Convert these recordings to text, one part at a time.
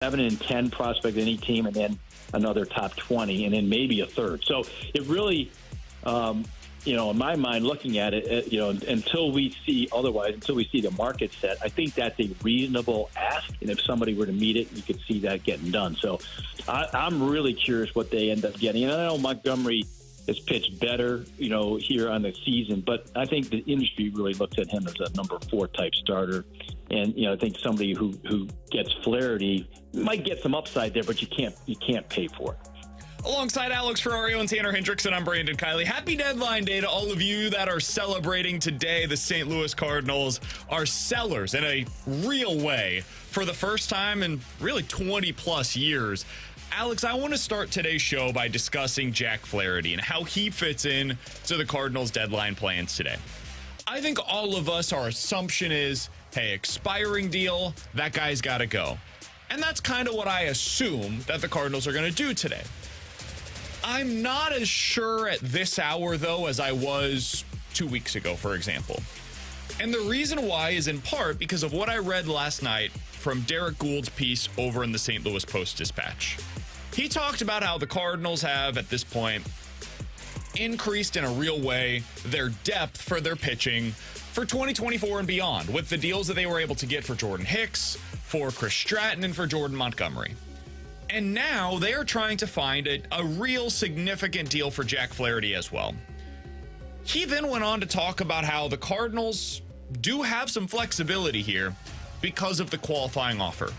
7 and 10 prospect in any team, and then another top 20, and then maybe a third. So it really, in my mind, looking at it, until we see the market set, I think that's a reasonable ask. And if somebody were to meet it, you could see that getting done. So I'm really curious what they end up getting. And I know Montgomery has pitched better, here on the season, but I think the industry really looks at him as a number 4 type starter. And, I think somebody who gets Flaherty might get some upside there, but you can't pay for it. Alongside Alex Ferrario and Tanner Hendrickson, I'm Brandon Kiley. Happy deadline day to all of you that are celebrating today. The St. Louis Cardinals are sellers in a real way for the first time in really 20-plus years. Alex, I want to start today's show by discussing Jack Flaherty and how he fits in to the Cardinals' deadline plans today. I think all of us, our assumption is, hey, expiring deal, that guy's got to go. And that's kind of what I assume that the Cardinals are going to do today. I'm not as sure at this hour, though, as I was 2 weeks ago, for example. And the reason why is in part because of what I read last night from Derek Gould's piece over in the St. Louis Post-Dispatch. He talked about how the Cardinals have, at this point, increased in a real way their depth for their pitching for 2024 and beyond, with the deals that they were able to get for Jordan Hicks, for Chris Stratton, and for Jordan Montgomery. And now they are trying to find a real significant deal for Jack Flaherty as well. He then went on to talk about how the Cardinals do have some flexibility here because of the qualifying offer.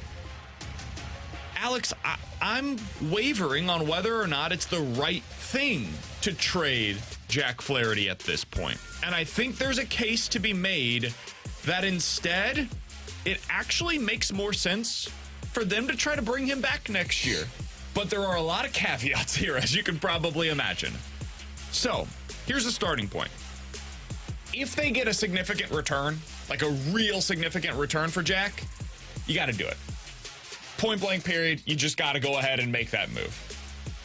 Alex, I'm wavering on whether or not it's the right thing to trade Jack Flaherty at this point. And I think there's a case to be made that instead, it actually makes more sense for them to try to bring him back next year. But there are a lot of caveats here, as you can probably imagine. So, here's the starting point. If they get a significant return, like a real significant return for Jack, you got to do it. Point blank period, you just got to go ahead and make that move.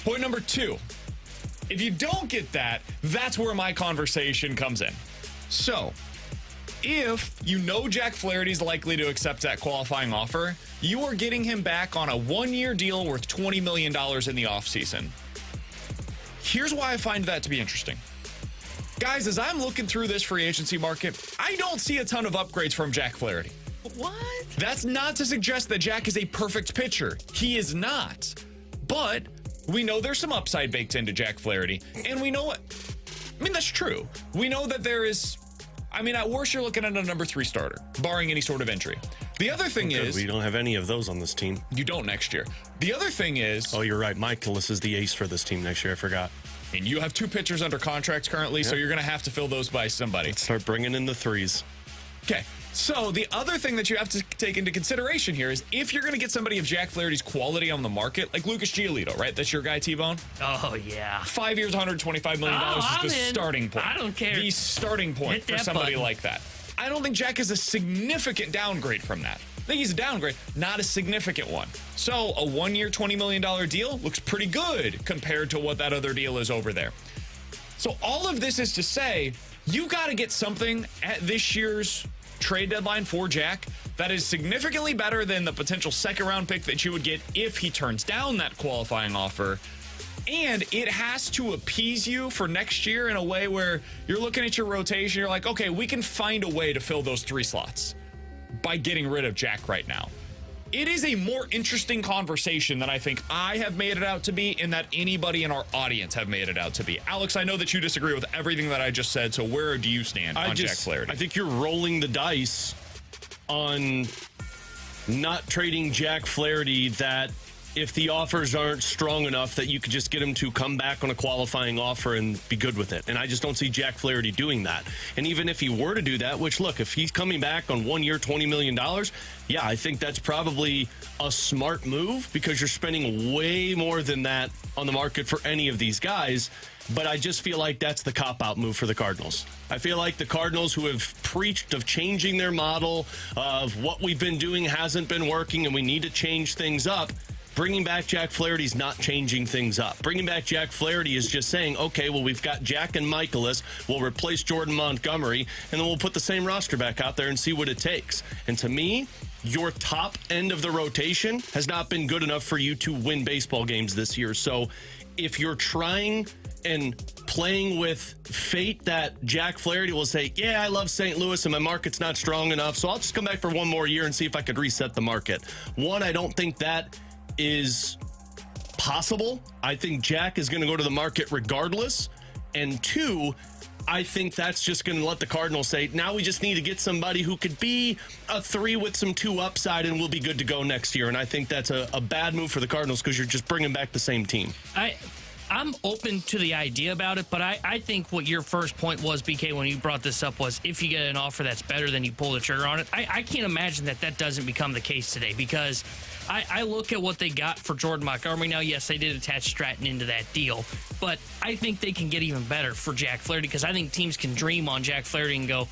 Point number 2, if you don't get that, that's where my conversation comes in. So, if you know Jack Flaherty's likely to accept that qualifying offer, you are getting him back on a 1-year deal worth $20 million in the offseason. Here's why I find that to be interesting. Guys, as I'm looking through this free agency market, I don't see a ton of upgrades from Jack Flaherty. What? That's not to suggest that Jack is a perfect pitcher. He is not. But we know there's some upside baked into Jack Flaherty. And we know what? That's true. We know that there is... at worst, you're looking at a number 3 starter, barring any sort of injury. The other thing is... We don't have any of those on this team. You don't next year. The other thing is... Oh, you're right. Michaelis is the ace for this team next year. I forgot. And you have 2 pitchers under contracts currently, so you're going to have to fill those by somebody. Let's start bringing in the 3s. Okay. So the other thing that you have to take into consideration here is if you're going to get somebody of Jack Flaherty's quality on the market, like Lucas Giolito, right? That's your guy, T-Bone? Oh, yeah. 5 years, $125 million is the starting point. I don't care. The starting point for somebody button. Like that. I don't think Jack is a significant downgrade from that. I think he's a downgrade, not a significant one. So a 1-year, $20 million deal looks pretty good compared to what that other deal is over there. So all of this is to say, you got to get something at this year's trade deadline for Jack that is significantly better than the potential second-round pick that you would get if he turns down that qualifying offer. And it has to appease you for next year in a way where you're looking at your rotation, you're like, okay, we can find a way to fill those 3 slots by getting rid of Jack right now. It is a more interesting conversation than I think I have made it out to be and that anybody in our audience have made it out to be. Alex, I know that you disagree with everything that I just said, so where do you stand on Jack Flaherty? I think you're rolling the dice on not trading Jack Flaherty, that if the offers aren't strong enough that you could just get him to come back on a qualifying offer and be good with it. And I just don't see Jack Flaherty doing that. And even if he were to do that, which, look, if he's coming back on 1 year, $20 million, yeah, I think that's probably a smart move because you're spending way more than that on the market for any of these guys. But I just feel like that's the cop-out move for the Cardinals. I feel like the Cardinals, who have preached of changing their model, of what we've been doing hasn't been working and we need to change things up, bringing back Jack Flaherty is not changing things up. Bringing back Jack Flaherty is just saying, okay, well, we've got Jack and Michaelis. We'll replace Jordan Montgomery, and then we'll put the same roster back out there and see what it takes. And to me, your top end of the rotation has not been good enough for you to win baseball games this year. So if you're trying and playing with fate that Jack Flaherty will say, yeah, I love St. Louis and my market's not strong enough, so I'll just come back for one more year and see if I could reset the market. One, I don't think that is possible. I think Jack is going to go to the market regardless. And two, I think that's just going to let the Cardinals say, now we just need to get somebody who could be a 3 with some 2 upside and we'll be good to go next year. And I think that's a bad move for the Cardinals because you're just bringing back the same team. I'm open to the idea about it, but I think what your first point was, BK, when you brought this up, was if you get an offer that's better than you pull the trigger on it. I can't imagine that doesn't become the case today, because I look at what they got for Jordan Montgomery. Now, yes, they did attach Stratton into that deal, but I think they can get even better for Jack Flaherty, because I think teams can dream on Jack Flaherty and go,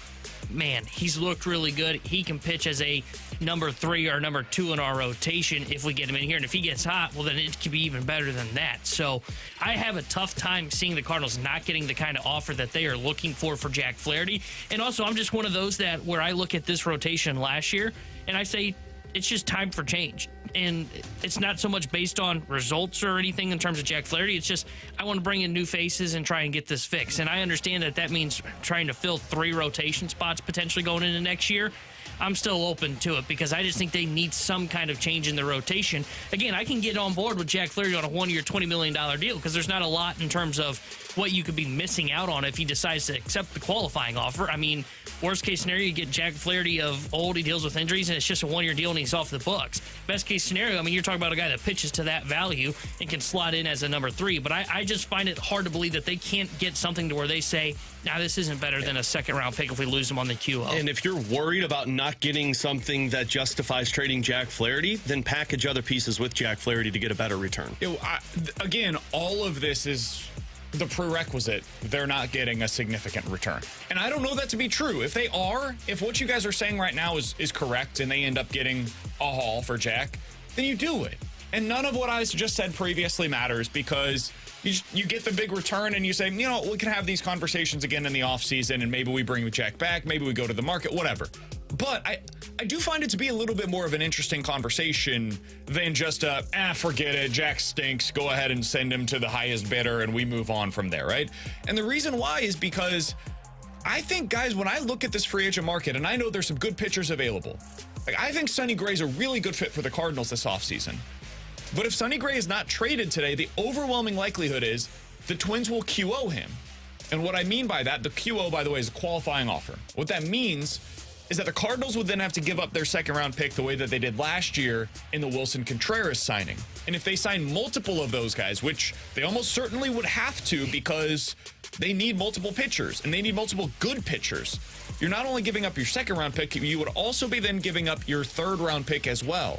man, he's looked really good. He can pitch as a number 3 or number 2 in our rotation if we get him in here. And if he gets hot, well, then it could be even better than that. So I have a tough time seeing the Cardinals not getting the kind of offer that they are looking for Jack Flaherty. And also, I'm just one of those that where I look at this rotation last year and I say, it's just time for change. And it's not so much based on results or anything in terms of Jack Flaherty. It's just, I want to bring in new faces and try and get this fixed. And I understand that means trying to fill 3 rotation spots potentially going into next year. I'm still open to it because I just think they need some kind of change in the rotation. Again, I can get on board with Jack Flaherty on a 1-year, $20 million deal because there's not a lot in terms of what you could be missing out on if he decides to accept the qualifying offer. I mean, worst case scenario, you get Jack Flaherty of old, he deals with injuries, and it's just a 1-year deal and he's off the books. Best case scenario, I mean, you're talking about a guy that pitches to that value and can slot in as a number 3. But I just find it hard to believe that they can't get something to where they say, nah, this isn't better than a second-round pick if we lose him on the QO. And if you're worried about not getting something that justifies trading Jack Flaherty, then package other pieces with Jack Flaherty to get a better return. Again, all of this is the prerequisite. They're not getting a significant return. And I don't know that to be true. If they are, if what you guys are saying right now is correct and they end up getting a haul for Jack, then you do it. And none of what I just said previously matters because you get the big return and you say, you know, we can have these conversations again in the offseason and maybe we bring Jack back, maybe we go to the market, whatever. But I do find it to be a little bit more of an interesting conversation than just forget it, Jack stinks, go ahead and send him to the highest bidder and we move on from there, right? And the reason why is because I think, guys, when I look at this free agent market, and I know there's some good pitchers available, like I think Sonny Gray's a really good fit for the Cardinals this offseason. But if Sonny Gray is not traded today, the overwhelming likelihood is the Twins will QO him. And what I mean by that, the QO, by the way, is a qualifying offer. What that means is that the Cardinals would then have to give up their second-round pick the way that they did last year in the Wilson Contreras signing. And if they sign multiple of those guys, which they almost certainly would have to because they need multiple pitchers and they need multiple good pitchers, you're not only giving up your second-round pick, you would also be then giving up your third-round pick as well.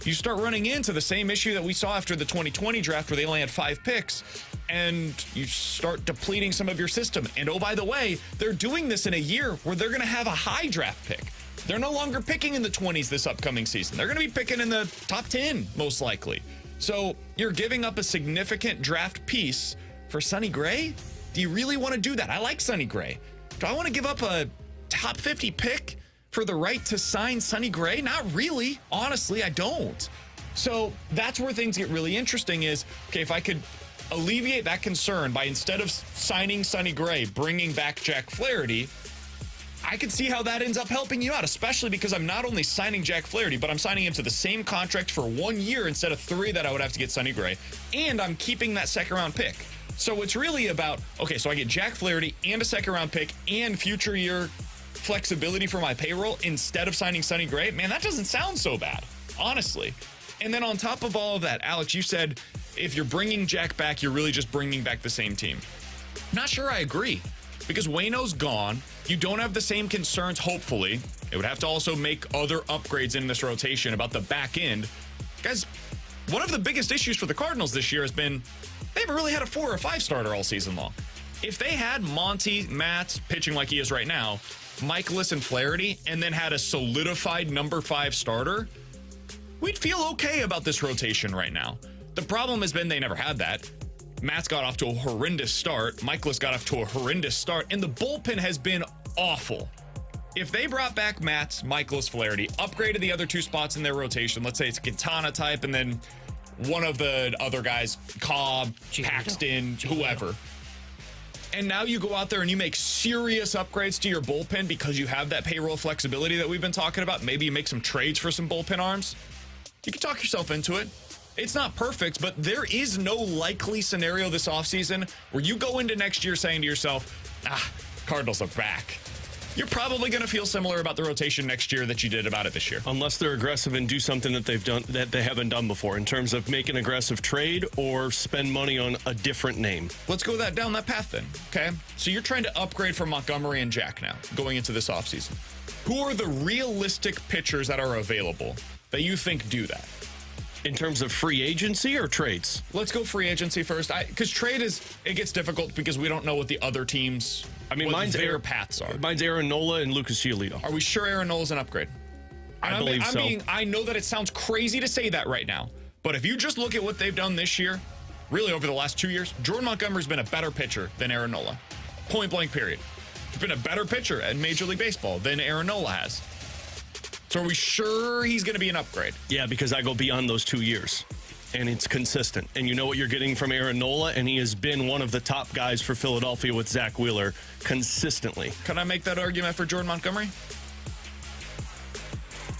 You start running into the same issue that we saw after the 2020 draft where they only had 5 picks, and you start depleting some of your system. And oh, by the way, they're doing this in a year where they're going to have a high draft pick. They're no longer picking in the 20s this upcoming season. They're going to be picking in the top 10, most likely. So you're giving up a significant draft piece for Sonny Gray? Do you really want to do that? I like Sonny Gray. Do I want to give up a top 50 pick for the right to sign Sonny Gray? Not really. Honestly, I don't. So that's where things get really interesting is, okay, if I could alleviate that concern by instead of signing Sonny Gray, bringing back Jack Flaherty, I could see how that ends up helping you out, especially because I'm not only signing Jack Flaherty, but I'm signing him to the same contract for 1 year instead of 3 that I would have to get Sonny Gray. And I'm keeping that second-round pick. So it's really about, okay, so I get Jack Flaherty and a second-round pick and future year flexibility for my payroll instead of signing Sonny Gray. Man, that doesn't sound so bad, honestly. And then on top of all of that, Alex, you said if you're bringing Jack back, you're really just bringing back the same team. Not sure I agree because Waino's gone. You don't have the same concerns, hopefully. It would have to also make other upgrades in this rotation about the back end. Guys, one of the biggest issues for the Cardinals this year has been they haven't really had a 4 or 5 starter all season long. If they had Monty, Matt pitching like he is right now, Michaelis and Flaherty, and then had a solidified number 5 starter, we'd feel okay about this rotation right now. The problem has been they never had that. Matt's got off to a horrendous start. Michaelis got off to a horrendous start, and the bullpen has been awful. if they brought back Matz, Michaelis, Flaherty, upgraded the other two spots in their rotation, let's say it's Quintana type, and then one of the other guys, Cobb, Paxton, whoever. And now you go out there and you make serious upgrades to your bullpen because you have that payroll flexibility that we've been talking about. Maybe you make some trades for some bullpen arms. You can talk yourself into it. It's not perfect, but there is no likely scenario this offseason where you go into next year saying to yourself, Cardinals are back. You're probably going to feel similar about the rotation next year that you did about it this year. Unless they're aggressive and do something that they've done that they haven't done before in terms of make an aggressive trade or spend money on a different name. Let's go down that path then, okay? So you're trying to upgrade from Montgomery and Jack now, going into this offseason. Who are the realistic pitchers that are available that you think do that? In terms of free agency or trades? Let's go free agency first. Because trade it gets difficult because we don't know what the other teams, mine's their paths are. Mine's Aaron Nola and Lucas Giolito. Are we sure Aaron Nola's an upgrade? I believe so. I know that it sounds crazy to say that right now, but if you just look at what they've done this year, really over the last 2 years, Jordan Montgomery's been a better pitcher than Aaron Nola. Point blank period. He's been a better pitcher at Major League Baseball than Aaron Nola has. So are we sure he's going to be an upgrade? Yeah, because I go beyond those 2 years, and it's consistent. And you know what you're getting from Aaron Nola, and he has been one of the top guys for Philadelphia with Zach Wheeler consistently. Can I make that argument for Jordan Montgomery?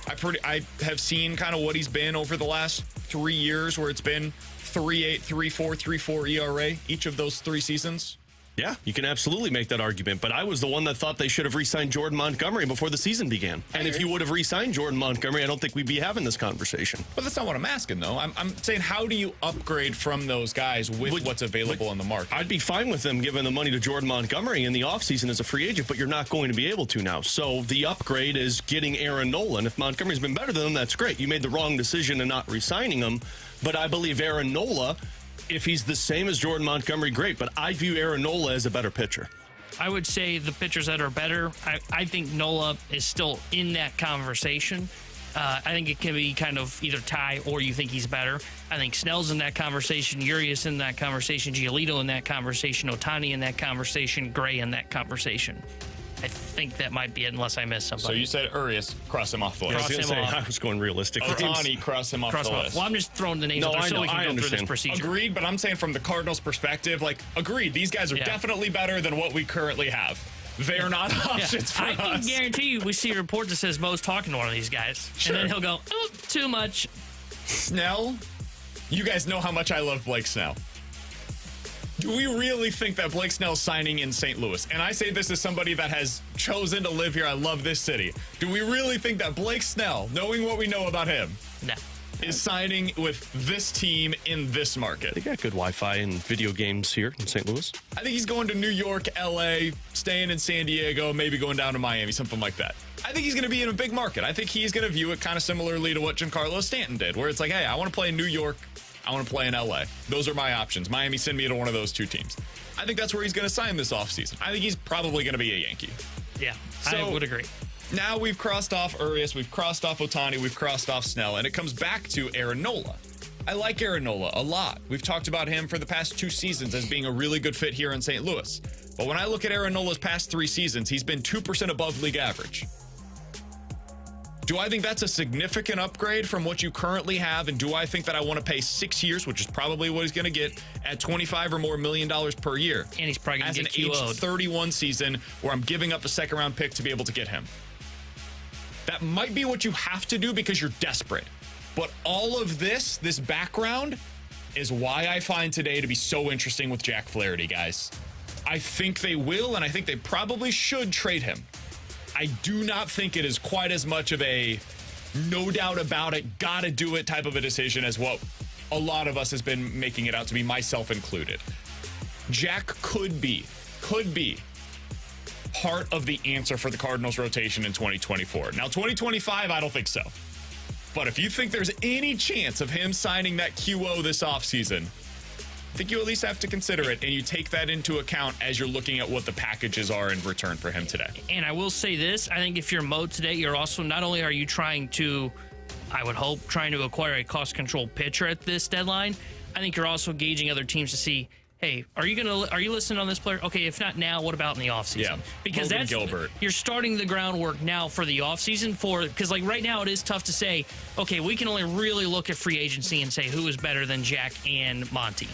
I have seen kind of what he's been over the last 3 years, where it's been 3.8, 3.4, 3.4 ERA each of those 3 seasons. Yeah, you can absolutely make that argument, but I was the one that thought they should have re-signed Jordan Montgomery before the season began. And if you would have re-signed Jordan Montgomery, I don't think we'd be having this conversation. But that's not what I'm asking, though. I'm saying, how do you upgrade from those guys with what's available in the market? I'd be fine with them giving the money to Jordan Montgomery in the offseason as a free agent, but you're not going to be able to now. So the upgrade is getting Aaron Nola. And if Montgomery's been better than him, that's great. You made the wrong decision in not re-signing him, but I believe Aaron Nola, if he's the same as Jordan Montgomery, great. But I view Aaron Nola as a better pitcher. I would say the pitchers that are better, I think Nola is still in that conversation. I think it can be kind of either tie or you think he's better. I think Snell's in that conversation, Urias in that conversation, Giolito in that conversation, Ohtani in that conversation, Gray in that conversation. I think that might be it, unless I missed somebody. So you said Urias, cross him off the list. I was going realistic. Ohtani, cross him off the list. Well, I'm just throwing the names out there so we can go through this procedure. Agreed, but I'm saying from the Cardinals' perspective, agreed, these guys are definitely better than what we currently have. They are not options for us. I can guarantee you we see a report that says Mo's talking to one of these guys. Sure. And then he'll go, too much. Snell, you guys know how much I love Blake Snell. Do we really think that Blake Snell's signing in St. Louis? And I say this as somebody that has chosen to live here. I love this city. Do we really think that Blake Snell, knowing what we know about him, is signing with this team in this market? They got good Wi-Fi and video games here in St. Louis. I think he's going to New York, L.A., staying in San Diego, maybe going down to Miami, something like that. I think he's going to be in a big market. I think he's going to view it kind of similarly to what Giancarlo Stanton did, where it's like, hey, I want to play in New York. I want to play in L.A. Those are my options. Miami, send me to one of those 2 teams. I think that's where he's going to sign this offseason. I think he's probably going to be a Yankee. Yeah, I would agree. Now we've crossed off Urias, we've crossed off Ohtani, we've crossed off Snell, and it comes back to Aaron Nola. I like Aaron Nola a lot. We've talked about him for the past 2 seasons as being a really good fit here in St. Louis. But when I look at Aaron Nola's past 3 seasons, he's been 2% above league average. Do I think that's a significant upgrade from what you currently have? And do I think that I want to pay 6 years, which is probably what he's going to get, at $25 or more million per year? And he's probably going to get QO'd. As an age 31 season where I'm giving up a second-round pick to be able to get him. That might be what you have to do because you're desperate. But all of this background, is why I find today to be so interesting with Jack Flaherty, guys. I think they will, and I think they probably should trade him. I do not think it is quite as much of a no doubt about it, gotta do it type of a decision as what a lot of us has been making it out to be, myself included. Jack could be part of the answer for the Cardinals rotation in 2024. Now, 2025, I don't think so. But if you think there's any chance of him signing that QO this offseason, I think you at least have to consider it, and you take that into account as you're looking at what the packages are in return for him today. And I will say this, I think if you're Mo today, you're also, not only are you trying to, I would hope, trying to acquire a cost-control pitcher at this deadline, I think you're also gauging other teams to see, hey, are you listening on this player? Okay, if not now, what about in the offseason? Yeah, Because Logan that's Gilbert. You're starting the groundwork now for the offseason because like right now it is tough to say, okay, we can only really look at free agency and say who is better than Jack and Monty.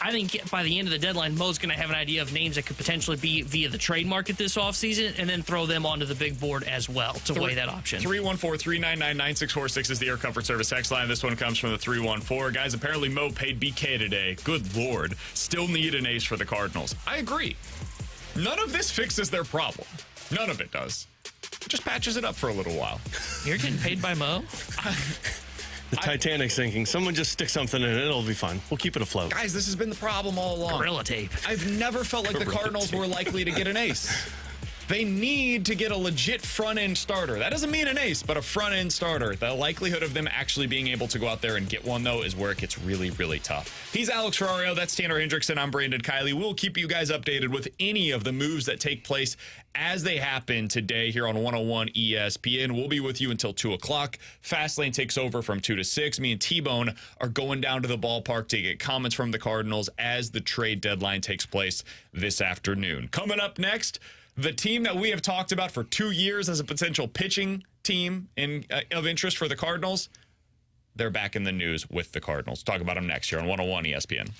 I think by the end of the deadline, Mo's going to have an idea of names that could potentially be via the trade market this offseason and then throw them onto the big board as well to weigh that option. 314-399-9646 is the Air Comfort Service text line. This one comes from the 314. Guys, apparently Mo paid BK today. Good Lord. Still need an ace for the Cardinals. I agree. None of this fixes their problem. None of it does. It just patches it up for a little while. You're getting paid by Mo? The Titanic's sinking. Someone just stick something in it. It'll be fun. We'll keep it afloat. Guys, this has been the problem all along. Gorilla tape. I've never felt like the Cardinals were likely to get an ace. They need to get a legit front-end starter. That doesn't mean an ace, but a front-end starter. The likelihood of them actually being able to go out there and get one, though, is where it gets really, really tough. He's Alex Ferrario. That's Tanner Hendrickson. I'm Brandon Kiley. We'll keep you guys updated with any of the moves that take place as they happen today here on 101 ESPN. We'll be with you until 2 o'clock. Fastlane takes over from 2 to 6. Me and T-Bone are going down to the ballpark to get comments from the Cardinals as the trade deadline takes place this afternoon. Coming up next, the team that we have talked about for 2 years as a potential pitching team of interest for the Cardinals, they're back in the news with the Cardinals. Talk about them next here on 101 ESPN.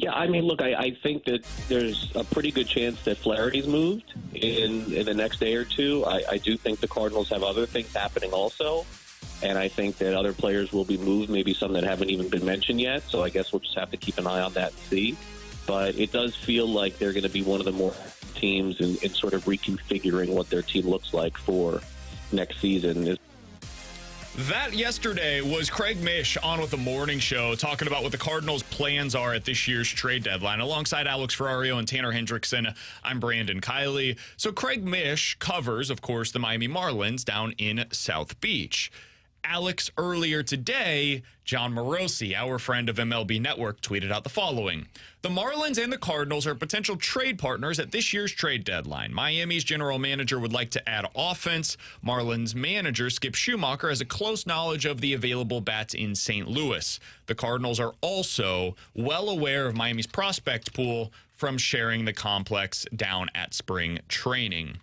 Yeah, I mean, look, I think that there's a pretty good chance that Flaherty's moved in the next day or two. I do think the Cardinals have other things happening also, and I think that other players will be moved, maybe some that haven't even been mentioned yet, so I guess we'll just have to keep an eye on that and see. But it does feel like they're going to be one of the more teams in sort of reconfiguring what their team looks like for next season. That yesterday was Craig Mish on with the morning show talking about what the Cardinals' plans are at this year's trade deadline. Alongside Alex Ferrario and Tanner Hendrickson, I'm Brandon Kiley. So Craig Mish covers, of course, the Miami Marlins down in South Beach. Alex, earlier today, John Morosi, our friend of MLB Network, tweeted out the following. The Marlins and the Cardinals are potential trade partners at this year's trade deadline. Miami's general manager would like to add offense. Marlins manager Skip Schumacher has a close knowledge of the available bats in St. Louis. The Cardinals are also well aware of Miami's prospect pool from sharing the complex down at spring training.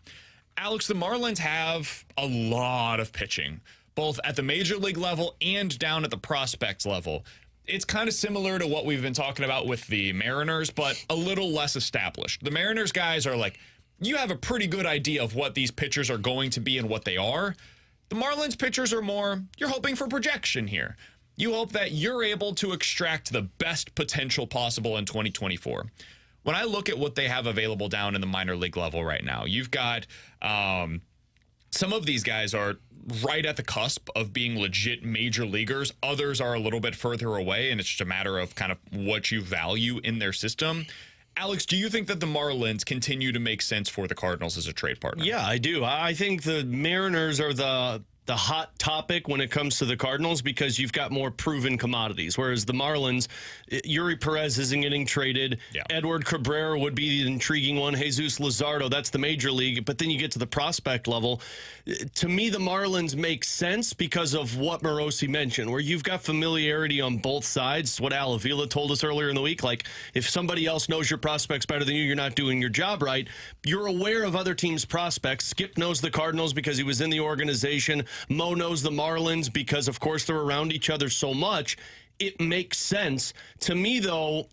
Alex, the Marlins have a lot of pitching, both at the major league level and down at the prospect level. It's kind of similar to what we've been talking about with the Mariners, but a little less established. The Mariners guys are like, you have a pretty good idea of what these pitchers are going to be and what they are. The Marlins pitchers are more, you're hoping for projection here. You hope that you're able to extract the best potential possible in 2024. When I look at what they have available down in the minor league level right now, you've got some of these guys are right at the cusp of being legit major leaguers. Others are a little bit further away, and it's just a matter of kind of what you value in their system. Alex, do you think that the Marlins continue to make sense for the Cardinals as a trade partner? Yeah, I do. I think the Mariners are the hot topic when it comes to the Cardinals because you've got more proven commodities, whereas the Marlins, Yuri Perez isn't getting traded. Yeah. Edward Cabrera would be the intriguing one. Jesus Luzardo, that's the major league. But then you get to the prospect level. To me, the Marlins make sense because of what Morosi mentioned, where you've got familiarity on both sides. What Al Avila told us earlier in the week, like if somebody else knows your prospects better than you, you're not doing your job right. You're aware of other teams' prospects. Skip knows the Cardinals because he was in the organization. Mo knows the Marlins because, of course, they're around each other so much. It makes sense. To me, though,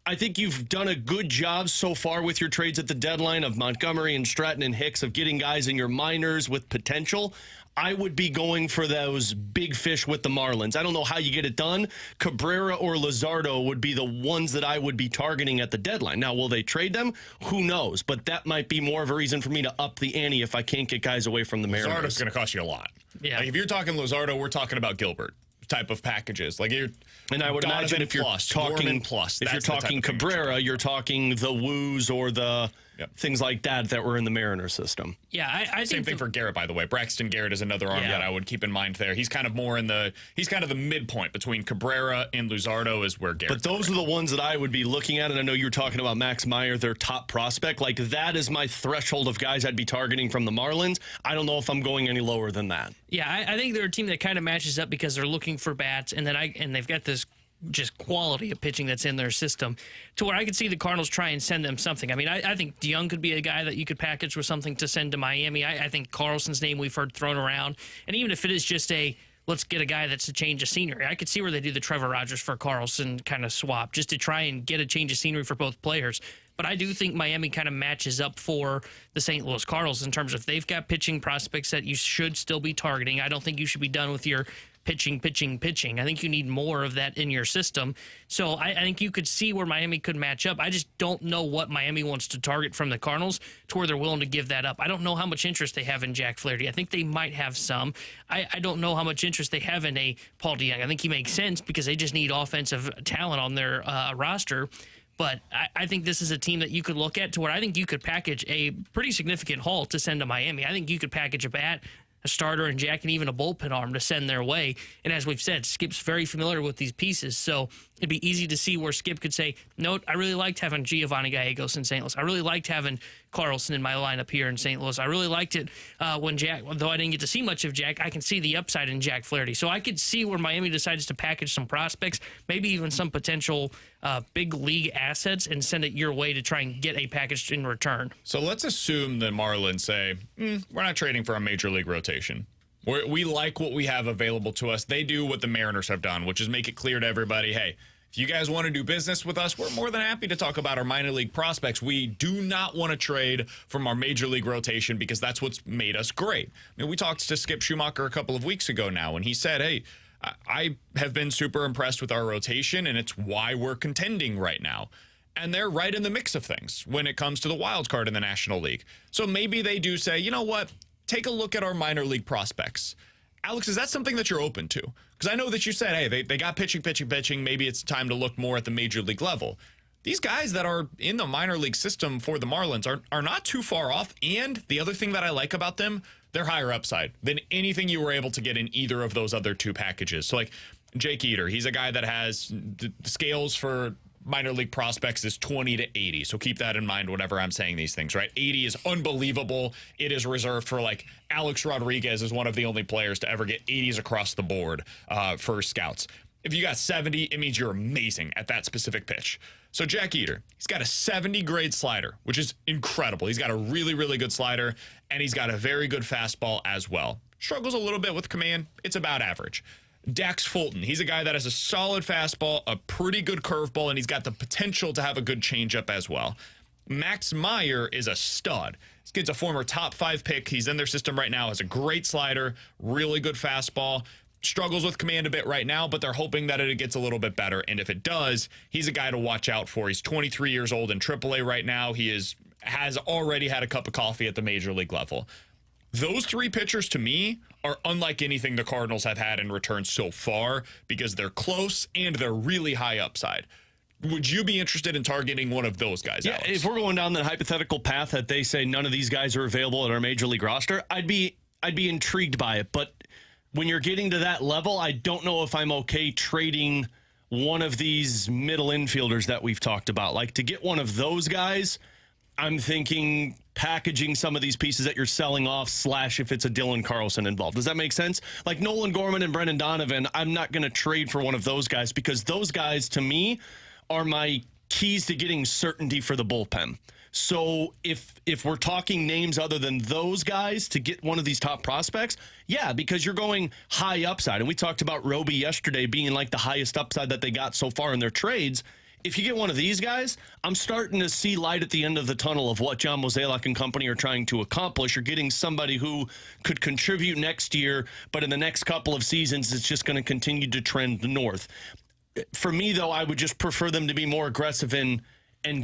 I think you've done a good job so far with your trades at the deadline of Montgomery and Stratton and Hicks of getting guys in your minors with potential. I would be going for those big fish with the Marlins. I don't know how you get it done. Cabrera or Luzardo would be the ones that I would be targeting at the deadline. Now, will they trade them? Who knows? But that might be more of a reason for me to up the ante if I can't get guys away from the Mariners. Luzardo's going to cost you a lot. Yeah. Like if you're talking Luzardo, we're talking about Gilbert type of packages. Like you're, and I would imagine if you're talking plus, if you're talking Cabrera, you're talking the Woos or the things like that were in the Mariner system. Yeah, I think same thing for Garrett, by the way. Braxton Garrett is another arm that I would keep in mind there. He's kind of more he's kind of the midpoint between Cabrera and Luzardo is where Garrett. But those are the ones that I would be looking at, and I know you're talking about Max Meyer, their top prospect. Like that is my threshold of guys I'd be targeting from the Marlins. I don't know if I'm going any lower than that. Yeah, I think they're a team that kind of matches up because they're looking for bats, and they've got this just quality of pitching that's in their system to where I could see the Cardinals try and send them something. I mean, I think DeJong could be a guy that you could package with something to send to Miami. I think Carlson's name we've heard thrown around. And even if it is just let's get a guy that's a change of scenery, I could see where they do the Trevor Rogers for Carlson kind of swap just to try and get a change of scenery for both players. But I do think Miami kind of matches up for the St. Louis Cardinals in terms of they've got pitching prospects that you should still be targeting. I don't think you should be done with your pitching. I think you need more of that in your system. So I think you could see where Miami could match up. I just don't know what Miami wants to target from the Cardinals to where they're willing to give that up. I don't know how much interest they have in Jack Flaherty. I think they might have some. I don't know how much interest they have in a Paul DeJong. I think he makes sense because they just need offensive talent on their roster. But I think this is a team that you could look at to where I think you could package a pretty significant haul to send to Miami. I think you could package a bat, a starter, and Jack, and even a bullpen arm to send their way. And as we've said, Skip's very familiar with these pieces, so it'd be easy to see where Skip could say, no, I really liked having Giovanni Gallegos in St. Louis. I really liked having Carlson in my lineup here in St. Louis. I really liked it when Jack, though I didn't get to see much of Jack, I can see the upside in Jack Flaherty. So I could see where Miami decides to package some prospects, maybe even some potential big league assets, and send it your way to try and get a package in return. So let's assume the Marlins say, we're not trading for a major league rotation. We like what we have available to us. They do what the Mariners have done, which is make it clear to everybody, hey, if you guys want to do business with us, we're more than happy to talk about our minor league prospects. We do not want to trade from our major league rotation because that's what's made us great. I mean, we talked to Skip Schumacher a couple of weeks ago now, and he said, hey, I have been super impressed with our rotation, and it's why we're contending right now. And they're right in the mix of things when it comes to the wild card in the National League. So maybe they do say, you know what, take a look at our minor league prospects. Alex, is that something that you're open to? Because I know that you said, hey, they got pitching. Maybe it's time to look more at the major league level. These guys that are in the minor league system for the Marlins are not too far off. And the other thing that I like about them, they're higher upside than anything you were able to get in either of those other two packages. So like Jake Eater, he's a guy that has the scales for minor league prospects is 20 to 80. So keep that in mind whenever I'm saying these things, right? 80 is unbelievable. It is reserved for like Alex Rodriguez is one of the only players to ever get 80s across the board for scouts. If you got 70, it means you're amazing at that specific pitch. So Jack Eater, he's got a 70 grade slider, which is incredible. He's got a really, really good slider, and he's got a very good fastball as well. Struggles a little bit with command. It's about average. Dax Fulton, he's a guy that has a solid fastball, a pretty good curveball, and he's got the potential to have a good changeup as well. Max Meyer is a stud. This kid's a former top 5 pick. He's in their system right now, has a great slider, really good fastball. Struggles with command a bit right now, but they're hoping that it gets a little bit better. And if it does, he's a guy to watch out for. He's 23 years old in AAA right now. He has already had a cup of coffee at the major league level. Those 3 pitchers, to me, are unlike anything the Cardinals have had in return so far because they're close and they're really high upside. Would you be interested in targeting one of those guys, Alex? If we're going down the hypothetical path that they say none of these guys are available at our major league roster, I'd be intrigued by it. But when you're getting to that level, I don't know if I'm okay trading one of these middle infielders that we've talked about. Like, to get one of those guys, I'm thinking packaging some of these pieces that you're selling off, / if it's a Dylan Carlson involved. Does that make sense? Like Nolan Gorman and Brendan Donovan, I'm not going to trade for one of those guys because those guys, to me, are my keys to getting certainty for the bullpen. So if we're talking names other than those guys to get one of these top prospects, yeah, because you're going high upside. And we talked about Roby yesterday being like the highest upside that they got so far in their trades. If you get one of these guys, I'm starting to see light at the end of the tunnel of what John Mozeliak and company are trying to accomplish. You're getting somebody who could contribute next year, but in the next couple of seasons, it's just going to continue to trend north. For me, though, I would just prefer them to be more aggressive and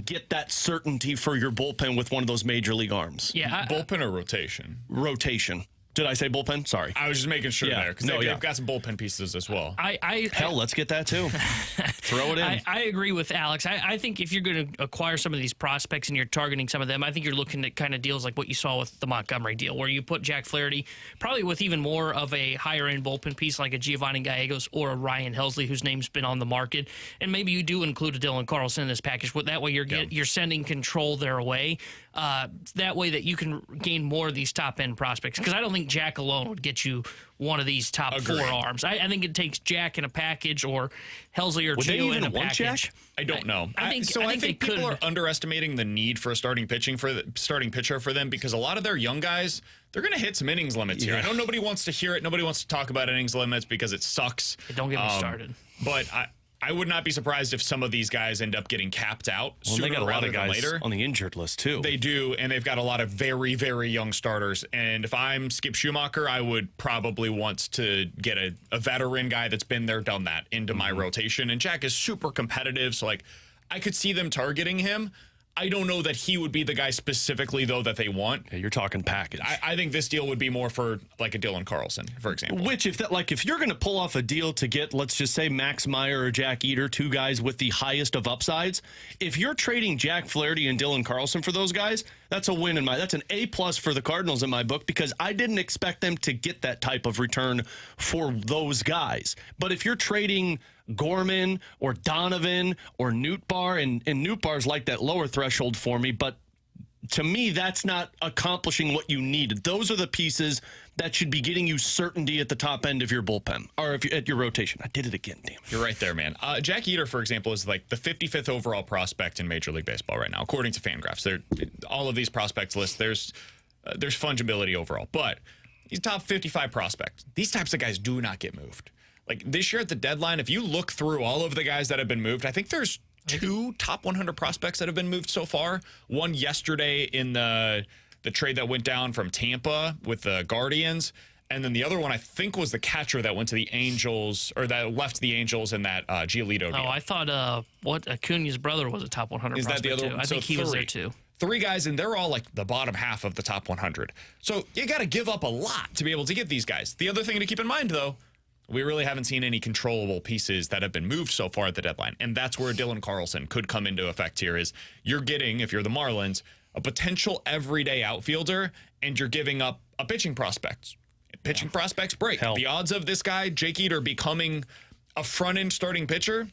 get that certainty for your bullpen with one of those major league arms. Yeah, bullpen or rotation? Rotation. Did I say bullpen? Sorry. I was just making sure there because they've got some bullpen pieces as well. Hell, let's get that too. Throw it in. I agree with Alex. I think if you're going to acquire some of these prospects and you're targeting some of them, I think you're looking at kind of deals like what you saw with the Montgomery deal, where you put Jack Flaherty probably with even more of a higher-end bullpen piece like a Giovanni Gallegos or a Ryan Helsley, whose name's been on the market, and maybe you do include a Dylan Carlson in this package. That way you're sending control their way. That way that you can gain more of these top-end prospects. Because I don't think Jack alone would get you one of these top 4 arms. I think it takes Jack in a package or Helsley or Gio in a package. Jack? I don't know. I think people are underestimating the need for a starting pitcher for them because a lot of their young guys, they're going to hit some innings limits here. I know nobody wants to hear it. Nobody wants to talk about innings limits because it sucks. Don't get me started. But I would not be surprised if some of these guys end up getting capped out sooner rather than later. On the injured list, too. They do, and they've got a lot of very, very young starters. And if I'm Skip Schumacher, I would probably want to get a veteran guy that's been there, done that into my rotation. And Jack is super competitive, so like I could see them targeting him. I don't know that he would be the guy specifically, though, that they want. Yeah, you're talking package. I think this deal would be more for like a Dylan Carlson, for example. Which, if you're going to pull off a deal to get, let's just say, Max Meyer or Jack Eater, 2 guys with the highest of upsides, if you're trading Jack Flaherty and Dylan Carlson for those guys, that's a win that's an A+ for the Cardinals in my book because I didn't expect them to get that type of return for those guys. But if you're trading Gorman or Donovan or Nootbaar, and Nootbaar's like that lower threshold for me, but to me, that's not accomplishing what you needed. Those are the pieces that should be getting you certainty at the top end of your bullpen or if you're at your rotation. I did it again, damn. You're right there, man. Jack Eater, for example, is like the 55th overall prospect in Major League Baseball right now, according to Fangraphs. All of these prospects lists, there's fungibility overall, but he's top 55 prospect. These types of guys do not get moved. Like this year at the deadline, if you look through all of the guys that have been moved, I think there's 2 top 100 prospects that have been moved so far. One yesterday in the trade that went down from Tampa with the Guardians. And then the other one, I think, was the catcher that went to the Angels, or that left the Angels in that Giolito deal. Oh, I thought Acuna's brother was a top 100 Is that prospect, the other too. one? I So think he was there, too. 3 guys, and they're all like the bottom half of the top 100. So you got to give up a lot to be able to get these guys. The other thing to keep in mind, though, we really haven't seen any controllable pieces that have been moved so far at the deadline. And that's where Dylan Carlson could come into effect here is you're getting, if you're the Marlins, a potential everyday outfielder, and you're giving up a pitching prospect. Pitching prospects break. Hell. The odds of this guy, Jake Eater, becoming a front-end starting pitcher,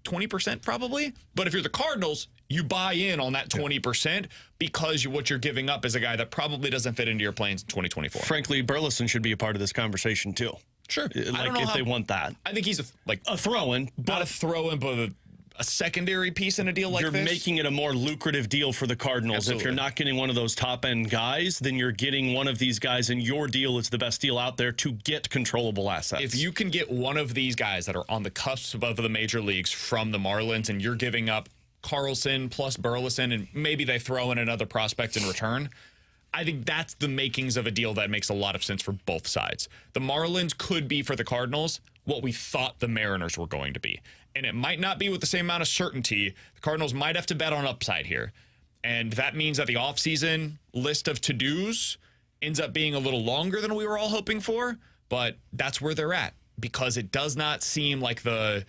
20% probably. But if you're the Cardinals, you buy in on that 20% because what you're giving up is a guy that probably doesn't fit into your plans in 2024. Frankly, Burleson should be a part of this conversation, too. Sure. Like, if they want that. I think he's A throw-in, not a throw-in, but a secondary piece in a deal like you're this. making it a more lucrative deal for the Cardinals. Absolutely. If you're not getting one of those top-end guys, then you're getting one of these guys, and your deal is the best deal out there to get controllable assets. If you can get one of these guys that are on the cusp of the major leagues from the Marlins, and you're giving up Carlson plus Burleson, and maybe they throw in another prospect in return, I think that's the makings of a deal that makes a lot of sense for both sides. The Marlins could be for the Cardinals what we thought the Mariners were going to be. And it might not be with the same amount of certainty. The Cardinals might have to bet on upside here. And that means that the offseason list of to-dos ends up being a little longer than we were all hoping for. But that's where they're at because it does not seem like the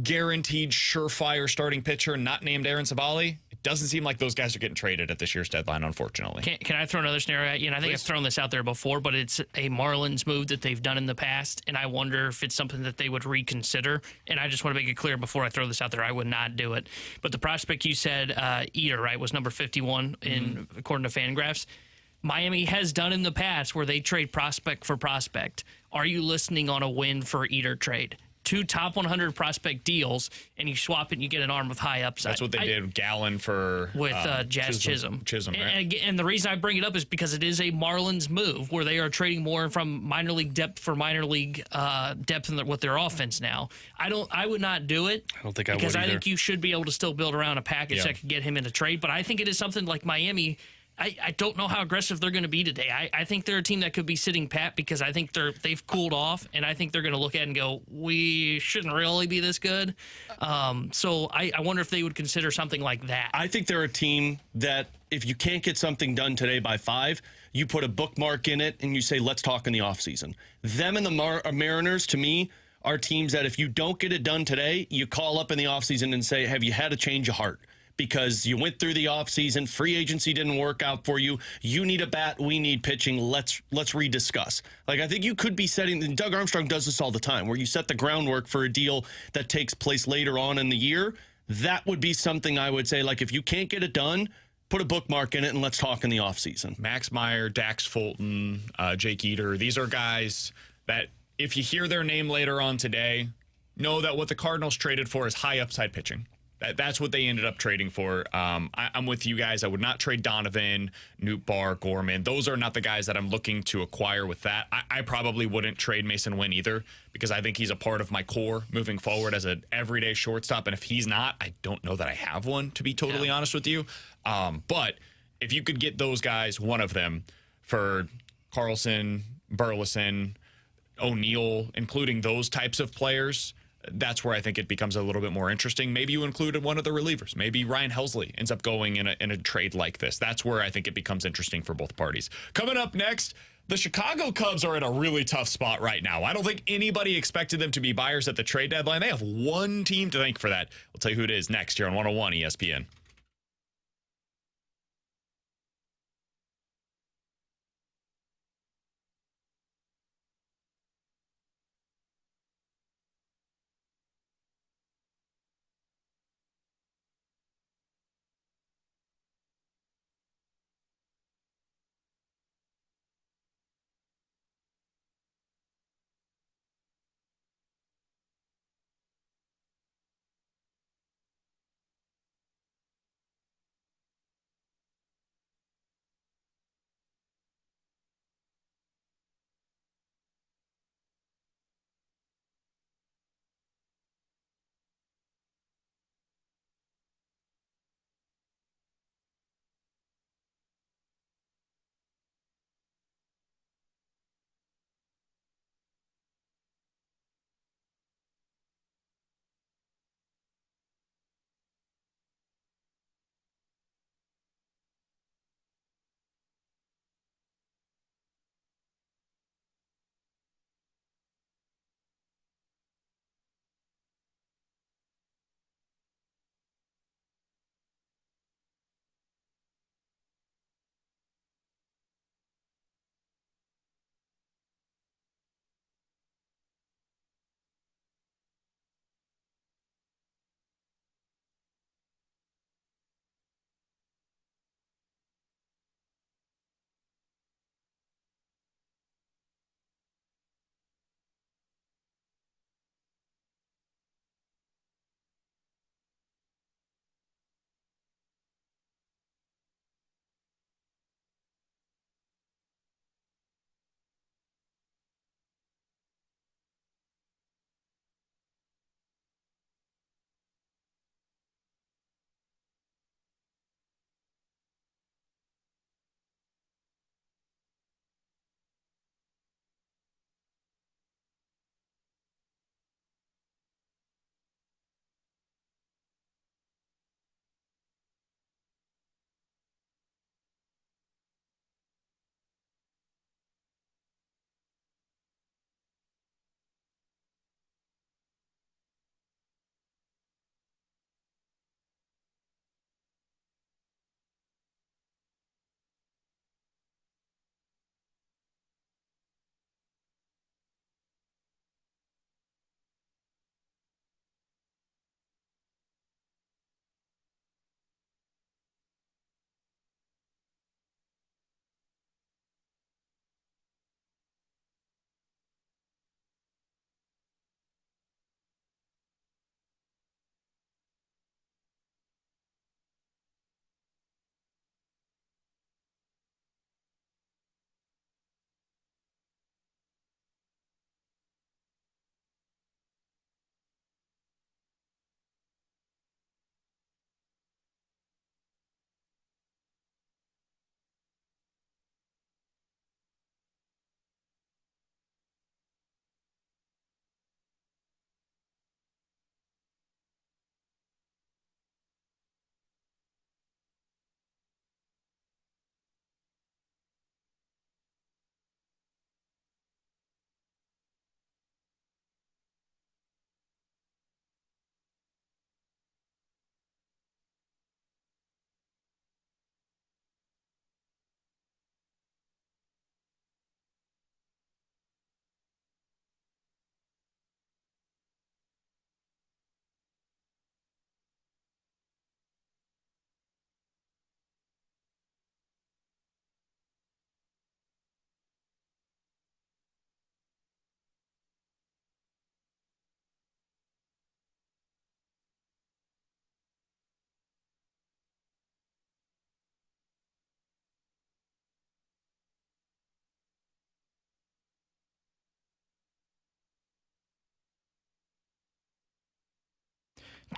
guaranteed surefire starting pitcher not named Aaron Savali. It doesn't seem like those guys are getting traded at this year's deadline, unfortunately. Can I throw another scenario at you? And I think I've thrown this out there before, but it's a Marlins move that they've done in the past, and I wonder if it's something that they would reconsider. And I just want to make it clear before I throw this out there, I would not do it. But the prospect you said, Eater, right, was number 51 according to Fangraphs. Miami has done in the past where they trade prospect for prospect. Are you listening on a Winn for Eater trade? 2 top 100 prospect deals, and you swap it and you get an arm with high upside. That's what they did with Gallon for... With Jazz Chisholm. Right? And the reason I bring it up is because it is a Marlins move where they are trading more from minor league depth for minor league depth with their offense now. I would not do it. I don't think I would because I either. think you should be able to still build around a package that could get him into trade. But I think it is something like Miami. I don't know how aggressive they're going to be today. I think they're a team that could be sitting pat because I think they've cooled off, and I think they're going to look at it and go, we shouldn't really be this good. So I wonder if they would consider something like that. I think they're a team that if you can't get something done today by 5, you put a bookmark in it and you say, let's talk in the offseason. Them and the Mariners, to me, are teams that if you don't get it done today, you call up in the offseason and say, have you had a change of heart? Because you went through the offseason, free agency didn't work out for you. You need a bat, we need pitching. Let's rediscuss. Like, I think you could be setting, and Doug Armstrong does this all the time, where you set the groundwork for a deal that takes place later on in the year. That would be something I would say, like, if you can't get it done, put a bookmark in it and let's talk in the offseason. Max Meyer, Dax Fulton, Jake Eater, these are guys that if you hear their name later on today, know that what the Cardinals traded for is high upside pitching. That's what they ended up trading for. I'm with you guys. I would not trade Donovan, Nootbaar, Gorman. Those are not the guys that I'm looking to acquire with that. I probably wouldn't trade Mason Winn either because I think he's a part of my core moving forward as an everyday shortstop. And if he's not, I don't know that I have one, to be totally honest with you. But if you could get those guys, one of them, for Carlson, Burleson, O'Neill, including those types of players, that's where I think it becomes a little bit more interesting. Maybe you included one of the relievers. Maybe Ryan Helsley ends up going in a trade like this. That's where I think it becomes interesting for both parties. Coming up next, the Chicago Cubs are in a really tough spot right now. I don't think anybody expected them to be buyers at the trade deadline. They have one team to thank for that. We'll tell you who it is next here on 101 ESPN.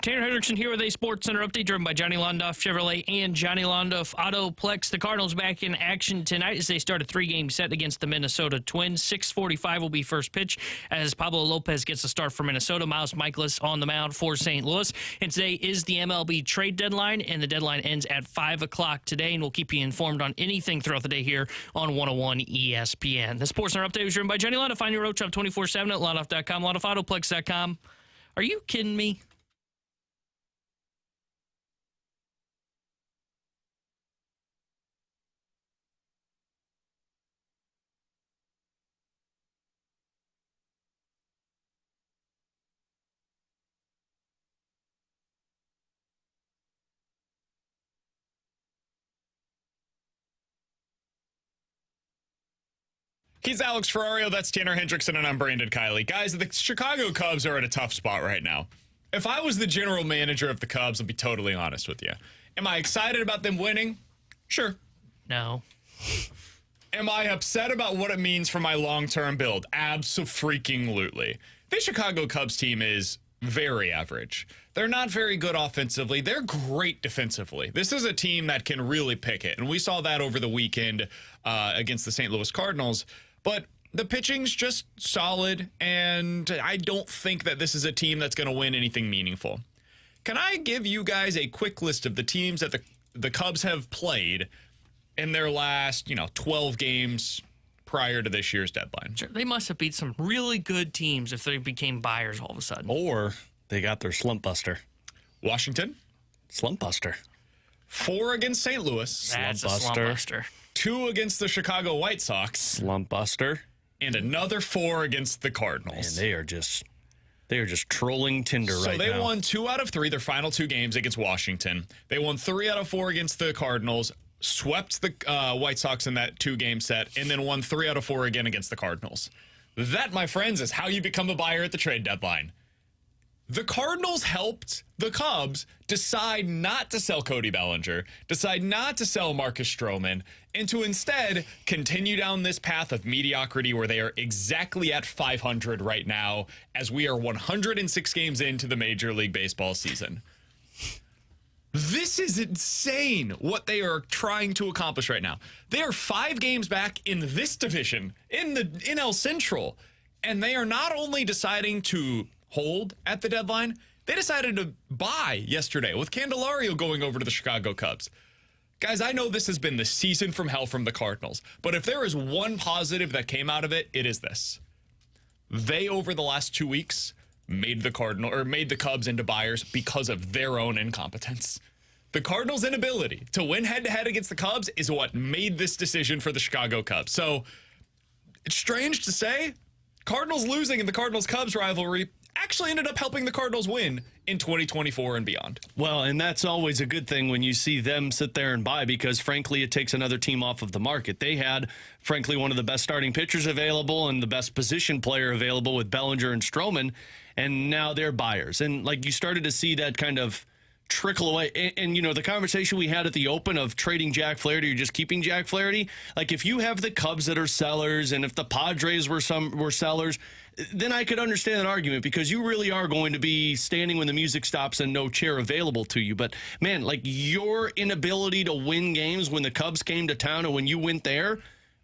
Tanner Hendrickson here with a Sports Center update driven by Johnny Londoff Chevrolet and Johnny Londoff Autoplex. The Cardinals back in action tonight as they start a 3-game set against the Minnesota Twins. 6:45 will be first pitch as Pablo Lopez gets a start for Minnesota. Miles Mikolas on the mound for St. Louis. And today is the MLB trade deadline, and the deadline ends at 5 o'clock today, and we'll keep you informed on anything throughout the day here on 101 ESPN. The Sports Center update was driven by Johnny Londoff. Find your road shop 24/7 at londoff.com, londoffAutoplex.com. Are you kidding me? He's Alex Ferrario, that's Tanner Hendrickson, and I'm Brandon Kiley. Guys, the Chicago Cubs are in a tough spot right now. If I was the general manager of the Cubs, I'll be totally honest with you. Am I excited about them winning? Sure. No. Am I upset about what it means for my long-term build? Abso-freaking-lutely. The Chicago Cubs team is very average. They're not very good offensively. They're great defensively. This is a team that can really pick it, and we saw that over the weekend against the St. Louis Cardinals. But the pitching's just solid, and I don't think that this is a team that's going to win anything meaningful. Can I give you guys a quick list of the teams that the Cubs have played in their last, 12 games prior to this year's deadline? Sure, they must have beat some really good teams if they became buyers all of a sudden. Or they got their slump buster. Washington. Slump buster. 4 against St. Louis. That's a Slump slump buster. 2 against the Chicago White Sox. Slump buster. And another 4 against the Cardinals. And they are just trolling Tinder right now. So they won 2 out of 3, their final 2 games against Washington. They won 3 out of 4 against the Cardinals, swept the White Sox in that 2-game set, and then won 3 out of 4 again against the Cardinals. That, my friends, is how you become a buyer at the trade deadline. The Cardinals helped the Cubs decide not to sell Cody Bellinger, decide not to sell Marcus Stroman, and to instead continue down this path of mediocrity where they are exactly at 500 right now as we are 106 games into the Major League Baseball season. This is insane what they are trying to accomplish right now. They are 5 games back in this division, in the NL Central, and they are not only deciding to hold at the deadline, they decided to buy yesterday with Candelario going over to the Chicago Cubs. Guys, I know this has been the season from hell from the Cardinals, but if there is one positive that came out of it, it is this. They, over the last 2 weeks, made the Cubs into buyers because of their own incompetence. The Cardinals' inability to win head-to-head against the Cubs is what made this decision for the Chicago Cubs. So, it's strange to say, Cardinals losing in the Cardinals-Cubs rivalry actually ended up helping the Cardinals win in 2024 and beyond. Well, and that's always a good thing when you see them sit there and buy because, frankly, it takes another team off of the market. They had, frankly, one of the best starting pitchers available and the best position player available with Bellinger and Stroman, and now they're buyers. And, you started to see that kind of trickle away. And the conversation we had at the Open of trading Jack Flaherty or just keeping Jack Flaherty, if you have the Cubs that are sellers and if the Padres were sellers, then I could understand that argument because you really are going to be standing when the music stops and no chair available to you. But, man, your inability to win games when the Cubs came to town and when you went there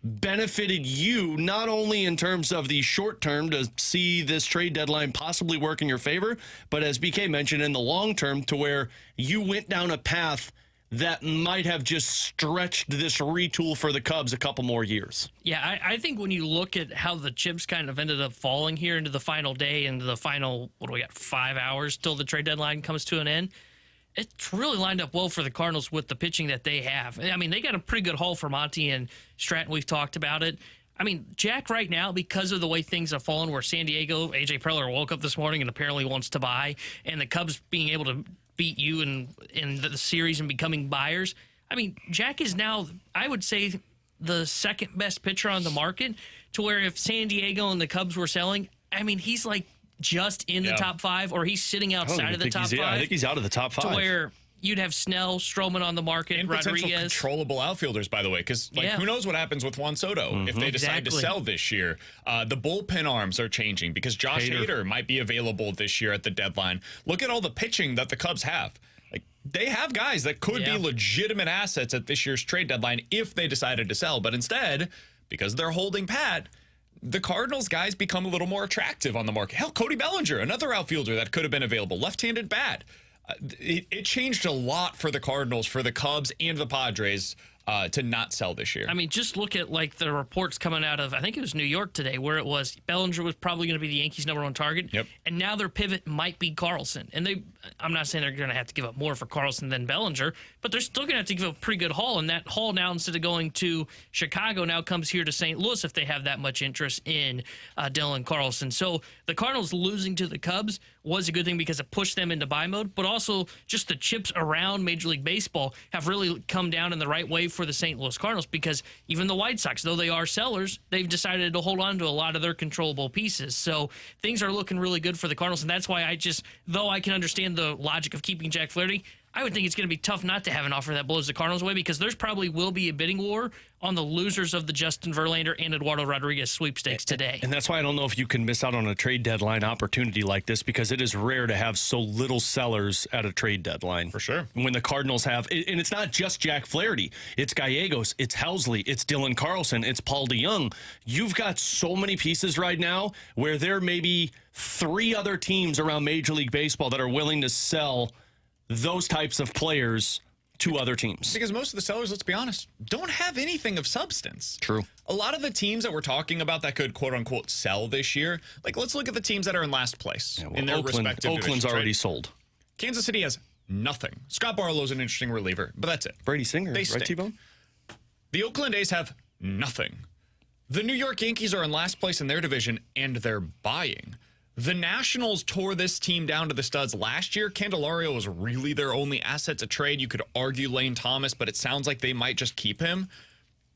benefited you not only in terms of the short term to see this trade deadline possibly work in your favor, but as BK mentioned, in the long term to where you went down a path that might have just stretched this retool for the Cubs a couple more years. Yeah, I think when you look at how the chips kind of ended up falling here into the final day, into the final, 5 hours till the trade deadline comes to an end, it's really lined up well for the Cardinals with the pitching that they have. I mean, they got a pretty good haul for Monty and Stratton. We've talked about it. I mean, Jack right now, because of the way things have fallen, where San Diego, A.J. Preller woke up this morning and apparently wants to buy, and the Cubs being able to beat you in the series and becoming buyers. I mean, Jack is now, I would say, the second best pitcher on the market, to where if San Diego and the Cubs were selling, I mean, he's just in the top 5, or he's sitting outside of the top 5. I think he's out of the top 5. To where you'd have Snell, Stroman on the market, and potential Rodriguez. Controllable outfielders, by the way, because who knows what happens with Juan Soto if they decide to sell this year. The bullpen arms are changing because Josh Hader might be available this year at the deadline. Look at all the pitching that the Cubs have. Like, they have guys that could be legitimate assets at this year's trade deadline if they decided to sell. But instead, because they're holding pat, the Cardinals guys become a little more attractive on the market. Hell, Cody Bellinger, another outfielder that could have been available, left-handed bat. It changed a lot for the Cardinals, for the Cubs, and the Padres to not sell this year. I mean, just look at like the reports coming out of, I think it was New York today, where it was Bellinger was probably going to be the Yankees' #1 target. Yep. And now their pivot might be Carlson. And I'm not saying they're going to have to give up more for Carlson than Bellinger, but they're still going to have to give up a pretty good haul. And that haul now, instead of going to Chicago, now comes here to St. Louis if they have that much interest in Dylan Carlson. So the Cardinals losing to the Cubs was a good thing because it pushed them into buy mode, but also just the chips around Major League Baseball have really come down in the right way for the St. Louis Cardinals, because even the White Sox, though they are sellers, they've decided to hold on to a lot of their controllable pieces. So things are looking really good for the Cardinals, and that's why though I can understand the logic of keeping Jack Flaherty, I would think it's going to be tough not to have an offer that blows the Cardinals away, because there's probably will be a bidding war on the losers of the Justin Verlander and Eduardo Rodriguez sweepstakes today. And that's why I don't know if you can miss out on a trade deadline opportunity like this, because it is rare to have so little sellers at a trade deadline. For sure. When the Cardinals have, and it's not just Jack Flaherty, it's Gallegos, it's Helsley, it's Dylan Carlson, it's Paul DeJong. You've got so many pieces right now where there may be 3 other teams around Major League Baseball that are willing to sell those types of players to other teams. Because most of the sellers, let's be honest, don't have anything of substance. True. A lot of the teams that we're talking about that could quote-unquote sell this year, like let's look at the teams that are in last place in their respective Oakland's divisions, already right? sold. Kansas City has nothing. Scott Barlow's an interesting reliever, but that's it. Brady Singer, They right, stink. T-Bone? The Oakland A's have nothing. The New York Yankees are in last place in their division, and they're buying. The Nationals tore this team down to the studs last year. Candelario was really their only asset to trade. You could argue Lane Thomas, but it sounds like they might just keep him.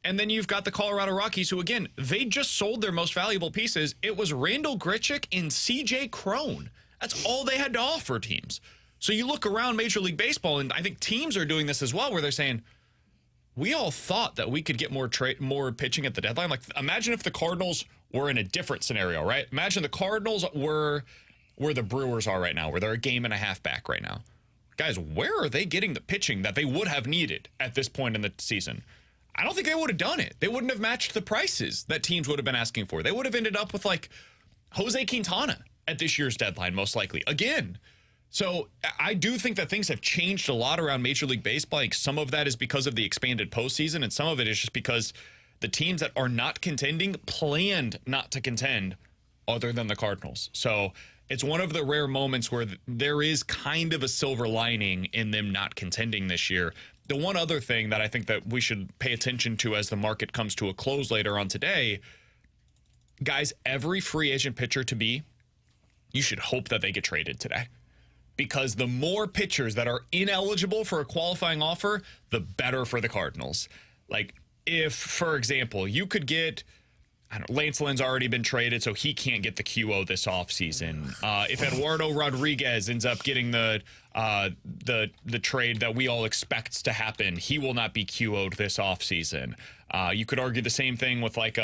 And then you've got the Colorado Rockies, who, again, they just sold their most valuable pieces. It was Randall Grichuk and C.J. Cron. That's all they had to offer teams. So you look around Major League Baseball, and I think teams are doing this as well, where they're saying, we all thought that we could get more pitching at the deadline. Like, imagine if the Cardinals were in a different scenario, right? Imagine the Cardinals were where the Brewers are right now, where they're a game and a half back right now. Guys, where are they getting the pitching that they would have needed at this point in the season? I don't think they would have done it. They wouldn't have matched the prices that teams would have been asking for. They would have ended up with, like, Jose Quintana at this year's deadline, most likely. Again. So I do think that things have changed a lot around Major League Baseball. Like, some of that is because of the expanded postseason, and some of it is just because the teams that are not contending planned not to contend other than the Cardinals. So it's one of the rare moments where there is kind of a silver lining in them not contending this year. The one other thing that I think that we should pay attention to as the market comes to a close later on today, guys, every free agent pitcher to be, you should hope that they get traded today. Because the more pitchers that are ineligible for a qualifying offer, the better for the Cardinals. Like, if, for example, you could get, I don't know, Lance Lynn's already been traded, so he can't get the QO this offseason. If Eduardo Rodriguez ends up getting the trade that we all expect to happen, he will not be QO'd this offseason. You could argue the same thing with, like,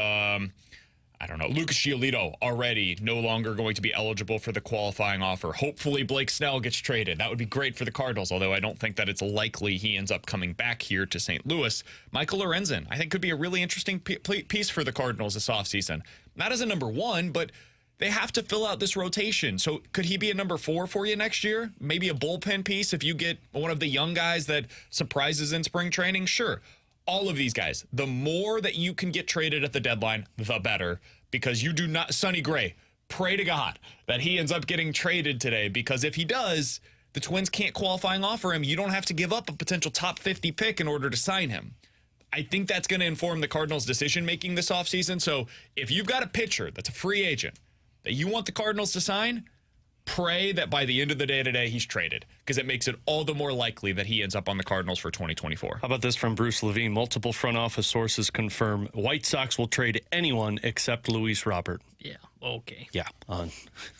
I don't know, Lucas Giolito already no longer going to be eligible for the qualifying offer. Hopefully Blake Snell gets traded. That would be great for the Cardinals, although I don't think that it's likely he ends up coming back here to St. Louis. Michael Lorenzen, I think, could be a really interesting piece for the Cardinals this offseason. Not as a number 1, but they have to fill out this rotation. So could he be a number 4 for you next year? Maybe a bullpen piece if you get one of the young guys that surprises in spring training? Sure. All of these guys, the more that you can get traded at the deadline, the better, because you do not, Sonny Gray, pray to God that he ends up getting traded today, because if he does, the Twins can't qualifying offer him. You don't have to give up a potential top 50 pick in order to sign him. I think that's going to inform the Cardinals' decision-making this offseason. So if you've got a pitcher that's a free agent that you want the Cardinals to sign, pray that by the end of the day today, he's traded, because it makes it all the more likely that he ends up on the Cardinals for 2024. How about this from Bruce Levine? Multiple front office sources confirm White Sox will trade anyone except Luis Robert. Yeah. Okay. Yeah.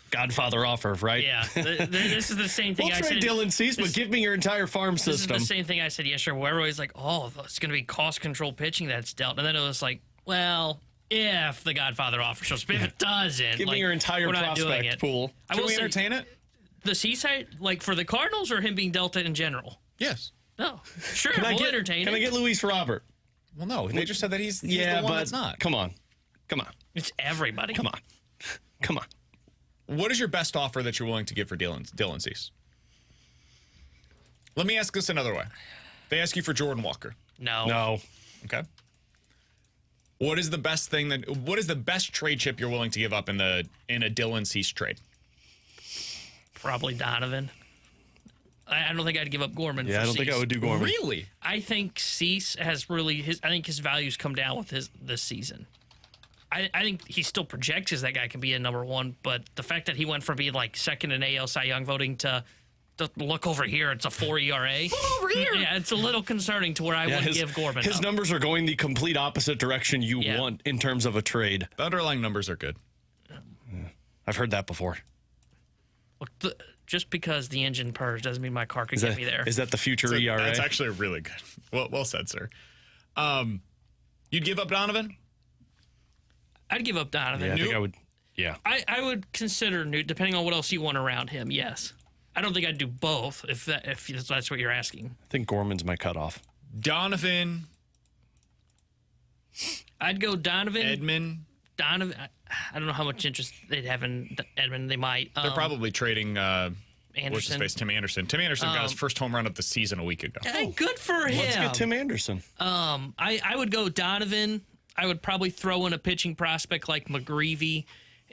Godfather offer, right? Yeah. This is the same thing We'll I trade said. Dylan Cease, but give me your entire farm This system. is the same thing I said yesterday, where everybody's like, oh, it's going to be cost control pitching that's dealt. And then it was like, well, if the Godfather offer shows up, if it doesn't, Give me your entire we're not doing prospect it. pool. I Can will we say, entertain it? the Seaside, like for the Cardinals or him being dealt it in general? Yes. No. Sure, Can I we'll get, entertain Can it. I get Luis Robert? Well, no. They just said that he's the one but that's not. Come on. It's everybody. Come on. What is your best offer that you're willing to give for Dylan Cease? Let me ask this another way. They ask you for Jordan Walker. No. Okay. What is the best trade chip you're willing to give up in a Dylan Cease trade? Probably Donovan. I don't think I'd give up Gorman. Yeah, for I don't think I would do Gorman. Really? I think Cease has really I think his values come down with this season. I think he still projects as that guy can be a number one, but the fact that he went from being like second in AL Cy Young voting to look over here, it's a 4 ERA. Over here. Yeah, it's a little concerning to where I wouldn't give Gorman His up. numbers are going the complete opposite direction you want in terms of a trade. The underlying numbers are good. I've heard that before. Look, just because the engine purrs doesn't mean my car could get me there. Is that the future ERA? That's actually really good. Well said, sir. You'd give up Donovan? I'd give up Donovan. Yeah, I think I would. Yeah. I would consider Newt, depending on what else you want around him. Yes, I don't think I'd do both if that's what you're asking. I think Gorman's my cutoff. Donovan, I'd go Donovan. Edman. Donovan. I don't know how much interest they'd have in Edmund. They might. They're probably trading. What's his Anderson. face? Tim Anderson. Tim Anderson got his first home run of the season a week ago. Hey, good for him. Let's get Tim Anderson. I would go Donovan. I would probably throw in a pitching prospect like McGreevy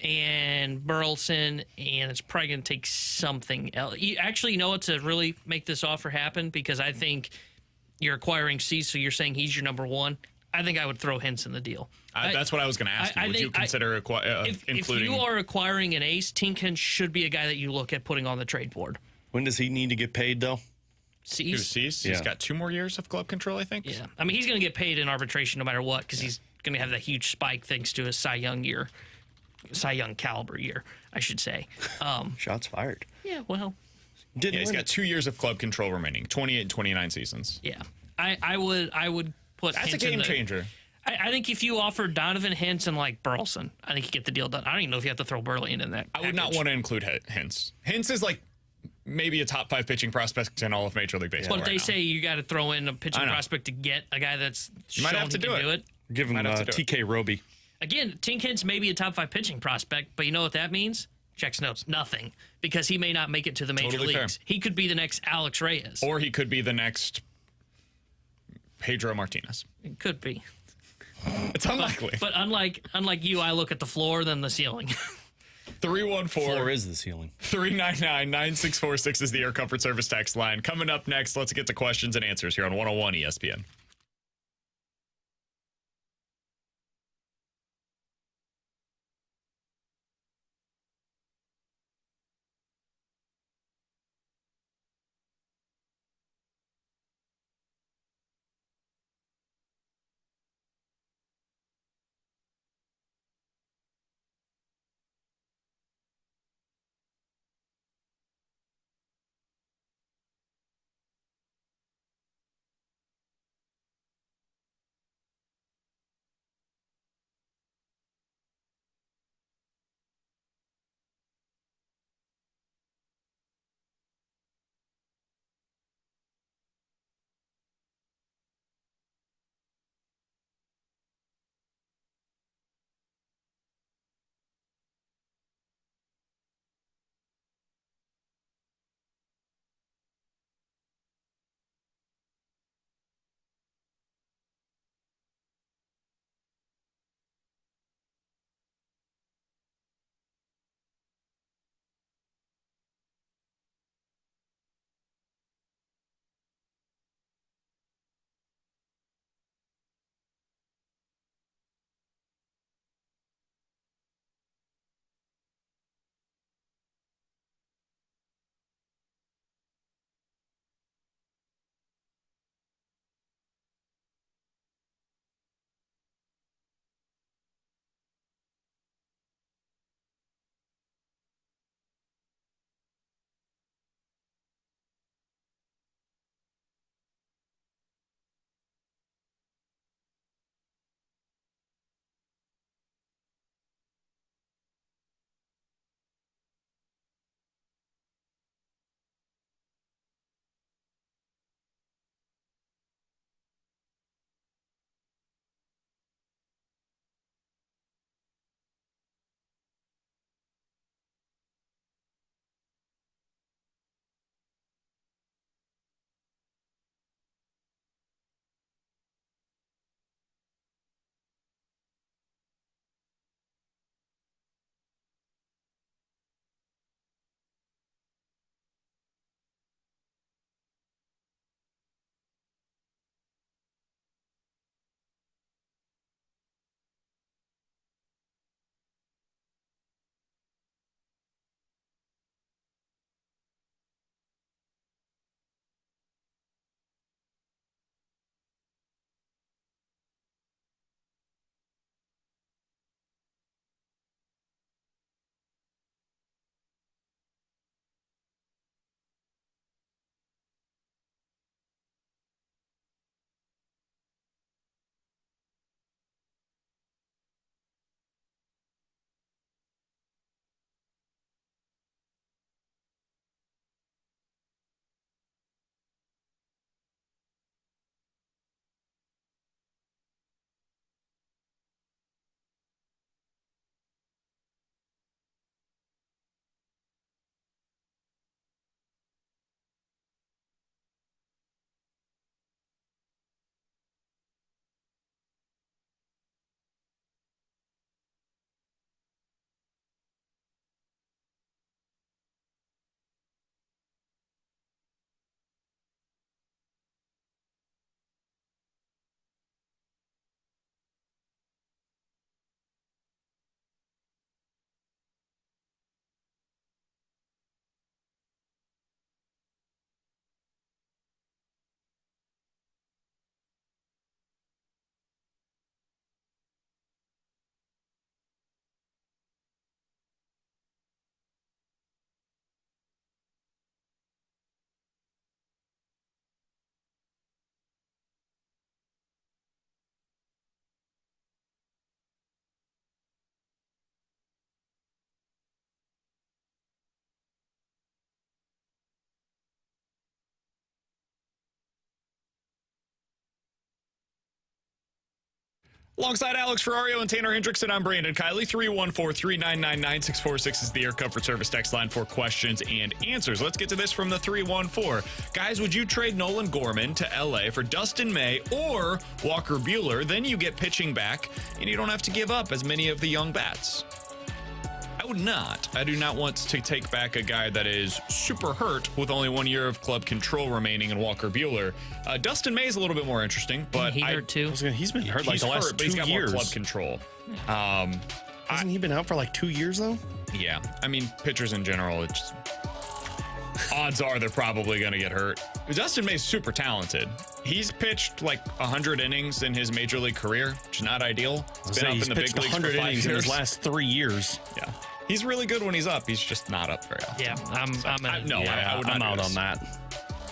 and Burleson, and it's probably going to take something else. You know what, to really make this offer happen, because I think you're acquiring Cease, so you're saying he's your number one. I think I would throw Hints in the deal. That's what I was going to ask you. Would you consider including? If you are acquiring an ace, Tinkins should be a guy that you look at putting on the trade board. When does he need to get paid, though? Cease? Yeah. He's got 2 more years of club control, I think. Yeah. I mean, he's going to get paid in arbitration no matter what, because he's going to have that huge spike thanks to his Cy Young caliber year, I should say. Shots fired. Yeah, well, He's got 2 years of club control remaining, 28 and 29 seasons. yeah. I would put That's Hints a game in the, changer. I think if you offered Donovan, Hints, and like Burleson, I think you get the deal done. I don't even know if you have to throw Burley in that. I would not want to include Hints. Hints is like maybe a top 5 pitching prospect in all of Major League Baseball. But right they now. say you got to throw in a pitching prospect to get a guy that's might shown have to he do can it. do it. Give him Might have to do it. TK Roby. Again, Tinkins may be a top 5 pitching prospect, but you know what that means? Checks notes, nothing, because he may not make it to the major Totally fair. leagues. He could be the next Alex Reyes. Or he could be the next Pedro Martinez. It could be. It's unlikely. But unlike you, I look at the floor than the ceiling. 4 is the ceiling. 399-9646 is the Air Comfort Service text line. Coming up next, let's get to questions and answers here on 101 ESPN. Alongside Alex Ferrario and Tanner Hendrickson, I'm Brandon Kiley. 314-399-9646 is the Air Comfort Service text line for questions and answers. Let's get to this from the 314. Guys, would you trade Nolan Gorman to L.A. for Dustin May or Walker Buehler? Then you get pitching back, and you don't have to give up as many of the young bats. I would not. I do not want to take back a guy that is super hurt with only 1 year of club control remaining in Walker Buehler. Dustin May is a little bit more interesting, but he hurt too. He's been hurt like the last 2 years. He's got more club control. Hasn't he been out for like 2 years though? Yeah, I mean pitchers in general, it's just, odds are they're probably going to get hurt. Dustin May's super talented. He's pitched like 100 innings in his major league career, which is not ideal. He's been up in the big leagues for 5 innings years. in his last 3 years. Yeah. He's really good when he's up. He's just not up very often. Yeah, I would I'm not out on that.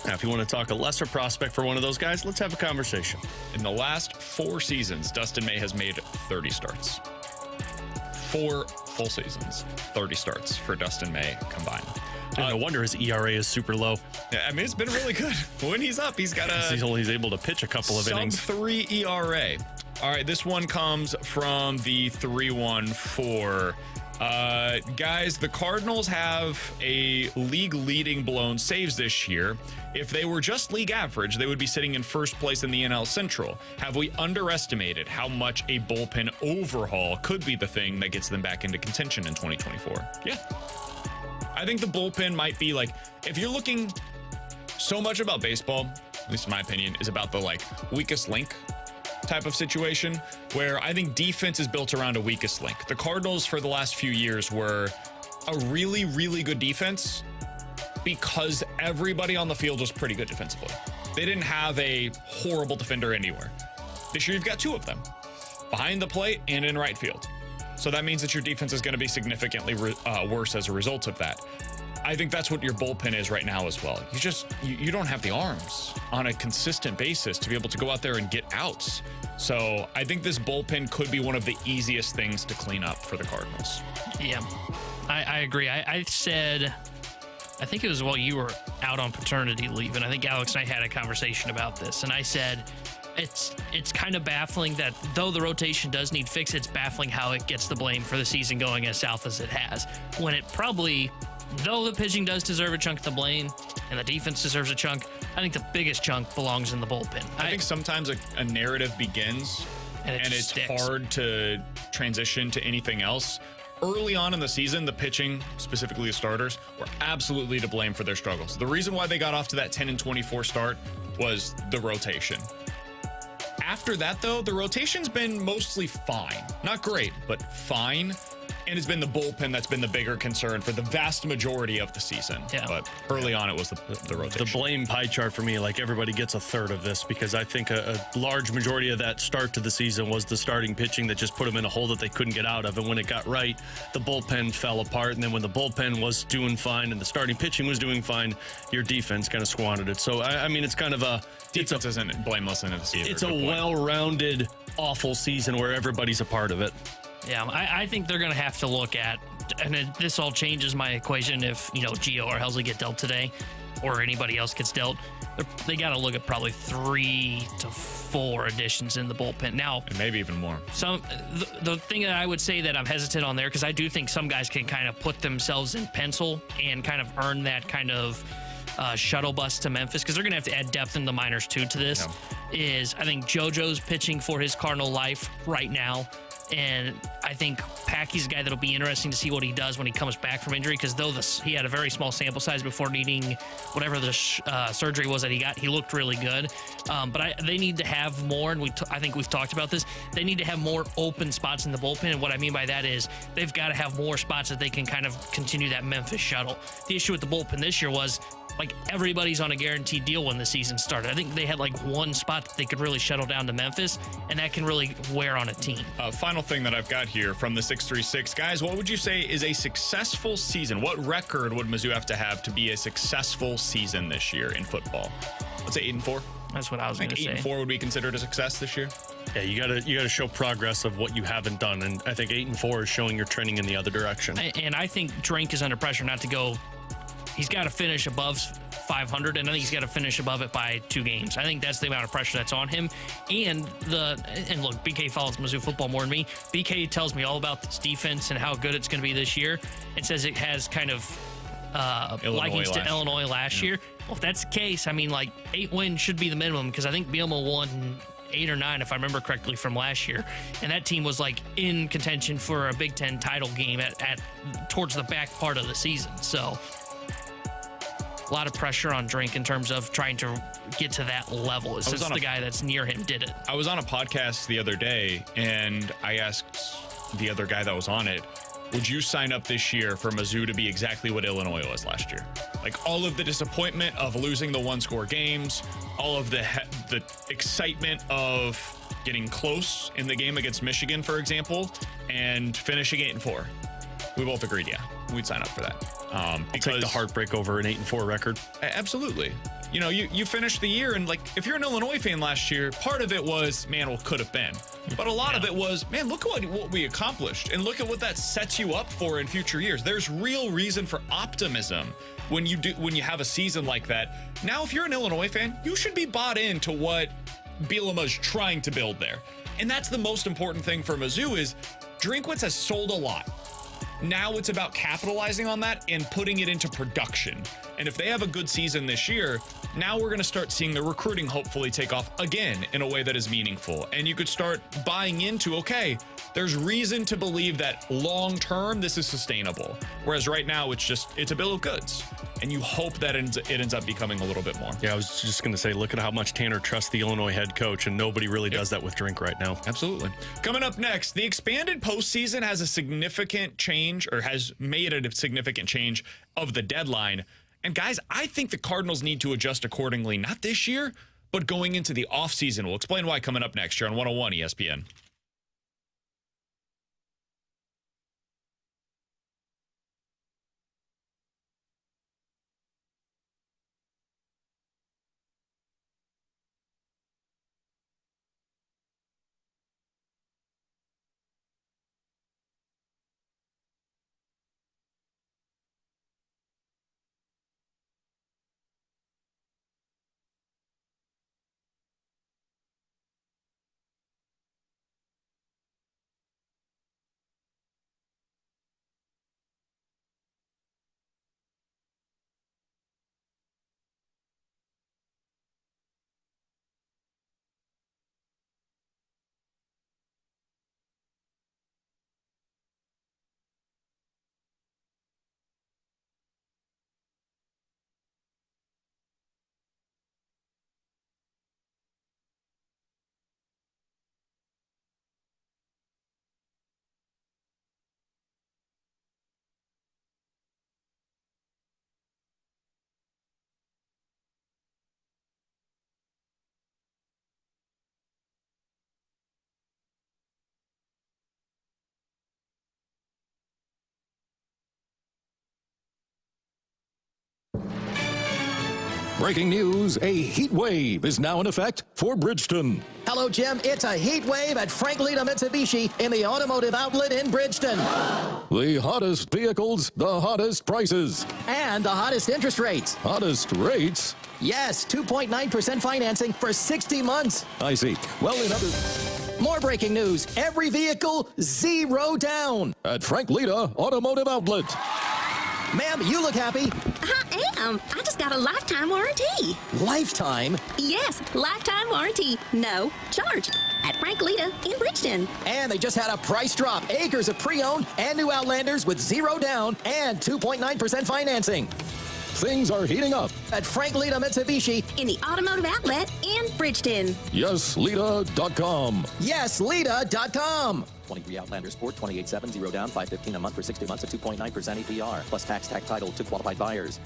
Now, if you want to talk a lesser prospect for one of those guys, let's have a conversation. In the last 4 seasons, Dustin May has made 30 starts. 4 full seasons, 30 starts for Dustin May combined. No wonder his ERA is super low. Yeah, I mean, it's been really good. When he's up, he's got he's able to pitch a couple of innings. Sub-3 ERA. All right, this one comes from the 314. Guys, the Cardinals have a league-leading blown saves this year. If they were just league average, they would be sitting in first place in the NL Central. Have we underestimated how much a bullpen overhaul could be the thing that gets them back into contention in 2024? Yeah. I think the bullpen might be like, if you're looking, so much about baseball, at least in my opinion, is about the like weakest link type of situation, where I think defense is built around a weakest link. The Cardinals for the last few years were a really, really good defense because everybody on the field was pretty good defensively. They didn't have a horrible defender anywhere. This year you've got 2 of them, behind the plate and in right field. So that means that your defense is going to be significantly worse as a result of that. I think that's what your bullpen is right now as well. You don't have the arms on a consistent basis to be able to go out there and get outs. So I think this bullpen could be one of the easiest things to clean up for the Cardinals. Yeah, I agree. I said, I think it was while you were out on paternity leave, and I think Alex and I had a conversation about this, and I said, it's kind of baffling that though the rotation does need fix, it's baffling how it gets the blame for the season going as south as it has, when it probably, though the pitching does deserve a chunk of the blame and the defense deserves a chunk, I think the biggest chunk belongs in the bullpen. I think sometimes a narrative begins and it's sticks. hard to transition to anything else. Early on in the season, the pitching, specifically the starters, were absolutely to blame for their struggles. The reason why they got off to that 10-24 start was the rotation. After that, though, the rotation's been mostly fine. Not great, but fine. And it's been the bullpen that's been the bigger concern for the vast majority of the season. Yeah. But early on, it was the rotation. The blame pie chart for me, like everybody gets a third of this, because I think a large majority of that start to the season was the starting pitching that just put them in a hole that they couldn't get out of. And when it got right, the bullpen fell apart. And then when the bullpen was doing fine and the starting pitching was doing fine, your defense kind of squandered it. So, I mean, it's kind of a... Defense isn't blameless in this either. It's a well-rounded, awful season where everybody's a part of it. Yeah, I think they're going to have to look at, and this all changes my equation if, Gio or Helsley get dealt today or anybody else gets dealt. They got to look at probably 3 to 4 additions in the bullpen. Now, and maybe even more. The thing that I would say that I'm hesitant on there, because I do think some guys can kind of put themselves in pencil and kind of earn that kind of shuttle bus to Memphis, because they're going to have to add depth in the minors too to this, is I think JoJo's pitching for his Cardinal life right now. And I think Packy's a guy that'll be interesting to see what he does when he comes back from injury, because though he had a very small sample size before needing whatever the surgery was that he got, he looked really good. But they need to have more, and I think we've talked about this, they need to have more open spots in the bullpen. And what I mean by that is they've got to have more spots that they can kind of continue that Memphis shuttle. The issue with the bullpen this year was, like, everybody's on a guaranteed deal when the season started. I think they had like one spot that they could really shuttle down to Memphis, and that can really wear on a team. Final thing that I've got here from the 636. Guys, what would you say is a successful season? What record would Mizzou have to be a successful season this year in football? Let's say 8-4. That's what I was going to say. 8-4 would be considered a success this year? Yeah, you gotta show progress of what you haven't done, and I think 8-4 is showing you're trending in the other direction. And I think Drink is under pressure not to go he's got to finish above 500, and I think he's got to finish above it by 2 games. I think that's the amount of pressure that's on him. And look, BK follows Mizzou football more than me. BK tells me all about this defense and how good it's going to be this year. It says it has kind of likings to Illinois last year. Well, if that's the case, I mean, like 8 wins should be the minimum, because I think Bielema won 8 or 9, if I remember correctly, from last year, and that team was like in contention for a Big Ten title game at towards the back part of the season. So a lot of pressure on Drink in terms of trying to get to that level. It's just the guy that's near him did it. I was on a podcast the other day, and I asked the other guy that was on it, would you sign up this year for Mizzou to be exactly what Illinois was last year? Like all of the disappointment of losing the 1-score games, all of the excitement of getting close in the game against Michigan, for example, and finishing 8-4. We both agreed, yeah, we'd sign up for that. Because take the heartbreak over an 8-4 record. Absolutely. You know, you finished the year, and like, if you're an Illinois fan last year, part of it was, man, what could have been. But a lot of it was, man, look at what we accomplished, and look at what that sets you up for in future years. There's real reason for optimism when you have a season like that. Now, if you're an Illinois fan, you should be bought into what Bielema's trying to build there. And that's the most important thing for Mizzou is Drinkwitz has sold a lot. Now it's about capitalizing on that and putting it into production. And if they have a good season this year, now we're going to start seeing the recruiting hopefully take off again in a way that is meaningful. And you could start buying into, okay, there's reason to believe that long term this is sustainable. Whereas right now it's a bill of goods. And you hope that it ends up becoming a little bit more. Yeah, I was just going to say, look at how much Tanner trusts the Illinois head coach, and nobody really does that with Drink right now. Absolutely. Coming up next, the expanded postseason has a significant change, or has made it a significant change of the deadline. And guys, I think the Cardinals need to adjust accordingly, not this year, but going into the offseason. We'll explain why coming up next year on 101 ESPN. Breaking news, a heat wave is now in effect for Bridgeton. Hello, Jim. It's a heat wave at Frank Lita Mitsubishi in the automotive outlet in Bridgeton. The hottest vehicles, the hottest prices. And the hottest interest rates. Hottest rates? Yes, 2.9% financing for 60 months. I see. Well, in other... More breaking news. Every vehicle, 0 down. At Frank Lita Automotive Outlet. Ma'am, you look happy. I am. I just got a lifetime warranty. Lifetime? Yes, lifetime warranty. No charge. At Frank Lita in Bridgeton. And they just had a price drop. Acres of pre-owned and new Outlanders with 0 down and 2.9% financing. Things are heating up at Frank Lita Mitsubishi in the automotive outlet in Bridgeton. YesLita.com. YesLita.com. 23 Outlander Sport, 28.7, 0 down, $515 a month for 60 months at 2.9% APR. Plus tax title to qualified buyers.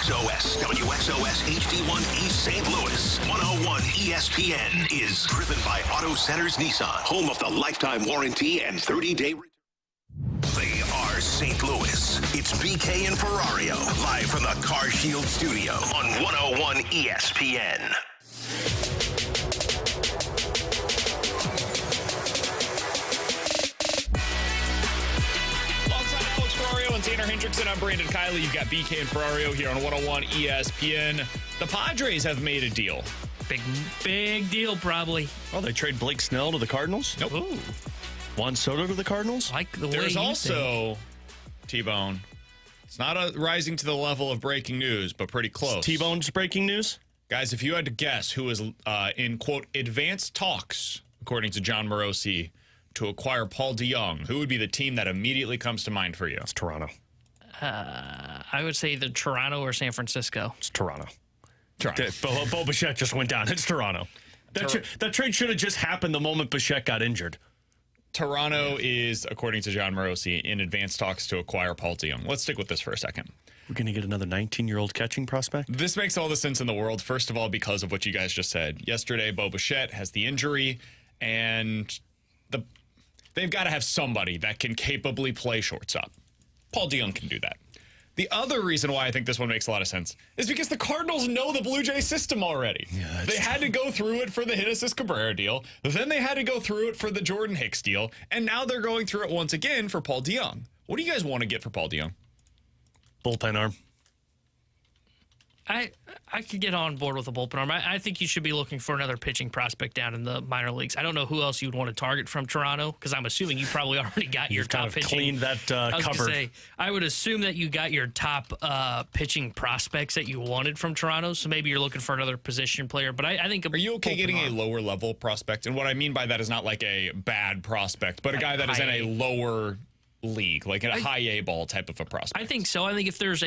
WXOS, HD1 East St. Louis. 101 ESPN is driven by Auto Centers Nissan, home of the lifetime warranty and 30-day return. They are St. Louis. It's BK and Ferrario, live from the Car Shield studio on 101 ESPN. And Tanner Hendrickson, I'm Brandon Kiley. You've got BK and Ferrario here on 101 ESPN. The Padres have made a deal. Big deal, probably. Oh, they trade Blake Snell to the Cardinals? Nope. Ooh. Juan Soto to the Cardinals? Like the way There's also, T-Bone, it's not rising to the level of breaking news, but pretty close. T-Bone's breaking news? Guys, if you had to guess who is in, quote, advanced talks, according to John Morosi, to acquire Paul DeJong, who would be the team that immediately comes to mind for you? It's Toronto. I would say either Toronto or San Francisco. It's Toronto. Toronto. Bo Bichette just went down. It's Toronto. That trade should have just happened the moment Bichette got injured. Toronto is, according to John Morosi, in advanced talks to acquire Paul DeJong. Let's stick with this for a second. We're going to get another 19-year-old catching prospect? This makes all the sense in the world, first of all, because of what you guys just said. Yesterday, Bo Bichette has the injury, and they've got to have somebody that can capably play shortstop. Paul DeJong can do that. The other reason why I think this one makes a lot of sense is because the Cardinals know the Blue Jay system already. Yeah, they had to go through it for the Hit Assist Cabrera deal. Then they had to go through it for the Jordan Hicks deal. And now they're going through it once again for Paul DeJong. What do you guys want to get for Paul DeJong? Bullpen arm. I could get on board with a bullpen arm. I think you should be looking for another pitching prospect down in the minor leagues. I don't know who else you'd want to target from Toronto, because I'm assuming you probably already got your top pitching. Cleaned that cupboard. I would assume that you got your top pitching prospects that you wanted from Toronto, so maybe you're looking for another position player. But I think are you okay getting a lower level prospect? And what I mean by that is not like a bad prospect, but a guy that is in a lower league, like in a high A ball type of a prospect. I think so. I think if there's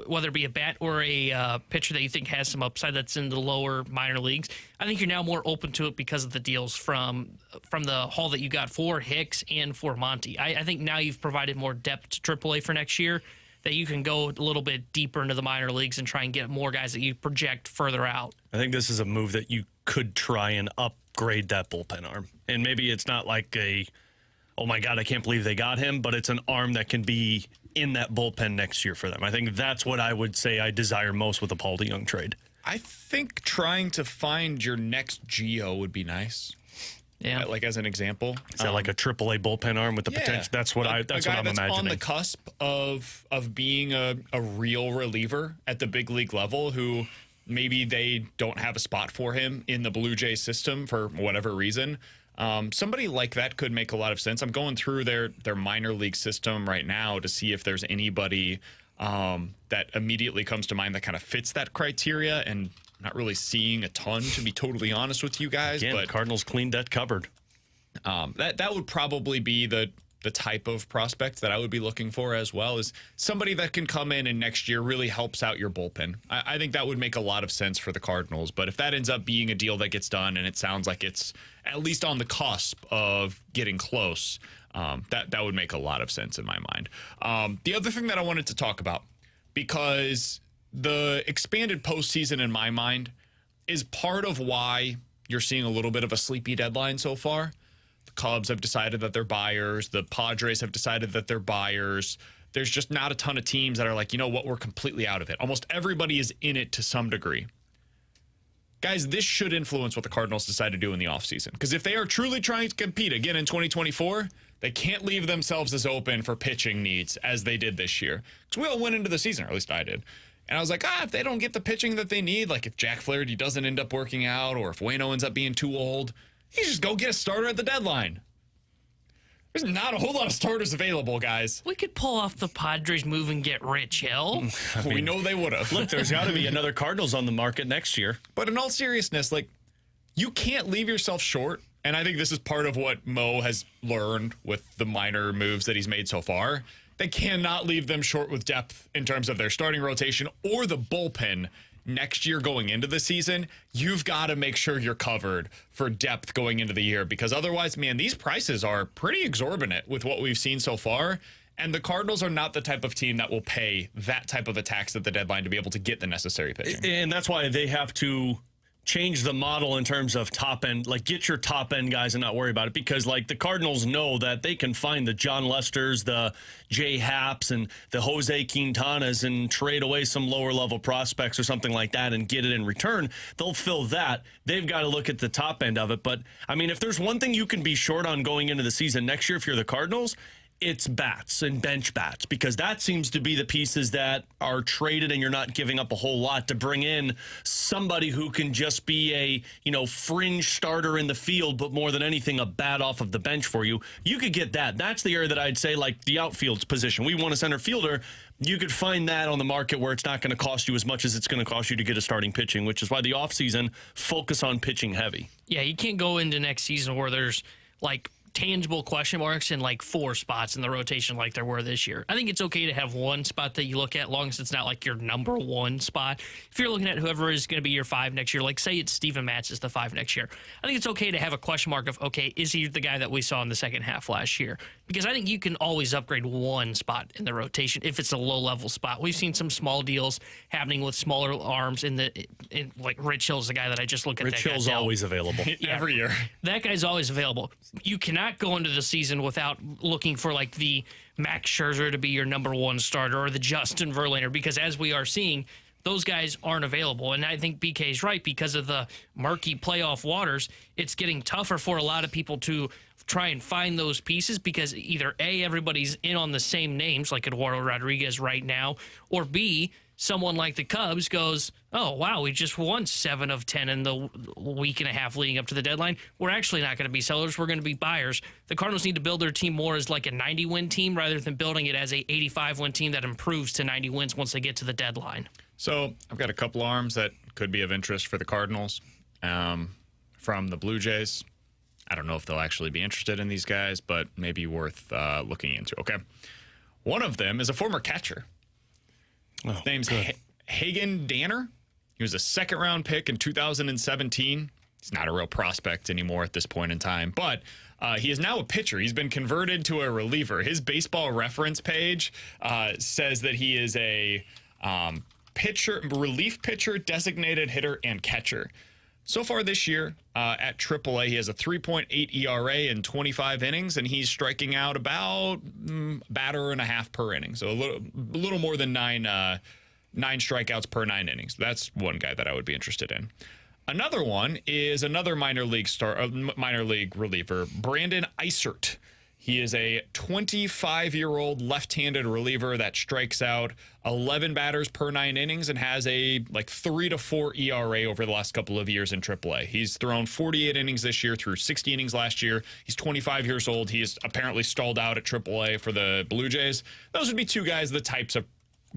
whether it be a bat or a pitcher that you think has some upside that's in the lower minor leagues, I think you're now more open to it because of the deals from the haul that you got for Hicks and for Monty. I think now you've provided more depth to AAA for next year, that you can go a little bit deeper into the minor leagues and try and get more guys that you project further out. I think this is a move that you could try and upgrade that bullpen arm. And maybe it's not like oh my God, I can't believe they got him, but it's an arm that can be in that bullpen next year for them. I think that's what I would say I desire most with the Paul DeJong trade. I think trying to find your next Geo would be nice. Yeah, like as an example, is that like a AAA bullpen arm with the potential? That's what I'm imagining. On the cusp of being a real reliever at the big league level, who maybe they don't have a spot for him in the Blue Jays system for whatever reason. Somebody like that could make a lot of sense. I'm going through their minor league system right now to see if there's anybody that immediately comes to mind that kind of fits that criteria, and not really seeing a ton, to be totally honest with you guys. Again, but Cardinals cleaned that cupboard. That would probably be the type of prospect that I would be looking for as well, is somebody that can come in and next year really helps out your bullpen. I think that would make a lot of sense for the Cardinals. But if that ends up being a deal that gets done, and it sounds like it's at least on the cusp of getting close, that would make a lot of sense in my mind. The other thing that I wanted to talk about, because the expanded postseason in my mind is part of why you're seeing a little bit of a sleepy deadline so far. The Cubs have decided that they're buyers. The Padres have decided that they're buyers. There's just not a ton of teams that are like, you know what, we're completely out of it. Almost everybody is in it to some degree. Guys, this should influence what the Cardinals decide to do in the offseason. Because if they are truly trying to compete again in 2024, they can't leave themselves as open for pitching needs as they did this year. Because we all went into the season, or at least I did. And I was like, if they don't get the pitching that they need, like if Jack Flaherty doesn't end up working out, or if Winn ends up being too old, you just go get a starter at the deadline. There's not a whole lot of starters available, guys. We could pull off the Padres move and get Rich Hill. We know they would have. Look, there's got to be another Cardinals on the market next year. But in all seriousness, like, you can't leave yourself short. And I think this is part of what Mo has learned with the minor moves that he's made so far. They cannot leave them short with depth in terms of their starting rotation or the bullpen next year going into the season. You've got to make sure you're covered for depth going into the year, because otherwise, man, these prices are pretty exorbitant with what we've seen so far. And the Cardinals are not the type of team that will pay that type of a tax at the deadline to be able to get the necessary pitching. And that's why they have to change the model in terms of top end, like get your top end guys and not worry about it, because like the Cardinals know that they can find the John Lesters, the Jay Happs, and the Jose Quintanas and trade away some lower level prospects or something like that and get it in return. They'll fill that. They've got to look at the top end of it. But I mean, if there's one thing you can be short on going into the season next year, if you're the Cardinals, it's bats and bench bats, because that seems to be the pieces that are traded and you're not giving up a whole lot to bring in somebody who can just be a, fringe starter in the field, but more than anything, a bat off of the bench for you. You could get that. That's the area that I'd say, like the outfield position. We want a center fielder. You could find that on the market where it's not going to cost you as much as it's going to cost you to get a starting pitching, which is why the offseason focus on pitching heavy. Yeah, you can't go into next season where there's like tangible question marks in like 4 spots in the rotation like there were this year. I think it's okay to have one spot that you look at, long as it's not like your number 1 spot. If you're looking at whoever is going to be your 5 next year, like say it's Steven Matz is the 5 next year, I think it's okay to have a question mark of, okay, is he the guy that we saw in the second half last year? Because I think you can always upgrade one spot in the rotation if it's a low-level spot. We've seen some small deals happening with smaller arms like Rich Hill's the guy that I just look at. Rich Hill's always available. Every year. That guy's always available. You cannot go into the season without looking for like the Max Scherzer to be your number 1 starter or the Justin Verlander, because as we are seeing, those guys aren't available. And I think BK's right, because of the murky playoff waters, it's getting tougher for a lot of people to try and find those pieces, because either A, everybody's in on the same names like Eduardo Rodriguez right now, or B, someone like the Cubs goes, oh, wow, we just won 7 of 10 in the week and a half leading up to the deadline. We're actually not going to be sellers. We're going to be buyers. The Cardinals need to build their team more as like a 90-win team rather than building it as a 85-win team that improves to 90 wins once they get to the deadline. So I've got a couple arms that could be of interest for the Cardinals from the Blue Jays. I don't know if they'll actually be interested in these guys, but maybe worth looking into. Okay. One of them is a former catcher. His name's Hagen Danner. He was a second-round pick in 2017. He's not a real prospect anymore at this point in time, but he is now a pitcher. He's been converted to a reliever. His baseball reference page says that he is a relief pitcher, designated hitter, and catcher. So far this year at AAA, he has a 3.8 ERA in 25 innings, and he's striking out about batter and a half per inning. So a little more than nine strikeouts per 9 innings. That's one guy that I would be interested in. Another one is another minor league reliever, Brandon Eisert. He is a 25-year-old left-handed reliever that strikes out 11 batters per 9 innings and has a 3 to 4 ERA over the last couple of years in AAA. He's thrown 48 innings this year through 60 innings last year. He's 25 years old. He is apparently stalled out at AAA for the Blue Jays. Those would be 2 guys, the types of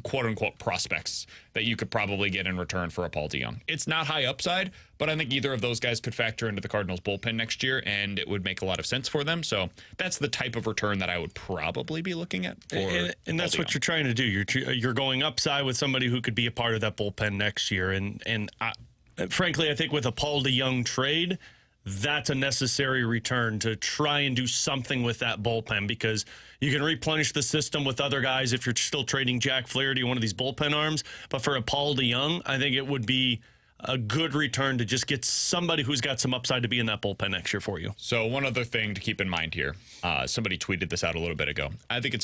quote-unquote prospects that you could probably get in return for a Paul DeJong. It's not high upside, but I think either of those guys could factor into the Cardinals bullpen next year, and it would make a lot of sense for them. So that's the type of return that I would probably be looking at for and that's what you're trying to do. You're going upside with somebody who could be a part of that bullpen next year. And frankly, I think with a Paul DeJong trade, that's a necessary return to try and do something with that bullpen, because you can replenish the system with other guys if you're still trading Jack Flaherty, one of these bullpen arms. But for a Paul DeJong, I think it would be a good return to just get somebody who's got some upside to be in that bullpen next year for you. So one other thing to keep in mind here, somebody tweeted this out a little bit ago. I think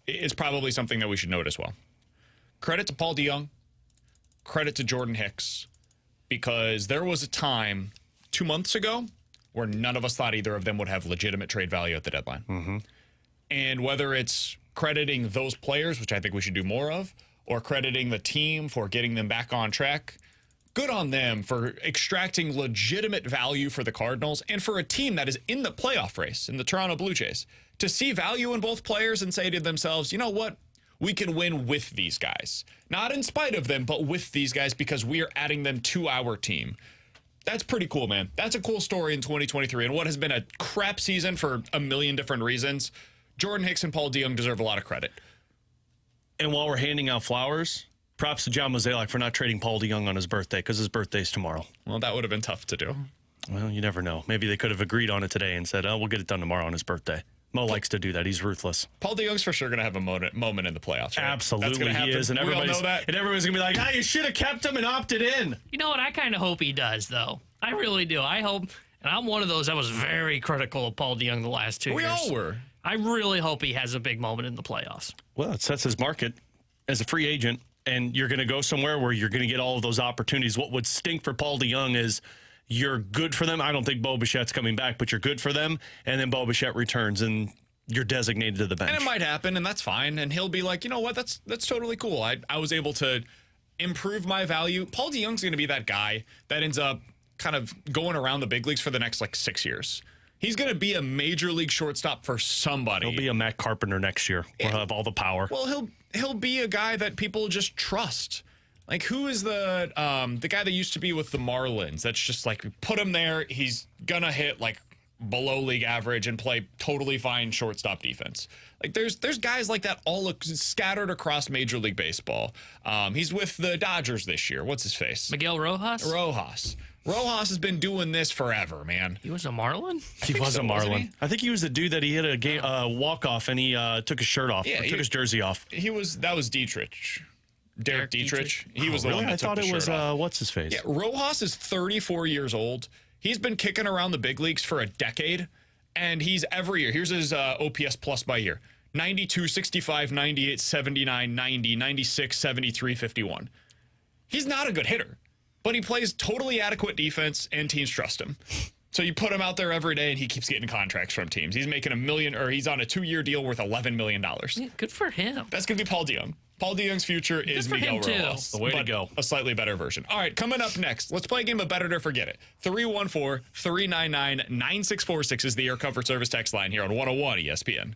it's probably something that we should note as well. Credit to Paul DeJong, credit to Jordan Hicks, because there was a time 2 months ago where none of us thought either of them would have legitimate trade value at the deadline. Mm-hmm. And whether it's crediting those players, which I think we should do more of, or crediting the team for getting them back on track, good on them for extracting legitimate value for the Cardinals and for a team that is in the playoff race in the Toronto Blue Jays to see value in both players and say to themselves, you know what? We can win with these guys. Not in spite of them, but with these guys, because we are adding them to our team. That's pretty cool, man. That's a cool story in 2023. And what has been a crap season for a million different reasons, Jordan Hicks and Paul DeJong deserve a lot of credit. And while we're handing out flowers, props to John Mozeliak for not trading Paul DeJong on his birthday, because his birthday's tomorrow. Well, that would have been tough to do. Well, you never know. Maybe they could have agreed on it today and said, oh, we'll get it done tomorrow on his birthday. Mo likes to do that. He's ruthless. Paul DeJong's for sure going to have a moment in the playoffs. Right? Absolutely, he is. And we all everybody's know that. And everybody's going to be like, you should have kept him and opted in. You know what? I kind of hope he does, though. I really do. I hope, and I'm one of those that was very critical of Paul DeJong the last 2 years. We all were. I really hope he has a big moment in the playoffs. Well, it sets his market as a free agent, and you're going to go somewhere where you're going to get all of those opportunities. What would stink for Paul DeJong is you're good for them. I don't think Bo Bichette's coming back, but you're good for them, and then Bo Bichette returns, and you're designated to the bench. And it might happen, and that's fine. And he'll be like, you know what, that's totally cool. I was able to improve my value. Paul DeJong's going to be that guy that ends up kind of going around the big leagues for the next, 6 years. He's going to be a major league shortstop for somebody. He'll be a Matt Carpenter next year. He'll have all the power. Well, he'll be a guy that people just trust. Like, who is the guy that used to be with the Marlins? That's just like, put him there, he's gonna hit below league average and play totally fine shortstop defense. Like, there's guys like that all scattered across Major League Baseball. He's with the Dodgers this year. What's his face? Miguel Rojas? Rojas has been doing this forever, man. He was a Marlin? He was a Marlin. I think he was the dude that he hit a game walk-off and he took his shirt off. Yeah, took his jersey off. That was Dietrich. Derek Dietrich. He was the one that I took thought the it was shirt off. what's his face? Yeah, Rojas is 34 years old. He's been kicking around the big leagues for a decade, and he's every year. Here's his OPS plus by year: 92, 65, 98, 79, 90, 96, 73, 51. He's not a good hitter, but he plays totally adequate defense, and teams trust him. So you put him out there every day, and he keeps getting contracts from teams. He's making $1 million, or he's on a 2-year deal worth $11 million. Yeah, good for him. That's going to be Paul DeJong. Paul DeJong's future is Miguel Rojas. The way to go. A slightly better version. All right, coming up next, let's play a game of Better to Forget It. 314-399-9646 is the Air Comfort Service text line here on 101 ESPN.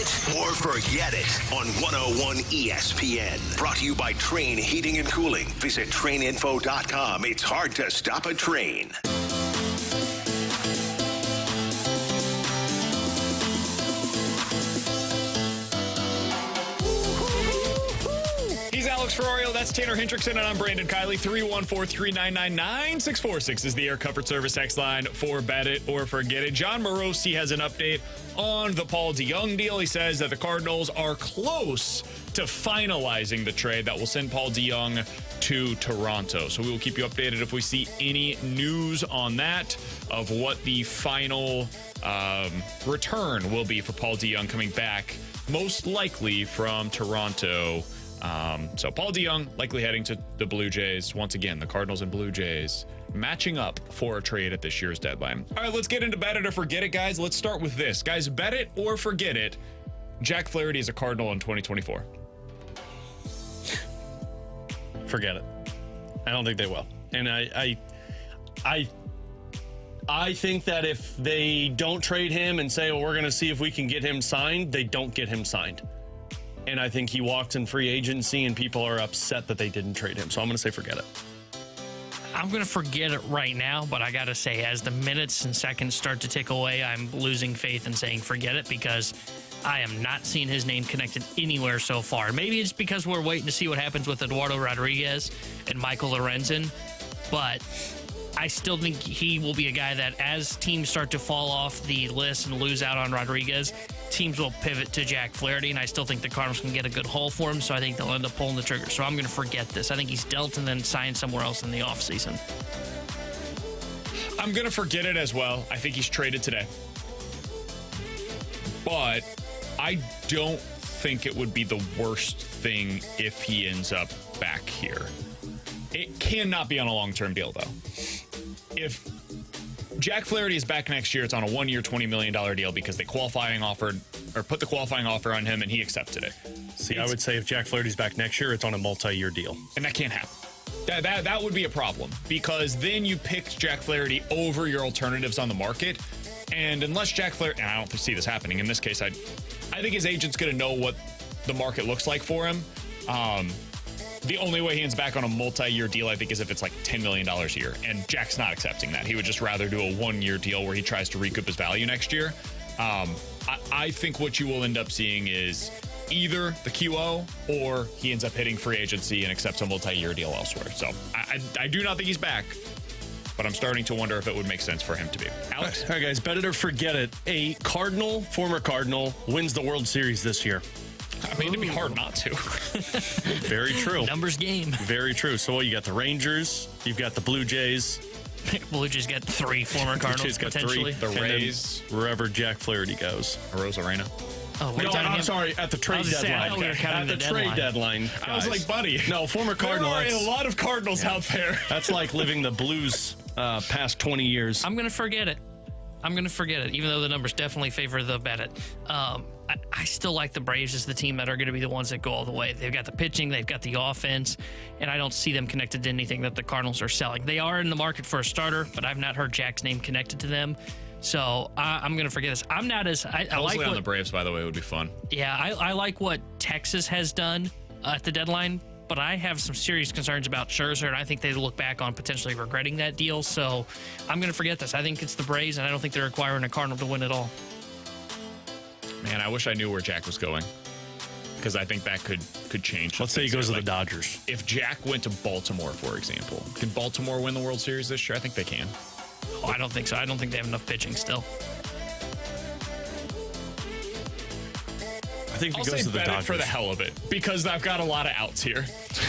it or forget it on 101 ESPN. Brought to you by Train Heating and Cooling. Visit traininfo.com. It's hard to stop a train. He's Alex Ferrario. That's Tanner Hendrickson, and I'm Brandon Kiley. 314-399-9646 is the Air Comfort Service X line for Bet It or Forget It. John Morosi has an update on the Paul DeJong deal. He says that the Cardinals are close to finalizing the trade that will send Paul DeJong to Toronto. So we will keep you updated if we see any news on that, of what the final return will be for Paul DeJong coming back, most likely from Toronto. So Paul DeJong likely heading to the Blue Jays. Once again, the Cardinals and Blue Jays matching up for a trade at this year's deadline. All right, let's get into Bet It or Forget It, guys. Let's start with this. Guys, bet it or forget it, Jack Flaherty is a Cardinal in 2024. Forget it. I don't think they will. And I think that if they don't trade him and say, well, we're going to see if we can get him signed, they don't get him signed. And I think he walks in free agency and people are upset that they didn't trade him. So I'm going to say forget it. I'm going to forget it right now, but I got to say, as the minutes and seconds start to tick away, I'm losing faith and saying forget it, because I am not seeing his name connected anywhere so far. Maybe it's because we're waiting to see what happens with Eduardo Rodriguez and Michael Lorenzen, but I still think he will be a guy that, as teams start to fall off the list and lose out on Rodriguez, teams will pivot to Jack Flaherty, and I still think the Cardinals can get a good haul for him, so I think they'll end up pulling the trigger. So I'm going to forget this. I think he's dealt and then signed somewhere else in the offseason. I'm going to forget it as well. I think he's traded today. But I don't think it would be the worst thing if he ends up back here. It cannot be on a long-term deal, though. If Jack Flaherty is back next year, it's on a one-year, $20 million deal because they put the qualifying offer on him and he accepted it. See, I would say if Jack Flaherty's back next year, it's on a multi-year deal. And that can't happen. That would be a problem, because then you picked Jack Flaherty over your alternatives on the market. And unless Jack Flaherty, and I don't see this happening in this case, I think his agent's going to know what the market looks like for him. The only way he ends back on a multi-year deal, I think, is if it's like $10 million a year. And Jack's not accepting that. He would just rather do a one-year deal where he tries to recoup his value next year. I think what you will end up seeing is either the QO or he ends up hitting free agency and accepts a multi-year deal elsewhere. So I do not think he's back, but I'm starting to wonder if it would make sense for him to be. Alex? All right, guys, bet it or forget it. A former Cardinal, wins the World Series this year. I mean, it'd be hard not to. Very true. Numbers game. Very true. So you got the Rangers, you've got the Blue Jays. Blue Jays got 3 former Cardinals, potentially. The Rays. Wherever Jack Flaherty goes. Rosarena. Oh, no, I'm sorry, at the trade deadline. At the trade deadline. Guys. I was like, buddy. No, former Cardinal. There are a lot of Cardinals out there. That's like living the Blues past 20 years. I'm going to forget it. Even though the numbers definitely favor the bet it. I still like the Braves as the team that are going to be the ones that go all the way. They've got the pitching, they've got the offense, and I don't see them connected to anything that the Cardinals are selling. They are in the market for a starter, but I've not heard Jack's name connected to them. So I'm going to forget this. I'm not as... I like on the Braves, by the way, would be fun. Yeah, I like what Texas has done at the deadline, but I have some serious concerns about Scherzer, and I think they look back on potentially regretting that deal. So I'm going to forget this. I think it's the Braves, and I don't think they're requiring a Cardinal to win it all. Man, I wish I knew where Jack was going, because I think that could change. Let's say he goes to the Dodgers. If Jack went to Baltimore, for example, can Baltimore win the World Series this year? I think they can. Oh, I don't think so. I don't think they have enough pitching still. I think I'll he goes say to the bet Dodgers it for the hell of it, because I've got a lot of outs here.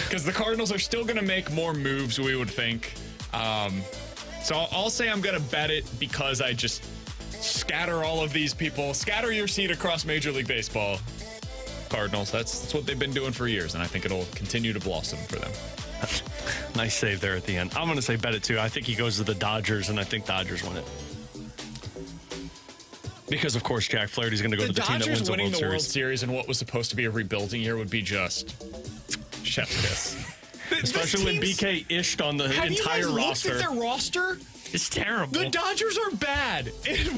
Because the Cardinals are still going to make more moves, we would think. So I'll say I'm going to bet it, because I just scatter all of these people. Scatter your seed across Major League Baseball. Cardinals, that's what they've been doing for years, and I think it'll continue to blossom for them. Nice save there at the end. I'm going to say bet it too. I think he goes to the Dodgers, and I think Dodgers win it. Because, of course, Jack Flaherty's going to go to the team that wins the World Series. The Dodgers winning the World Series in what was supposed to be a rebuilding year would be just chef's kiss. Especially when BK ished on the Have entire you guys roster. looked at their roster? It's terrible. The Dodgers are bad. And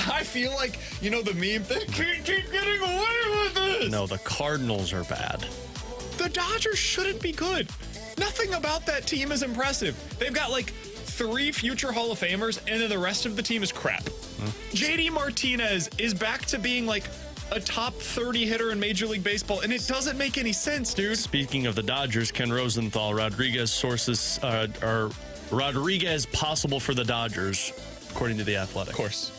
I feel like, the meme, they can't keep getting away with this. No, the Cardinals are bad. The Dodgers shouldn't be good. Nothing about that team is impressive. They've got 3 future Hall of Famers, and then the rest of the team is crap. JD Martinez is back to being a top 30 hitter in Major League Baseball, and it doesn't make any sense, dude. Speaking of the Dodgers, Ken Rosenthal, Rodriguez sources are Rodriguez possible for the Dodgers, according to The Athletic. Of course.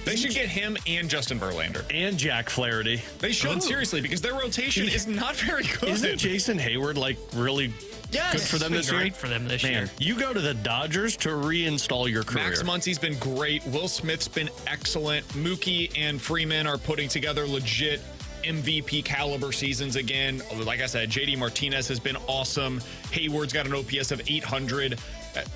They should get him and Justin Verlander. And Jack Flaherty. They should, seriously, because their rotation is not very good. Isn't Jason Hayward, really good for them this year? Great for them this year. You go to the Dodgers to reinstall your career. Max Muncy's been great. Will Smith's been excellent. Mookie and Freeman are putting together legit MVP caliber seasons again. Like I said, JD Martinez has been awesome. Hayward's got an OPS of 800.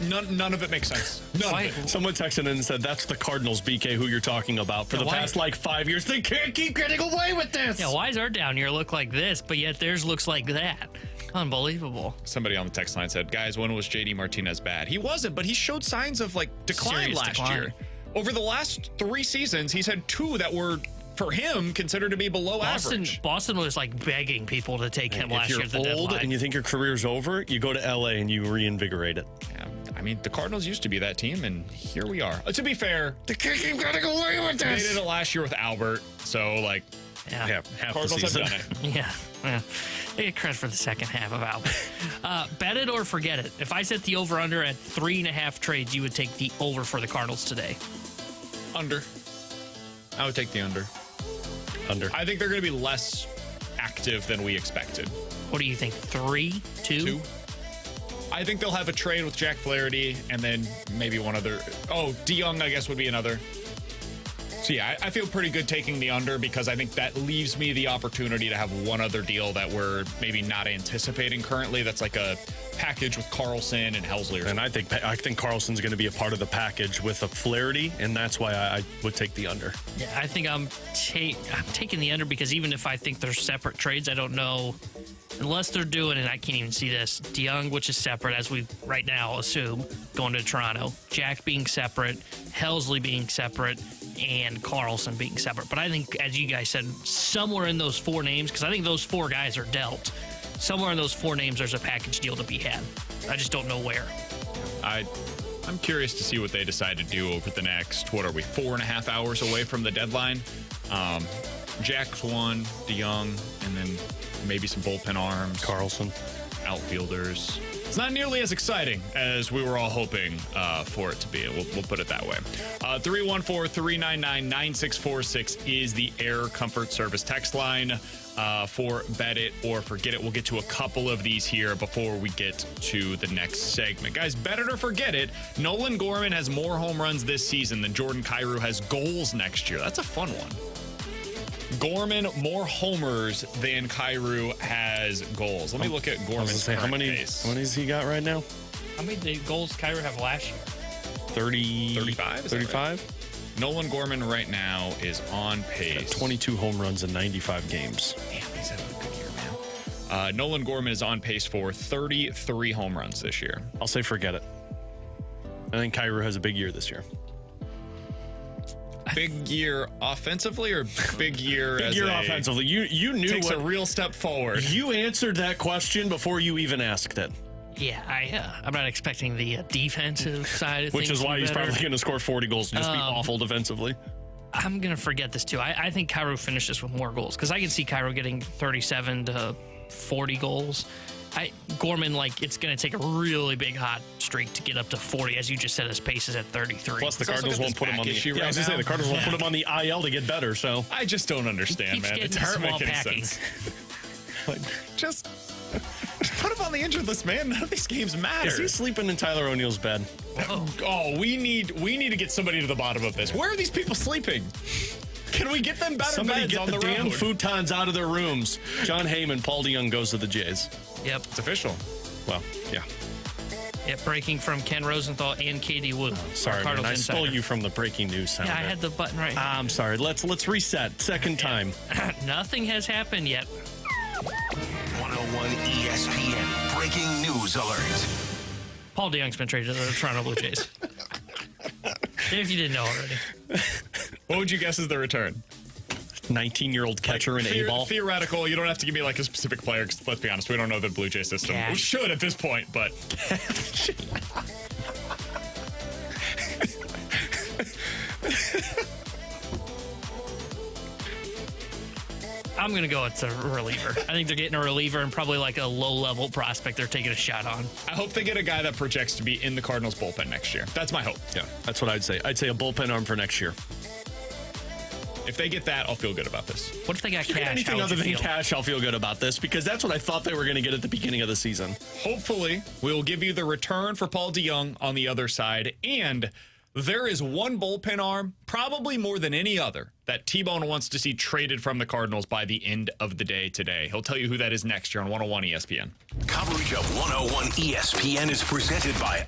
None of it makes sense. None of it. Someone texted in and said, that's the Cardinals, BK, who you're talking about. For the past 5 years, they can't keep getting away with this. Yeah, why does our down year look like this, but yet theirs looks like that? Unbelievable. Somebody on the text line said, guys, when was JD Martinez bad? He wasn't, but he showed signs of decline Serious last decline. year. Over the last 3 seasons, he's had 2 that were, for him, considered to be below average. Boston was begging people to take him last year at the If you're old deadline. and you think your career's over, you go to LA and you reinvigorate it. Yeah, the Cardinals used to be that team, and here we are. To be fair, they can't keep getting away with this. They did it last year with Albert, so Yeah, half Cardinals the have season. done it. Yeah. They get credit for the second half of Albert. Bet it or forget it. If I set the over-under at 3.5 trades, you would take the over for the Cardinals today. Under. I would take the under. I think they're going to be less active than we expected. What do you think? 3, 2? I think they'll have a trade with Jack Flaherty and then maybe one other. Oh, DeJong, I guess, would be another. So, yeah, I feel pretty good taking the under because I think that leaves me the opportunity to have one other deal that we're maybe not anticipating currently. That's like a package with Carlson and Helsley. And I think Carlson's going to be a part of the package with a Flaherty, and that's why I would take the under. Yeah, I think I'm taking the under because even if I think they're separate trades, I don't know. Unless they're doing it, I can't even see this. DeJong, which is separate, as we right now assume, going to Toronto. Jack being separate, Helsley being separate, and Carlson being separate. But I think, as you guys said, somewhere in those 4 names, because I think those 4 guys are dealt, somewhere in those 4 names there's a package deal to be had. I just don't know where. I'm curious to see what they decide to do over the next, 4.5 hours away from the deadline. Jack's one, DeJong, and then maybe some bullpen arms. Carlson. Outfielders. It's not nearly as exciting as we were all hoping for it to be. We'll put it that way. 314-399-9646 is the Air Comfort Service text line for Bet It or Forget It. We'll get to a couple of these here before we get to the next segment. Guys, bet it or forget it. Nolan Gorman has more home runs this season than Jordan Kyrou has goals next year. That's a fun one. Gorman more homers than Kyrou has goals. Let me look at Gorman's how many has he got right now? How many goals Kyrou have last year? 35? 35? Right? Nolan Gorman right now is on pace. 22 home runs in 95 games. Damn, he's having a good year, man. Nolan Gorman is on pace for 33 home runs this year. I'll say forget it. I think Kyrou has a big year this year. Big year offensively or big year big as year offensively? You knew takes a real step forward. You answered that question before you even asked it. Yeah, I'm not expecting the defensive side of things. Which is why he's better. probably going to score 40 goals and just be awful defensively. I'm going to forget this too. I think Kyrou finishes with more goals because I can see Kyrou getting 37 to 40 goals. Gorman, it's going to take a really big hot streak to get up to 40. As you just said, his pace is at 33. Plus, the Cardinals won't put him on the I was going to say the Cardinals won't put him on the IL to get better. So I just don't understand, man. It's hard making sense. Just put him on the injured list, man. None of these games matter. Is he sleeping in Tyler O'Neill's bed? Oh, we need to get somebody to the bottom of this. Where are these people sleeping? Can we get them better Somebody beds get on the the damn road? futons out of their rooms. John Heyman, Paul DeJong goes to the Jays. Yep. It's official. Well, yeah. Yep, breaking from Ken Rosenthal and Katie Wu. Sorry, man. I stole you from the breaking news sound. Yeah, I had the button right here. I'm sorry. Let's reset. Second time. Nothing has happened yet. 101 ESPN. breaking news alert. Paul DeJong's been traded to the Toronto Blue Jays. If you didn't know already. What would you guess is the return? 19-year-old catcher in A-ball. Theoretical. You don't have to give me like a specific player. 'Cause let's be honest, we don't know the Blue Jay system. Yeah. We should at this point, but I'm going to go it's a reliever. I think they're getting a reliever and probably like a low-level prospect they're taking a shot on. I hope they get a guy that projects to be in the Cardinals bullpen next year. That's my hope. Yeah, that's what I'd say. I'd say a bullpen arm for next year. If they get that, I'll feel good about this. What if they got If you cash? get anything How would other you than feel? cash, I'll feel good about this because that's what I thought they were going to get at the beginning of the season. Hopefully, we'll give you the return for Paul DeJong on the other side. And there is one bullpen arm, probably more than any other, that T-Bone wants to see traded from the Cardinals by the end of the day today. He'll tell you who that is next year on 101 ESPN. Coverage of 101 ESPN is presented by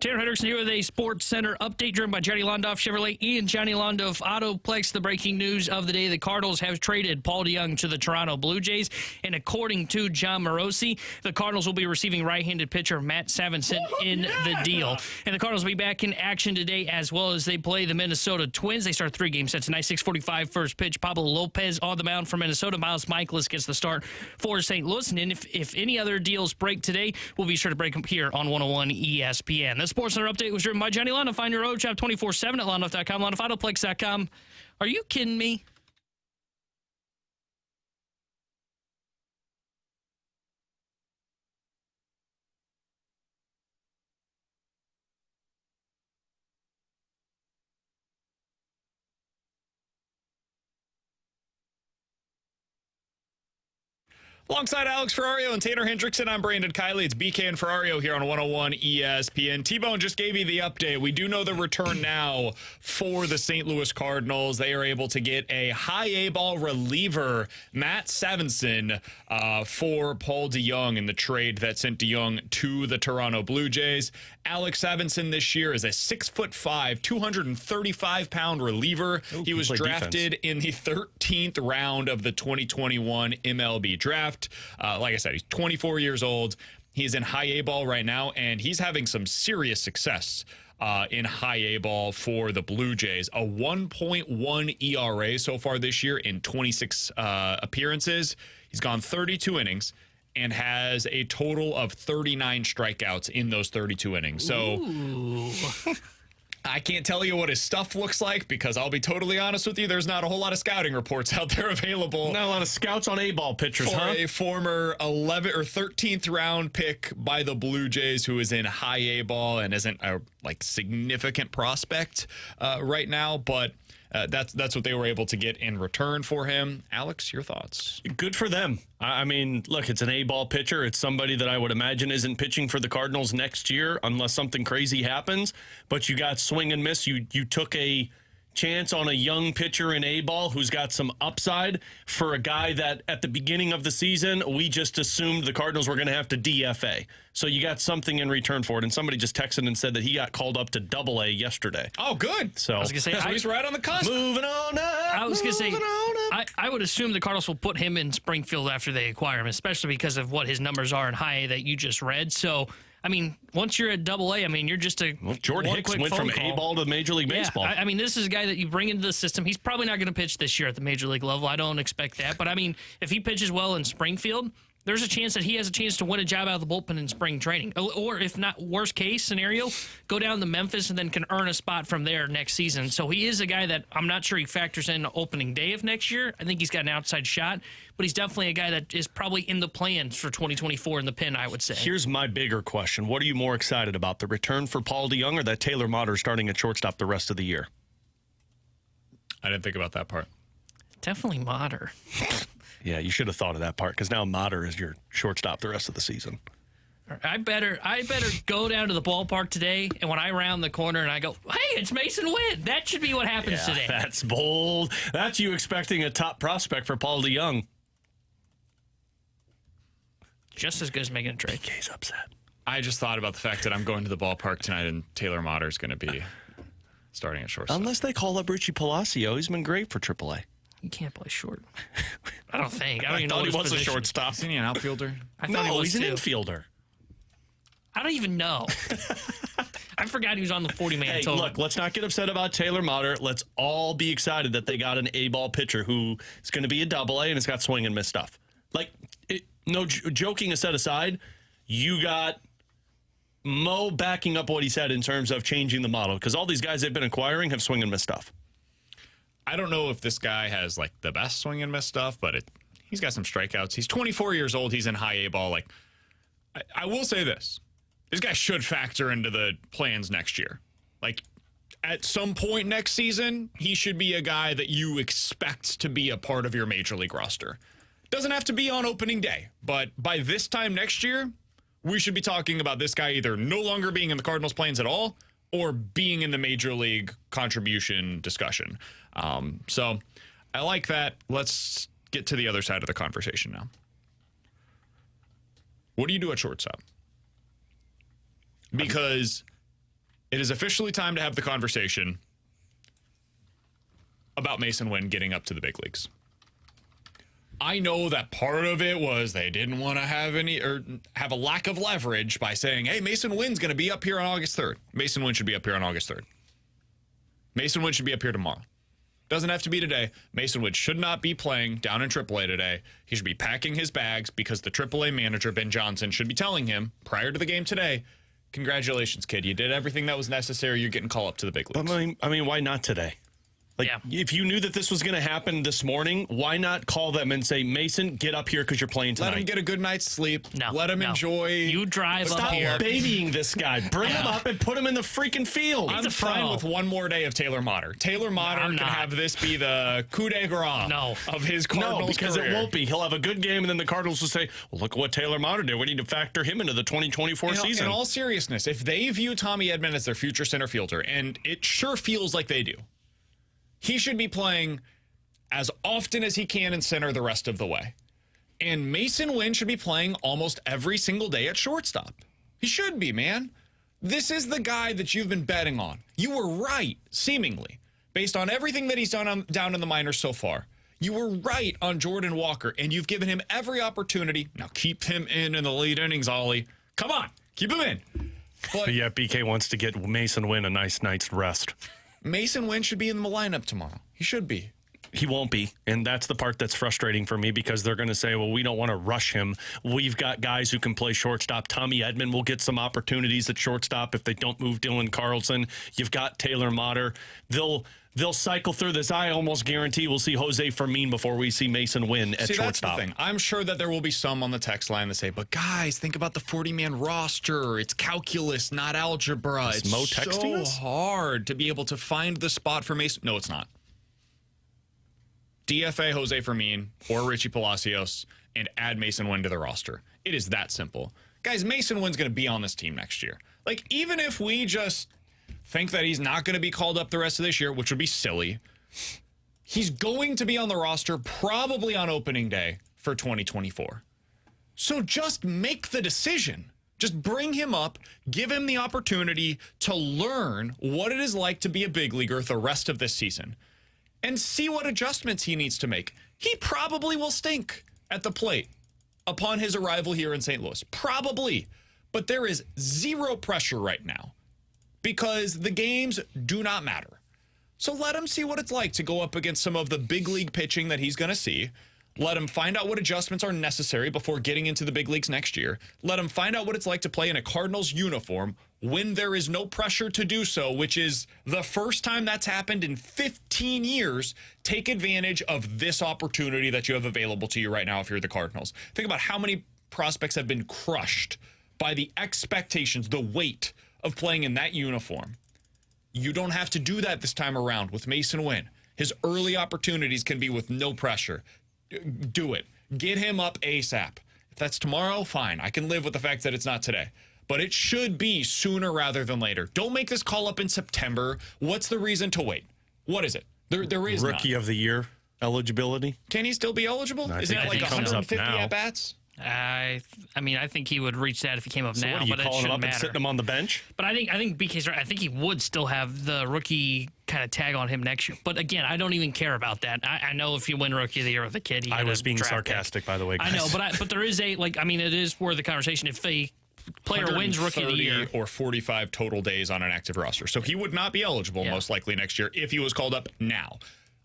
Tanner Hendrickson here with a Sports Center update driven by Johnny Londoff Chevrolet and Johnny Londoff Autoplex. The breaking news of the day, the Cardinals have traded Paul DeJong to the Toronto Blue Jays. And according to John Morosi, the Cardinals will be receiving right-handed pitcher Matt Savinson in the deal. And the Cardinals will be back in action today as well as they play the Minnesota Twins. They start 3 game sets tonight, 6:45 first pitch. Pablo Lopez on the mound for Minnesota. Miles Michaelis gets the start for St. Louis. And if any other deals break today, we'll be sure to break them here on 101 ESPN. The Sports Center update was driven by Johnny Londoff. Find your road shop 24/7 at londoff.com, londoffautoPlex.com. Are you kidding me? Alongside Alex Ferrario and Tanner Hendrickson, I'm Brandon Kiley. It's BK and Ferrario here on 101 ESPN. T-Bone just gave you the update. We do know the return now for the St. Louis Cardinals. They are able to get a high A-ball reliever, Matt Savinson, for Paul DeJong in the trade that sent DeJong to the Toronto Blue Jays. Alex Savinson this year is a 6'5", 235-pound reliever. He was drafted in the 13th round of the 2021 MLB draft. Like I said, he's 24 years old. He's in high A ball right now, and he's having some serious success in high A ball for the Blue Jays. A 1.1 ERA so far this year in 26 appearances. He's gone 32 innings and has a total of 39 strikeouts in those 32 innings. So I can't tell you what his stuff looks like because I'll be totally honest with you, there's not a whole lot of scouting reports out there available. Not a lot of scouts on A-ball pitchers, for a former 11th or 13th round pick by the Blue Jays who is in high A-ball and isn't a significant prospect right now, but that's what they were able to get in return for him. Alex, your thoughts? Good for them. I mean, look, it's an A-ball pitcher. It's somebody that I would imagine isn't pitching for the Cardinals next year unless something crazy happens. But you got swing and miss. You took a chance on a young pitcher in A-ball who's got some upside for a guy that at the beginning of the season, we just assumed the Cardinals were going to have to DFA. So you got something in return for it. And somebody just texted and said that he got called up to AA yesterday. Oh, good. So I was going to say, he's right on the cusp. Moving on up. I was going to say, I would assume the Cardinals will put him in Springfield after they acquire him, especially because of what his numbers are in high A that you just read. So, I mean, once you're at AA, I mean, you're just a Jordan Hicks went from A-ball to Major League Baseball. I mean, this is a guy that you bring into the system. He's probably not going to pitch this year at the Major League level. I don't expect that. But, I mean, if he pitches well in Springfield, there's a chance that he has a chance to win a job out of the bullpen in spring training. Or if not, worst case scenario, go down to Memphis and then can earn a spot from there next season. So he is a guy that I'm not sure he factors in opening day of next year. I think he's got an outside shot, but he's definitely a guy that is probably in the plans for 2024 in the pen, I would say. Here's my bigger question. What are you more excited about, the return for Paul DeJong or that Taylor Motter starting at shortstop the rest of the year? I didn't think about that part. Definitely Motter. Yeah, you should have thought of that part because now Motter is your shortstop the rest of the season. I better go down to the ballpark today, and when I round the corner and I go, hey, it's Mason Winn. That should be what happens today. That's bold. That's you expecting a top prospect for Paul DeJong. Just as good as making a trade. BK's upset. I just thought about the fact that I'm going to the ballpark tonight and Taylor Motter is going to be starting at shortstop. Unless they call up Richie Palacio. He's been great for AAA. He can't play short. I don't think. I don't even thought know he his was position. a shortstop. Isn't he an outfielder? I thought he was he's an too. infielder. I don't even know. I forgot he was on the 40-man Hey, total. look, let's not get upset about Taylor Motter. Let's all be excited that they got an A-ball pitcher who is going to be a AA and it's got swing and miss stuff. Joking aside, you got Mo backing up what he said in terms of changing the model because all these guys they've been acquiring have swing and miss stuff. I don't know if this guy has the best swing and miss stuff, but he's got some strikeouts. He's 24 years old. He's in high A ball. I will say this. This guy should factor into the plans next year. At some point next season, he should be a guy that you expect to be a part of your major league roster. Doesn't have to be on opening day, but by this time next year, we should be talking about this guy either no longer being in the Cardinals' plans at all or being in the major league contribution discussion. So I like that. Let's get to the other side of the conversation now. What do you do at shortstop? Because It is officially time to have the conversation about Mason Winn getting up to the big leagues. I know that part of it was they didn't want to have a lack of leverage by saying, hey, Mason Winn's going to be up here on August 3rd. Mason Winn should be up here on August 3rd. Mason Winn should be up here tomorrow. Doesn't have to be today. Mason Winn should not be playing down in AAA today. He should be packing his bags because the AAA manager, Ben Johnson, should be telling him prior to the game today, congratulations, kid. You did everything that was necessary. You're getting called up to the big leagues. I mean, why not today? If you knew that this was going to happen this morning, why not call them and say, Mason, get up here because you're playing tonight? Let him get a good night's sleep. Let him enjoy. You drive up here. Stop babying this guy. Bring him up and put him in the freaking field. I'm fine with one more day of Taylor Motter. Taylor Motter can have this be the coup de grace of his Cardinals No, because career. it won't be. He'll have a good game, and then the Cardinals will say, well, look what Taylor Motter did. We need to factor him into the 2024 season. In all seriousness, if they view Tommy Edman as their future center fielder, and it sure feels like they do, he should be playing as often as he can in center the rest of the way. And Mason Winn should be playing almost every single day at shortstop. He should be, man. This is the guy that you've been betting on. You were right, seemingly, based on everything that he's done down in the minors so far. You were right on Jordan Walker, and you've given him every opportunity. Now keep him in the late innings, Ollie. Come on, keep him in. But yeah, BK wants to get Mason Winn a nice night's rest. Mason Winn should be in the lineup tomorrow. He should be. He won't be. And that's the part that's frustrating for me because they're going to say, well, we don't want to rush him. We've got guys who can play shortstop. Tommy Edman will get some opportunities at shortstop if they don't move Dylan Carlson. You've got Taylor Motter. They'll cycle through this. I almost guarantee we'll see Jose Fermin before we see Mason Winn at shortstop. That's the thing. I'm sure that there will be some on the text line that say, but guys, think about the 40-man roster. It's calculus, not algebra. It's Mo texting so hard to be able to find the spot for Mason. No, it's not. DFA Jose Fermin or Richie Palacios and add Mason Winn to the roster. It is that simple. Guys, Mason Winn's going to be on this team next year. Like, even if we just think that he's not going to be called up the rest of this year, which would be silly, he's going to be on the roster probably on opening day for 2024. So just make the decision. Just bring him up, give him the opportunity to learn what it is like to be a big leaguer the rest of this season and see what adjustments he needs to make. He probably will stink at the plate upon his arrival here in St. Louis. Probably. But there is zero pressure right now because the games do not matter. So let him see what it's like to go up against some of the big league pitching that he's going to see. Let him find out what adjustments are necessary before getting into the big leagues next year. Let him find out what it's like to play in a Cardinals uniform when there is no pressure to do so, which is the first time that's happened in 15 years. Take advantage of this opportunity that you have available to you right now if you're the Cardinals. Think about how many prospects have been crushed by the expectations, the weight of playing in that uniform. You don't have to do that this time around with Mason Winn. His early opportunities can be with no pressure. Do it. Get him up ASAP. If that's tomorrow, fine. I can live with the fact that it's not today. But it should be sooner rather than later. Don't make this call up in September. What's the reason to wait? What is it? There is Rookie none. of the Year eligibility. Can he still be eligible? Isn't it like 150 at-bats? I mean, I think he would reach that if he came up now, What are you but it calling him shouldn't up matter. and sitting him on the bench? But I think BK's right. I think he would still have the rookie kind of tag on him next year. But again, I don't even care about that. I know if you win Rookie of the Year with a kid, I was being sarcastic, by the way, guys. I know, but there is it is worth the conversation. If a player wins Rookie of the Year or 45 total days on an active roster, so he would not be eligible most likely next year if he was called up now.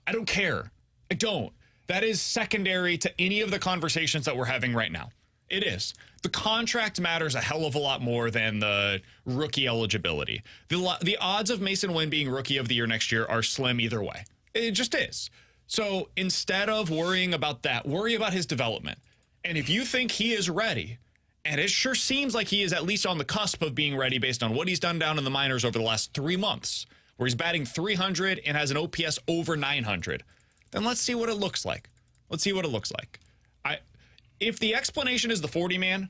I don't care. I don't. That is secondary to any of the conversations that we're having right now. It is. The contract matters a hell of a lot more than the rookie eligibility. The odds of Mason Winn being Rookie of the Year next year are slim either way. It just is. So instead of worrying about that, worry about his development. And if you think he is ready, and it sure seems like he is at least on the cusp of being ready based on what he's done down in the minors over the last 3 months, where he's batting .300 and has an OPS over 900, then let's see what it looks like. Let's see what it looks like. If the explanation is the 40-man,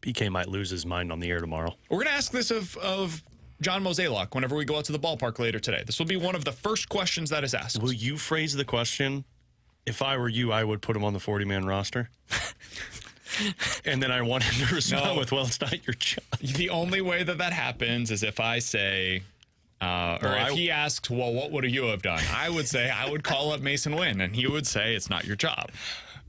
BK might lose his mind on the air tomorrow. We're going to ask this of John Mozeliak whenever we go out to the ballpark later today. This will be one of the first questions that is asked. Will you phrase the question, if I were you, I would put him on the 40-man roster? And then I want him to respond with, well, it's not your job. The only way that happens is if I say, if he asks, well, what would you have done? I would say I would call up Mason Winn, and he would say it's not your job.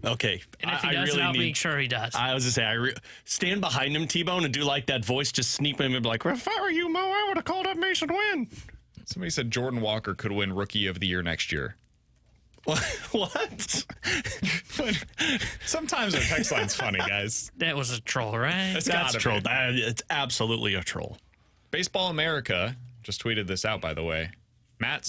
Okay. And if he does, I'll make sure he does. I was going to say, stand behind him, T-Bone, and do like that voice, just sneak him and be like, well, if I were you, Mo, I would have called up Mason Winn. Somebody said Jordan Walker could win Rookie of the Year next year. What? But sometimes our text line's funny, guys. That was a troll, right? That's a troll. It's absolutely a troll. Baseball America just tweeted this out, by the way. Matt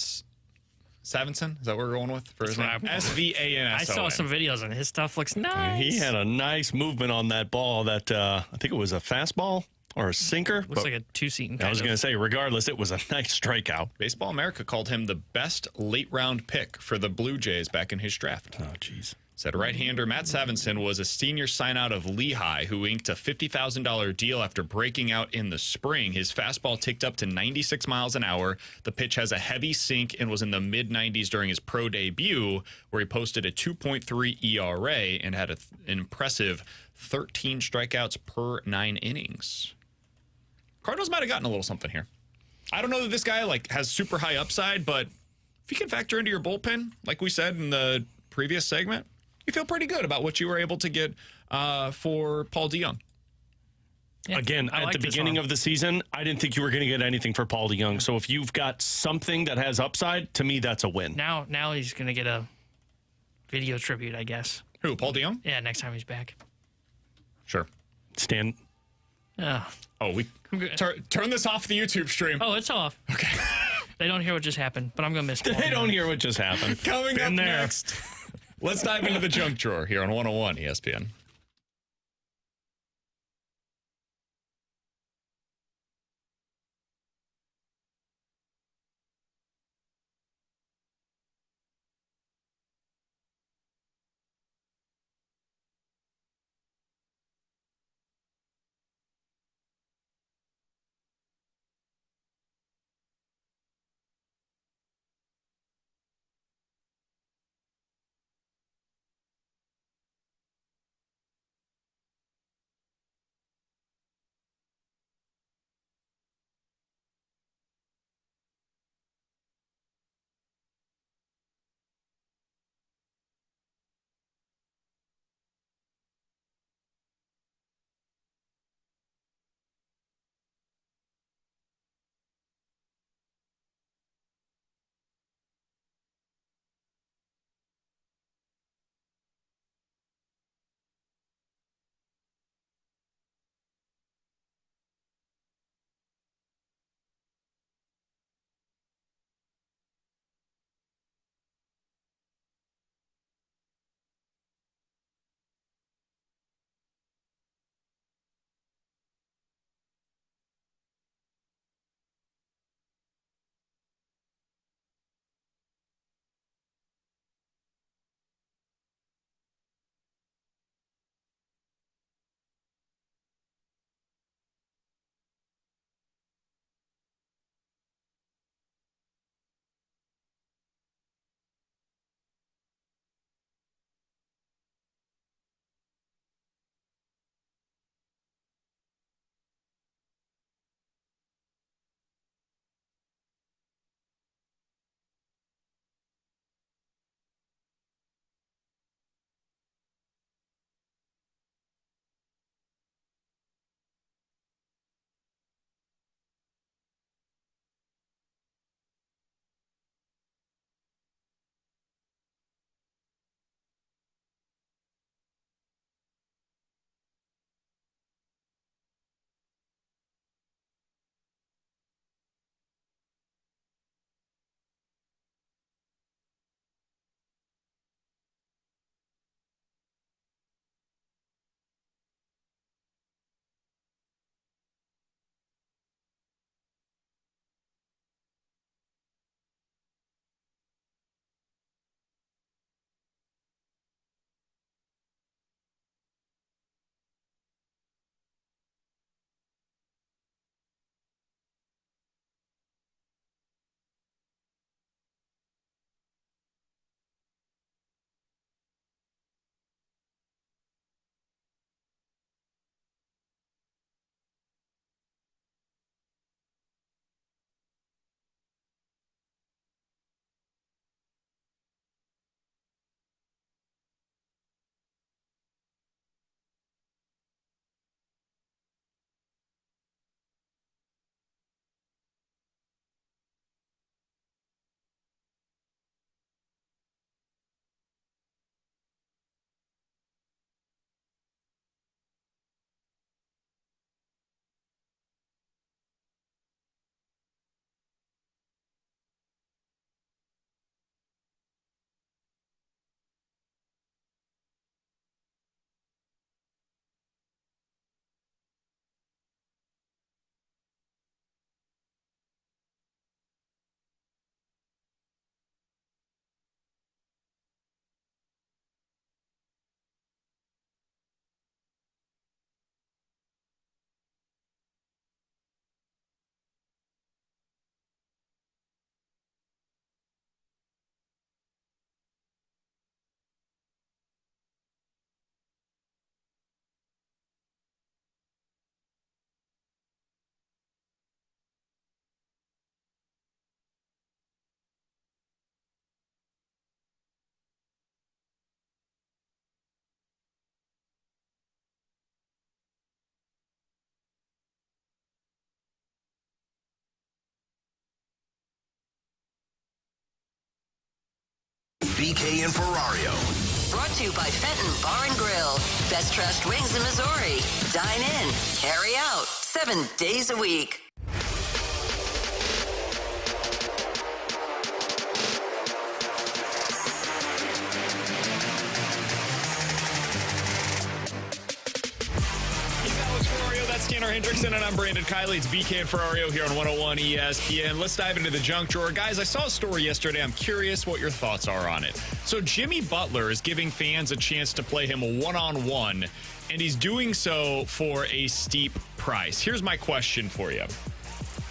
Savinson, is that what we're going with for his name? SVANSON. I saw some videos and his stuff looks nice. He had a nice movement on that ball that I think it was a fastball or a sinker. Looks like a two-seating. I was going to say, regardless, it was a nice strikeout. Baseball America called him the best late-round pick for the Blue Jays back in his draft. Oh, jeez. Said right-hander Matt Savinson was a senior sign-out of Lehigh who inked a $50,000 deal after breaking out in the spring. His fastball ticked up to 96 miles an hour. The pitch has a heavy sink and was in the mid-90s during his pro debut, where he posted a 2.3 ERA and had an impressive 13 strikeouts per 9 innings. Cardinals might have gotten a little something here. I don't know that this guy has super high upside, but if you can factor into your bullpen, like we said in the previous segment, you feel pretty good about what you were able to get for Paul DeJong. Yeah, again, at the beginning of the season, I didn't think you were going to get anything for Paul DeJong. So if you've got something that has upside, to me, that's a win. Now he's going to get a video tribute, I guess. Who, Paul DeJong? Yeah, next time he's back. Sure. Stan. We turn this off the YouTube stream. Oh, it's off. Okay. They don't hear what just happened, but I'm going to miss it. They don't hear what just happened. Coming up next, let's dive into the junk drawer here on 101 ESPN. BK and Ferrario. Brought to you by Fenton Bar and Grill. Best trashed wings in Missouri. Dine in, carry out, 7 days a week. Tanner Hendrickson, and I'm Brandon Kiley. It's BK and Ferrario here on 101 ESPN. Let's dive into the junk drawer. Guys, I saw a story yesterday. I'm curious what your thoughts are on it. So Jimmy Butler is giving fans a chance to play him a one-on-one, and he's doing so for a steep price. Here's my question for you.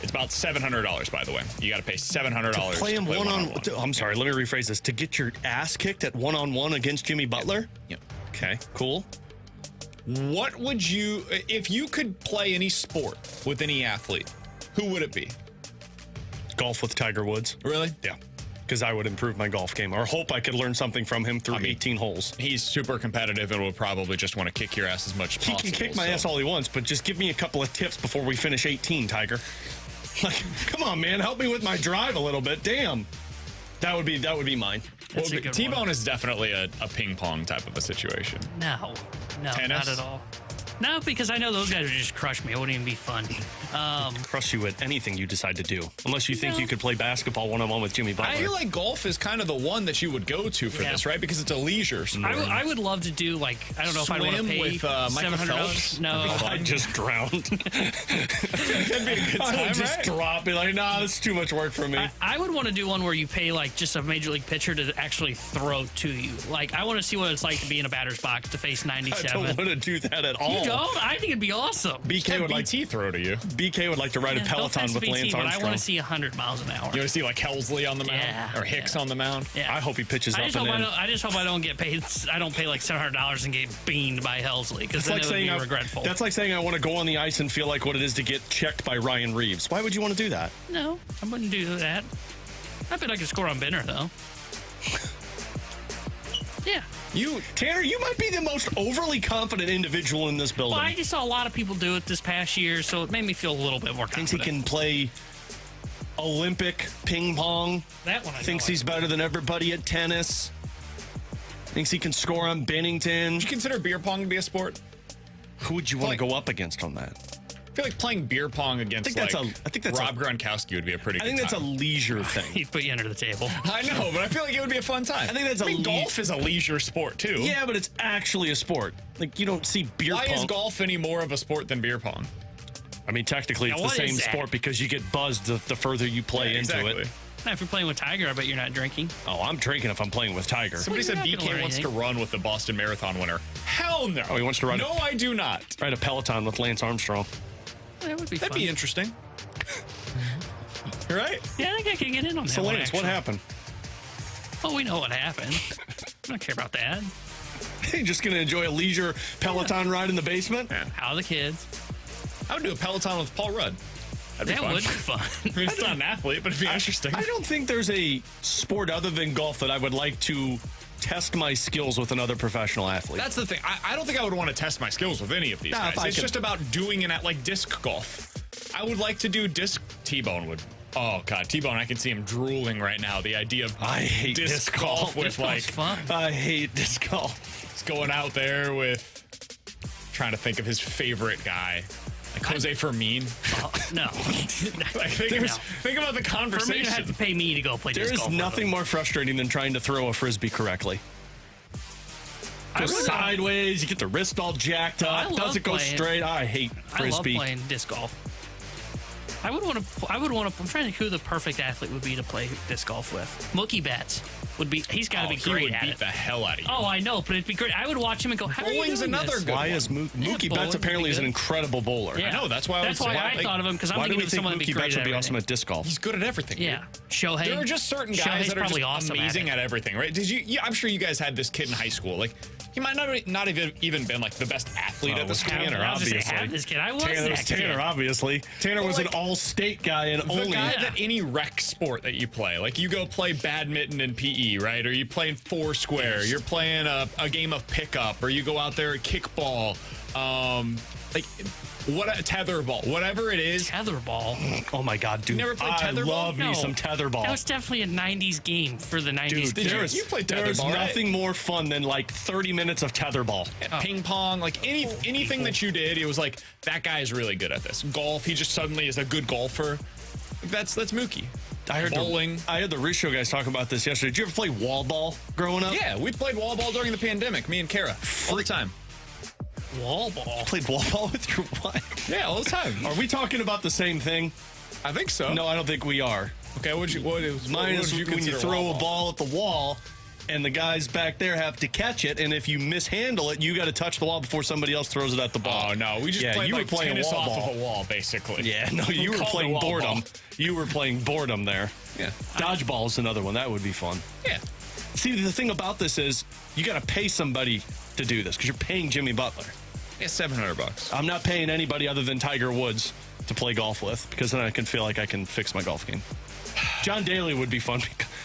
It's about $700, by the way. You got to pay $700 to play him one-on-one. I'm sorry, let me rephrase this. To get your ass kicked at one-on-one against Jimmy Butler? Yep. Okay, cool. What would you, if you could play any sport with any athlete, who would it be? Golf with Tiger Woods. Really? Yeah. Because I would improve my golf game, or hope I could learn something from him through 18 holes. He's super competitive and will probably just want to kick your ass as much as possible. He can kick my ass all he wants, but just give me a couple of tips before we finish 18, Tiger. Like, come on, man, help me with my drive a little bit. Damn. That would be mine. Well, T-Bone is definitely a ping pong type of a situation. No, Tennis? not at all. No, because I know those guys would just crush me. It wouldn't even be fun. Crush you at anything you decide to do, unless you think you could play basketball one-on-one with Jimmy Butler. I feel like golf is kind of the one that you would go to for this, right? Because it's a leisure sport. I would love to do, like, I don't know if I'd want to pay with Michael $700. No, I'd just drown. That'd be a good time, I would just right? drop. Be like, nah, this is too much work for me. I would want to do one where you pay, like, just a major league pitcher to actually throw to you. Like, I want to see what it's like to be in a batter's box to face 97. I don't want to do that at all. You don't? I think it'd be awesome. BK would like BT throw to you. BK would like to ride a Peloton with Lance Armstrong. But I want to see 100 miles an hour. You want to see like Helsley on the mound or Hicks on the mound? Yeah. I hope he pitches up and in. I just hope I don't get paid. I don't pay like $700 and get beaned by Helsley, because then it would be regretful. That's like saying I want to go on the ice and feel like what it is to get checked by Ryan Reeves. Why would you want to do that? No, I wouldn't do that. I bet I could score on Benner though. Yeah. Tanner, you might be the most overly confident individual in this building. Well, I just saw a lot of people do it this past year, so it made me feel a little bit more confident. Thinks he can play Olympic ping pong. That one I Thinks he's better than everybody at tennis. Thinks he can score on Bennington. Would you consider beer pong to be a sport? Who would you want to go up against on that? I feel like playing beer pong against I think that's Rob Gronkowski would be a pretty good time. I think that's a leisure thing. He'd put you under the table. I know, but I feel like it would be a fun time. I think that's golf is a leisure sport, too. Yeah, but it's actually a sport. Like, you don't see beer pong. Why is golf any more of a sport than beer pong? I mean, technically, it's the same sport because you get buzzed the further you play into it. Now, if you're playing with Tiger, I bet you're not drinking. Oh, I'm drinking if I'm playing with Tiger. Somebody said BK wants to run with the Boston Marathon winner. Hell no. Oh, he wants to ride No, I do not. Ride a Peloton with Lance Armstrong. That would be That'd be interesting. Right? Yeah, I think I can get in on that. So, Lance, what happened? Well, we know what happened. I don't care about that. You're just going to enjoy a leisure Peloton ride in the basement? Yeah. How are the kids? I would do a Peloton with Paul Rudd. Would be fun. I mean, it's not an athlete, but it'd be interesting. I don't think there's a sport other than golf that I would like to test my skills with another professional athlete. That's the thing. I don't think I would want to test my skills with any of these guys. It's just about doing it at like disc golf. I would like to do disc. T-Bone would. Oh God, T-Bone! I can see him drooling right now. The idea of I hate disc golf with like fun. I hate disc golf. He's going out there with trying to think of his favorite guy. Like Jose Fermin. No. Think about the conversation. Fermin have to pay me to go play disc golf. There is nothing more frustrating than trying to throw a frisbee correctly. Go sideways, you get the wrist all jacked up. Doesn't go straight. I hate frisbee. I love playing disc golf. I would want to. I'm trying to think who the perfect athlete would be to play disc golf with. Mookie Betts would be. He's got to be great he would at beat it. the hell out of you. Oh, I know, but it'd be great. I would watch him and go, "How are you doing another this?" good Why is Mookie Betts apparently is an incredible bowler? Yeah. I know. That's why I thought of him, because I'm thinking of someone Mookie Betts would be awesome at disc golf? He's good at everything. Yeah, Shohei. There are just certain guys that are just amazing at everything, right? I'm sure you guys had this kid in high school. Like, he might not have even been like the best athlete at the school. Tanner, obviously. Tanner, obviously. Tanner was an all-state guy and the only. guy that any rec sport that you play, like you go play badminton in PE, right? Or you playing foursquare, you're playing a game of pickup, or you go out there and kickball. Like What a tetherball, whatever it is. Tetherball. Oh my God, dude! You never played I tetherball? love me No. some tetherball. That was definitely a 90s game for the 90s. Dude, You played there's tetherball, right? nothing more fun than like 30 minutes of tetherball. Ping pong, like anything that you did, it was like, that guy is really good at this. Golf, he just suddenly is a good golfer. Like, that's Mookie. I heard bowling. I heard the Rich Show guys talk about this yesterday. Did you ever play wall ball growing up? Yeah, we played wall ball during the pandemic, me and Kara, all the time. Wall ball. Played wall ball with your wife? Yeah, all the time. Are we talking about the same thing? I think so. No, I don't think we are. Okay, what Mine is when you throw a ball at the wall and the guys back there have to catch it, and if you mishandle it, you got to touch the wall before somebody else throws it at the ball. Oh, no, we just played you like were playing tennis wall off ball. of a wall, basically. Yeah, no, you were called it playing wall boredom. ball. You were playing boredom there. Yeah. Dodgeball is another one. That would be fun. Yeah. See, the thing about this is you got to pay somebody to do this because you're paying Jimmy Butler. Yeah, $700. I'm not paying anybody other than Tiger Woods to play golf with because then I can feel like I can fix my golf game. John Daly would be fun.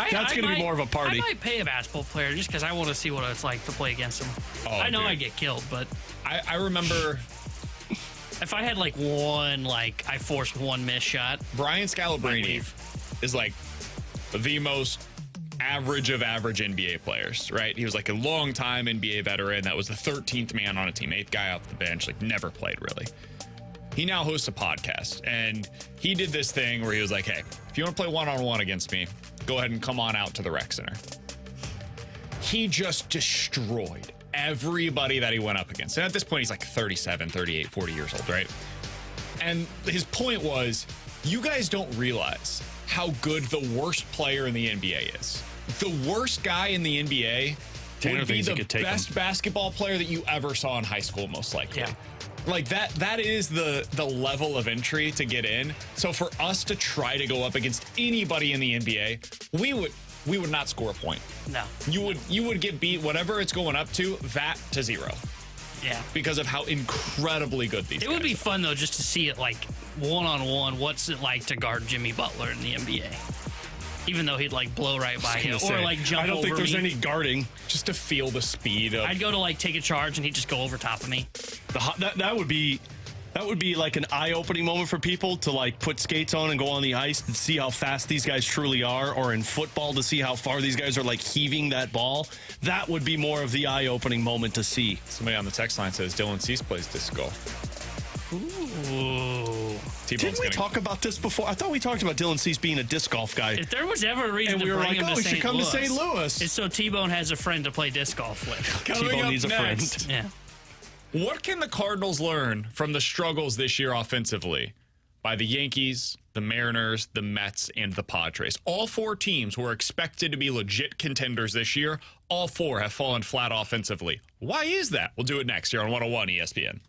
That's going to be more of a party. I might pay a basketball player just because I want to see what it's like to play against him. Oh, I know dude. I get killed, but I remember if I had like I forced one missed shot. Brian Scalabrine is like the most average of average NBA players, right? He was like a long-time NBA veteran that was the 13th man on a team, 8th guy off the bench, like never played really. He now hosts a podcast, and he did this thing where he was like, hey, if you want to play one-on-one against me, go ahead and come on out to the rec center. He just destroyed everybody that he went up against. And at this point, he's like 37, 38, 40 years old, right? And his point was, you guys don't realize how good the worst player in the NBA is. The worst guy in the NBA would be the best basketball player that you ever saw in high school, most likely. Yeah. Like that is the level of entry to get in. So for us to try to go up against anybody in the NBA, we would not score a point. No. You would get beat whatever it's going up to, that to 0. Yeah. Because of how incredibly good these guys It would be fun though just to see it like one-on-one. What's it like to guard Jimmy Butler in the NBA? Even though he'd like blow right by you or like jump over me. I don't think there's any guarding. Just to feel the speed of. I'd go to like take a charge and he'd just go over top of me. That would be like an eye-opening moment for people to like put skates on and go on the ice and see how fast these guys truly are, or in football to see how far these guys are like heaving that ball. That would be more of the eye-opening moment to see. Somebody on the text line says Dylan Cease plays disc golf. Ooh. Didn't we talk about this before? I thought we talked about Dylan Cease being a disc golf guy. If there was ever a reason and we to were bring like, him oh, to we should St. come Louis, to St. Louis. it's so T-Bone has a friend to play disc golf with. T-Bone needs a friend. Yeah. What can the Cardinals learn from the struggles this year offensively by the Yankees, the Mariners, the Mets, and the Padres? All 4 teams were expected to be legit contenders this year. All 4 have fallen flat offensively. Why is that? We'll do it next here on 101 ESPN.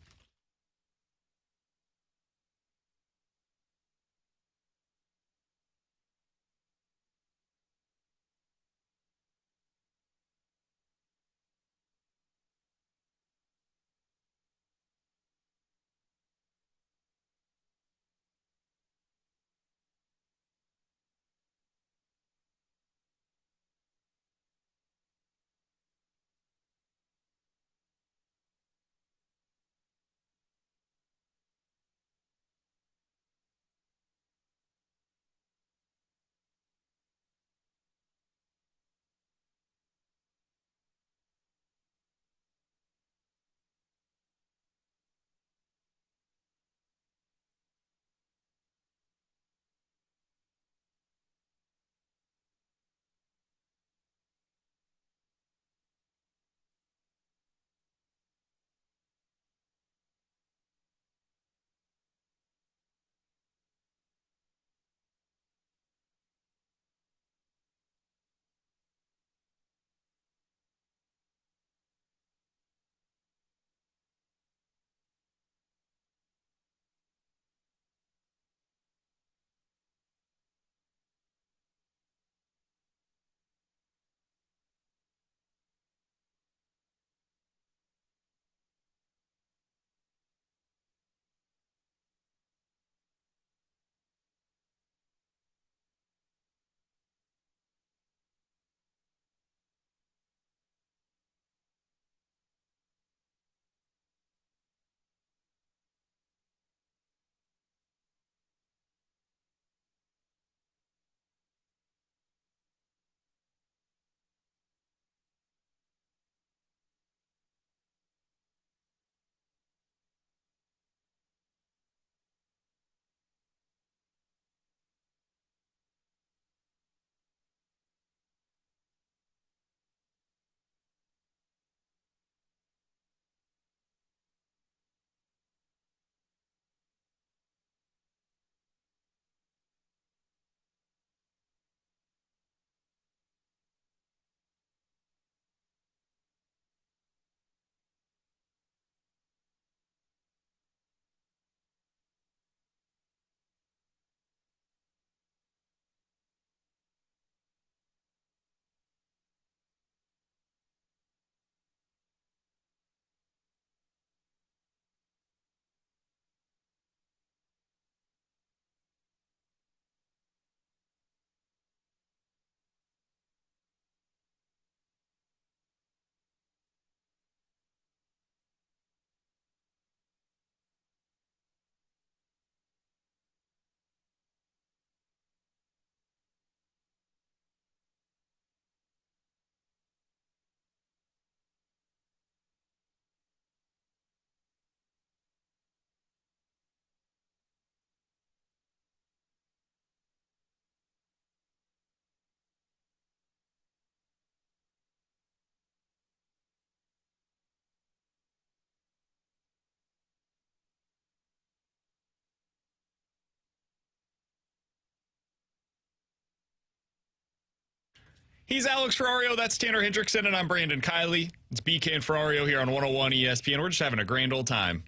He's Alex Ferrario. That's Tanner Hendrickson, and I'm Brandon Kiley. It's BK and Ferrario here on 101 ESPN. We're just having a grand old time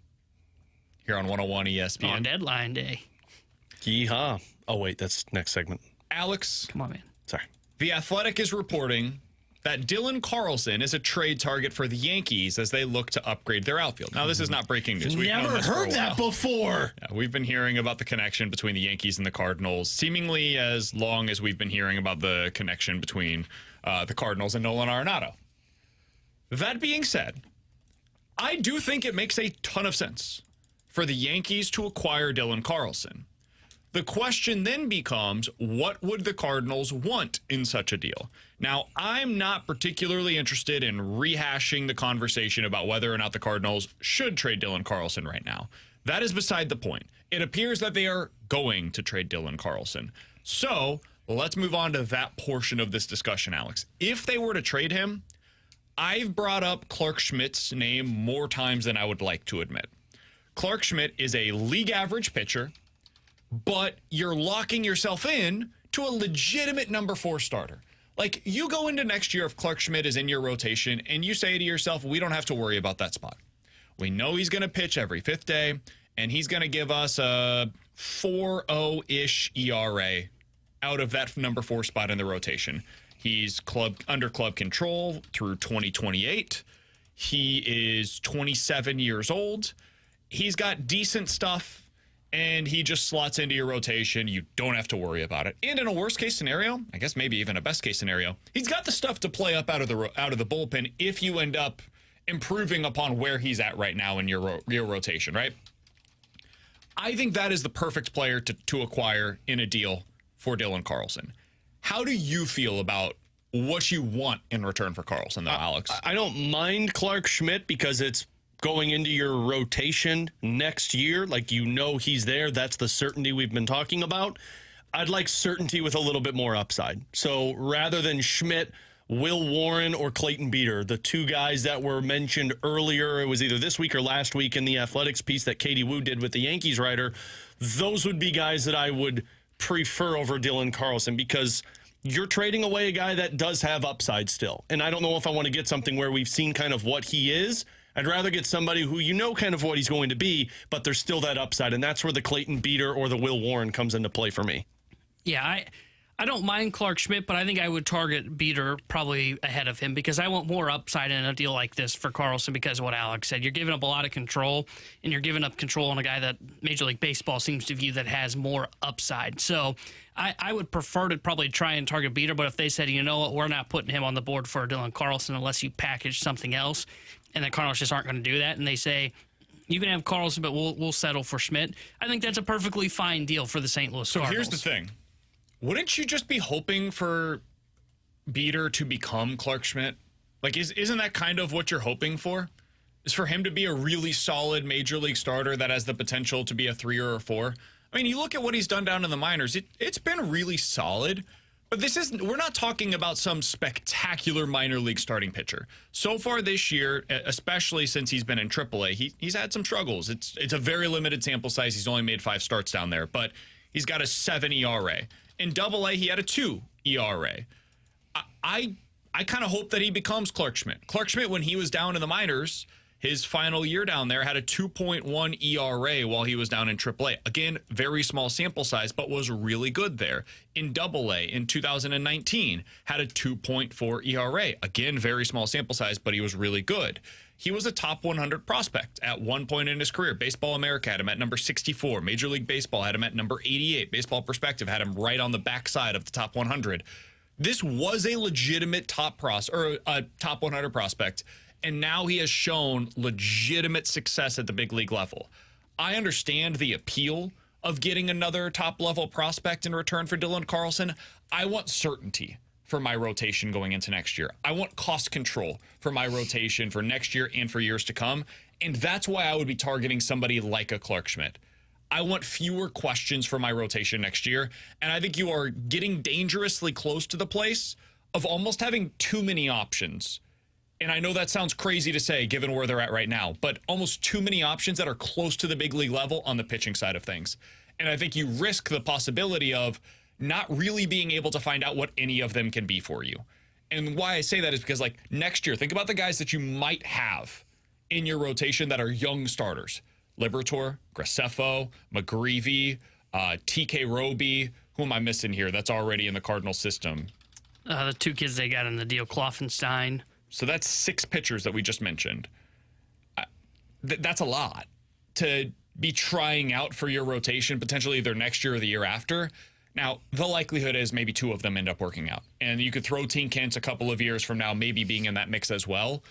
here on 101 ESPN. On deadline day. Yeehaw. Oh, wait, that's next segment. Alex. Come on, man. Sorry. The Athletic is reporting that Dylan Carlson is a trade target for the Yankees as they look to upgrade their outfield. Now, this is not breaking news. We've never heard that before. Yeah, we've been hearing about the connection between the Yankees and the Cardinals seemingly as long as we've been hearing about the connection between the Cardinals and Nolan Arenado. That being said, I do think it makes a ton of sense for the Yankees to acquire Dylan Carlson. The question then becomes, what would the Cardinals want in such a deal? Now, I'm not particularly interested in rehashing the conversation about whether or not the Cardinals should trade Dylan Carlson right now. That is beside the point. It appears that they are going to trade Dylan Carlson. So let's move on to that portion of this discussion, Alex. If they were to trade him, I've brought up Clarke Schmidt's name more times than I would like to admit. Clarke Schmidt is a league average pitcher, but you're locking yourself in to a legitimate number 4 starter. Like, you go into next year if Clarke Schmidt is in your rotation and you say to yourself, we don't have to worry about that spot. We know he's going to pitch every 5th day, and he's going to give us a 4.0-ish ERA out of that number 4 spot in the rotation. He's under club control through 2028. He is 27 years old. He's got decent stuff, and he just slots into your rotation. You don't have to worry about it. And in a worst-case scenario, I guess maybe even a best-case scenario, he's got the stuff to play up out of the bullpen if you end up improving upon where he's at right now in your rotation, right? I think that is the perfect player to acquire in a deal for Dylan Carlson. How do you feel about what you want in return for Carlson, though, Alex? I don't mind Clarke Schmidt because it's going into your rotation next year. Like, you know he's there. That's the certainty we've been talking about. I'd like certainty with a little bit more upside. So rather than Schmidt, Will Warren or Clayton Beeter, the 2 guys that were mentioned earlier, it was either this week or last week in the Athletics piece that Katie Wu did with the Yankees writer, those would be guys that I would prefer over Dylan Carlson because you're trading away a guy that does have upside still. And I don't know if I want to get something where we've seen kind of what he is. I'd rather get somebody who you know kind of what he's going to be, but there's still that upside, and that's where the Clayton Beeter or the Will Warren comes into play for me. Yeah, I don't mind Clarke Schmidt, but I think I would target Beeter probably ahead of him because I want more upside in a deal like this for Carlson because of what Alex said. You're giving up a lot of control, and you're giving up control on a guy that Major League Baseball seems to view that has more upside. So I would prefer to probably try and target Beeter, but if they said, you know what, we're not putting him on the board for Dylan Carlson unless you package something else, and the Cardinals just aren't going to do that, and they say, you can have Carlson, but we'll settle for Schmidt, I think that's a perfectly fine deal for the St. Louis Cardinals. So here's the thing. Wouldn't you just be hoping for Beeter to become Clarke Schmidt? Like, isn't that kind of what you're hoping for? Is for him to be a really solid major league starter that has the potential to be a 3 or a 4? I mean, you look at what he's done down in the minors. It's been really solid. But we're not talking about some spectacular minor league starting pitcher. So far this year, especially since he's been in AAA, he's had some struggles. It's a very limited sample size. He's only made 5 starts down there, but he's got a 7 ERA. In AA, he had a 2 ERA. I kind of hope that he becomes Clarke Schmidt. Clarke Schmidt, when he was down in the minors, his final year down there had a 2.1 ERA while he was down in AAA. Again, very small sample size, but was really good there. In AA in 2019, had a 2.4 ERA. Again, very small sample size, but he was really good. He was a top 100 prospect at one point in his career. Baseball America had him at number 64. Major League Baseball had him at number 88. Baseball Perspective had him right on the backside of the top 100. This was a legitimate top 100 prospect. And now he has shown legitimate success at the big league level. I understand the appeal of getting another top-level prospect in return for Dylan Carlson. I want certainty for my rotation going into next year. I want cost control for my rotation for next year and for years to come. And that's why I would be targeting somebody like a Clarke Schmidt. I want fewer questions for my rotation next year. And I think you are getting dangerously close to the place of almost having too many options. And I know that sounds crazy to say given where they're at right now, but almost too many options that are close to the big league level on the pitching side of things. And I think you risk the possibility of not really being able to find out what any of them can be for you. And why I say that is because, like, next year, think about the guys that you might have in your rotation that are young starters. Liberatore, Graceffo, McGreevy, TK Roby. Who am I missing here that's already in the Cardinal system? The two kids they got in the deal, Kloffenstein. So that's 6 pitchers that we just mentioned. That's a lot to be trying out for your rotation, potentially either next year or the year after. Now, the likelihood is maybe 2 of them end up working out. And you could throw Tink Kentz a couple of years from now, maybe being in that mix as well.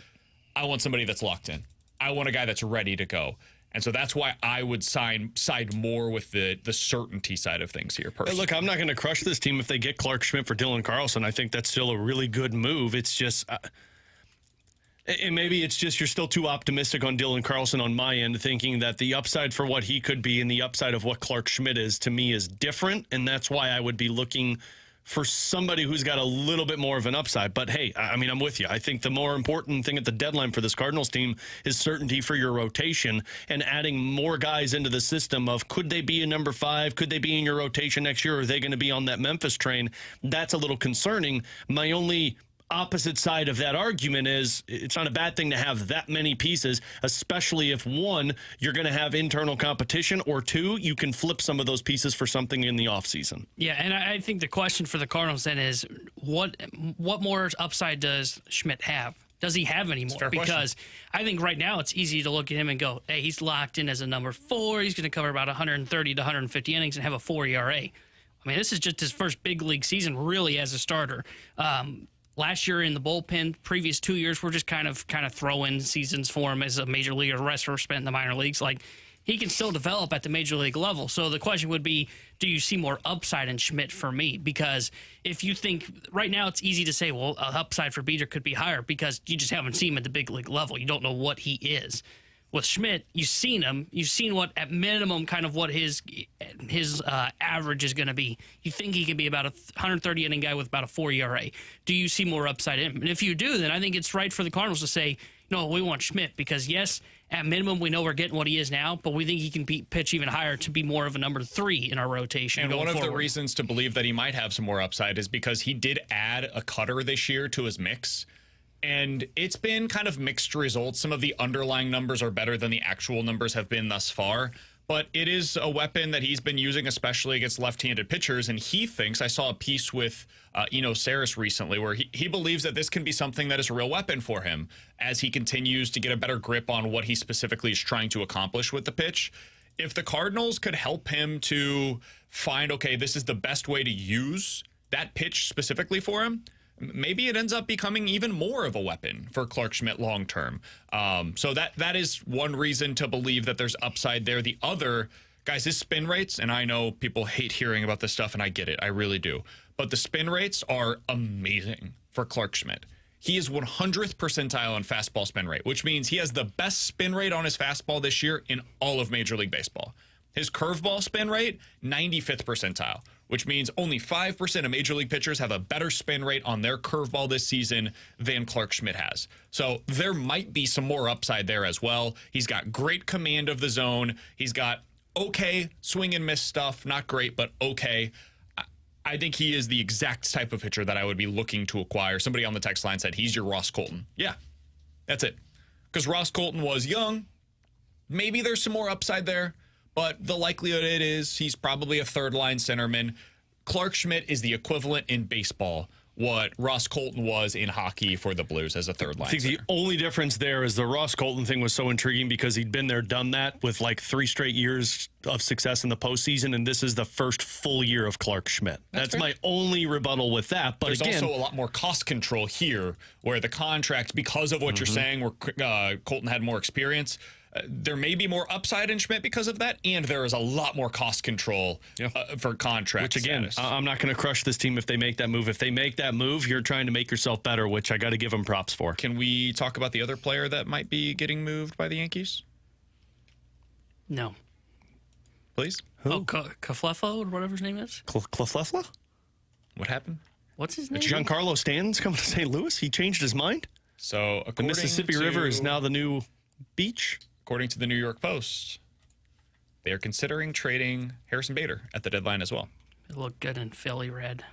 I want somebody that's locked in. I want a guy that's ready to go. And so that's why I would side more with the certainty side of things here, personally. Look, I'm not going to crush this team if they get Clark Schmidt for Dylan Carlson. I think that's still a really good move. It's just... and maybe it's just you're still too optimistic on Dylan Carlson on my end, thinking that the upside for what he could be and the upside of what Clark Schmidt is, to me, is different. And that's why I would be looking for somebody who's got a little bit more of an upside. But, hey, I mean, I'm with you. I think the more important thing at the deadline for this Cardinals team is certainty for your rotation and adding more guys into the system of could they be a number 5? Could they be in your rotation next year? Or are they going to be on that Memphis train? That's a little concerning. My only opposite side of that argument is it's not a bad thing to have that many pieces, especially if 1, you're going to have internal competition, or 2, you can flip some of those pieces for something in the offseason. Yeah, and I think the question for the Cardinals then is what more upside does Schmidt have? Does he have any more? Because I think right now it's easy to look at him and go, hey, he's locked in as a number 4. He's going to cover about 130 to 150 innings and have a 4 ERA. I mean, this is just his first big league season really as a starter. Last year in the bullpen, previous 2 years were just kind of throw-in seasons for him as a major leaguer. The rest were spent in the minor leagues. Like, he can still develop at the major league level. So the question would be, do you see more upside in Schmidt for me? Because if you think right now it's easy to say, well, upside for Beeter could be higher because you just haven't seen him at the big league level. You don't know what he is. With Schmidt, you've seen him. You've seen what, at minimum, kind of what his average is going to be. You think he can be about a 130-inning guy with about a 4 ERA. Do you see more upside in him? And if you do, then I think it's right for the Cardinals to say, no, we want Schmidt because, yes, at minimum, we know we're getting what he is now, but we think he can pitch even higher to be more of a number 3 in our rotation. And one of the reasons to believe that he might have some more upside is because he did add a cutter this year to his mix. And it's been kind of mixed results. Some of the underlying numbers are better than the actual numbers have been thus far. But it is a weapon that he's been using, especially against left-handed pitchers. And he thinks, I saw a piece with Eno Saris recently, where he believes that this can be something that is a real weapon for him as he continues to get a better grip on what he specifically is trying to accomplish with the pitch. If the Cardinals could help him to find, okay, this is the best way to use that pitch specifically for him, maybe it ends up becoming even more of a weapon for Clark Schmidt long term. So that is one reason to believe that there's upside there. The other, guys, his spin rates, and I know people hate hearing about this stuff, and I get it. I really do. But the spin rates are amazing for Clark Schmidt. He is 100th percentile on fastball spin rate, which means he has the best spin rate on his fastball this year in all of Major League Baseball. His curveball spin rate, 95th percentile, which means only 5% of Major League pitchers have a better spin rate on their curveball this season than Clark Schmidt has. So there might be some more upside there as well. He's got great command of the zone. He's got okay swing and miss stuff. Not great, but okay. I think he is the exact type of pitcher that I would be looking to acquire. Somebody on the text line said he's your Ross Colton. Yeah, that's it. Because Ross Colton was young. Maybe there's some more upside there. But the likelihood it is he's probably a third-line centerman. Clark Schmidt is the equivalent in baseball what Ross Colton was in hockey for the Blues as a third-line center. I think the only difference there is the Ross Colton thing was so intriguing because he'd been there, done that with like 3 straight years of success in the postseason, and this is the first full year of Clark Schmidt. That's my only rebuttal with that. But there's again, also a lot more cost control here where the contract, because of what you're saying, where Colton had more experience, there may be more upside in Schmidt because of that, and there is a lot more cost control for contract. Which, again, I'm not going to crush this team if they make that move. If they make that move, you're trying to make yourself better, which I got to give them props for. Can we talk about the other player that might be getting moved by the Yankees? No. Please? Who? Oh, Kaflefo, or whatever his name is? Kaflefla? What happened? What's his name? Giancarlo Stanton's coming to St. Louis. He changed his mind. So the Mississippi River is now the new beach. According to the New York Post, they are considering trading Harrison Bader at the deadline as well. It looked good in Philly red.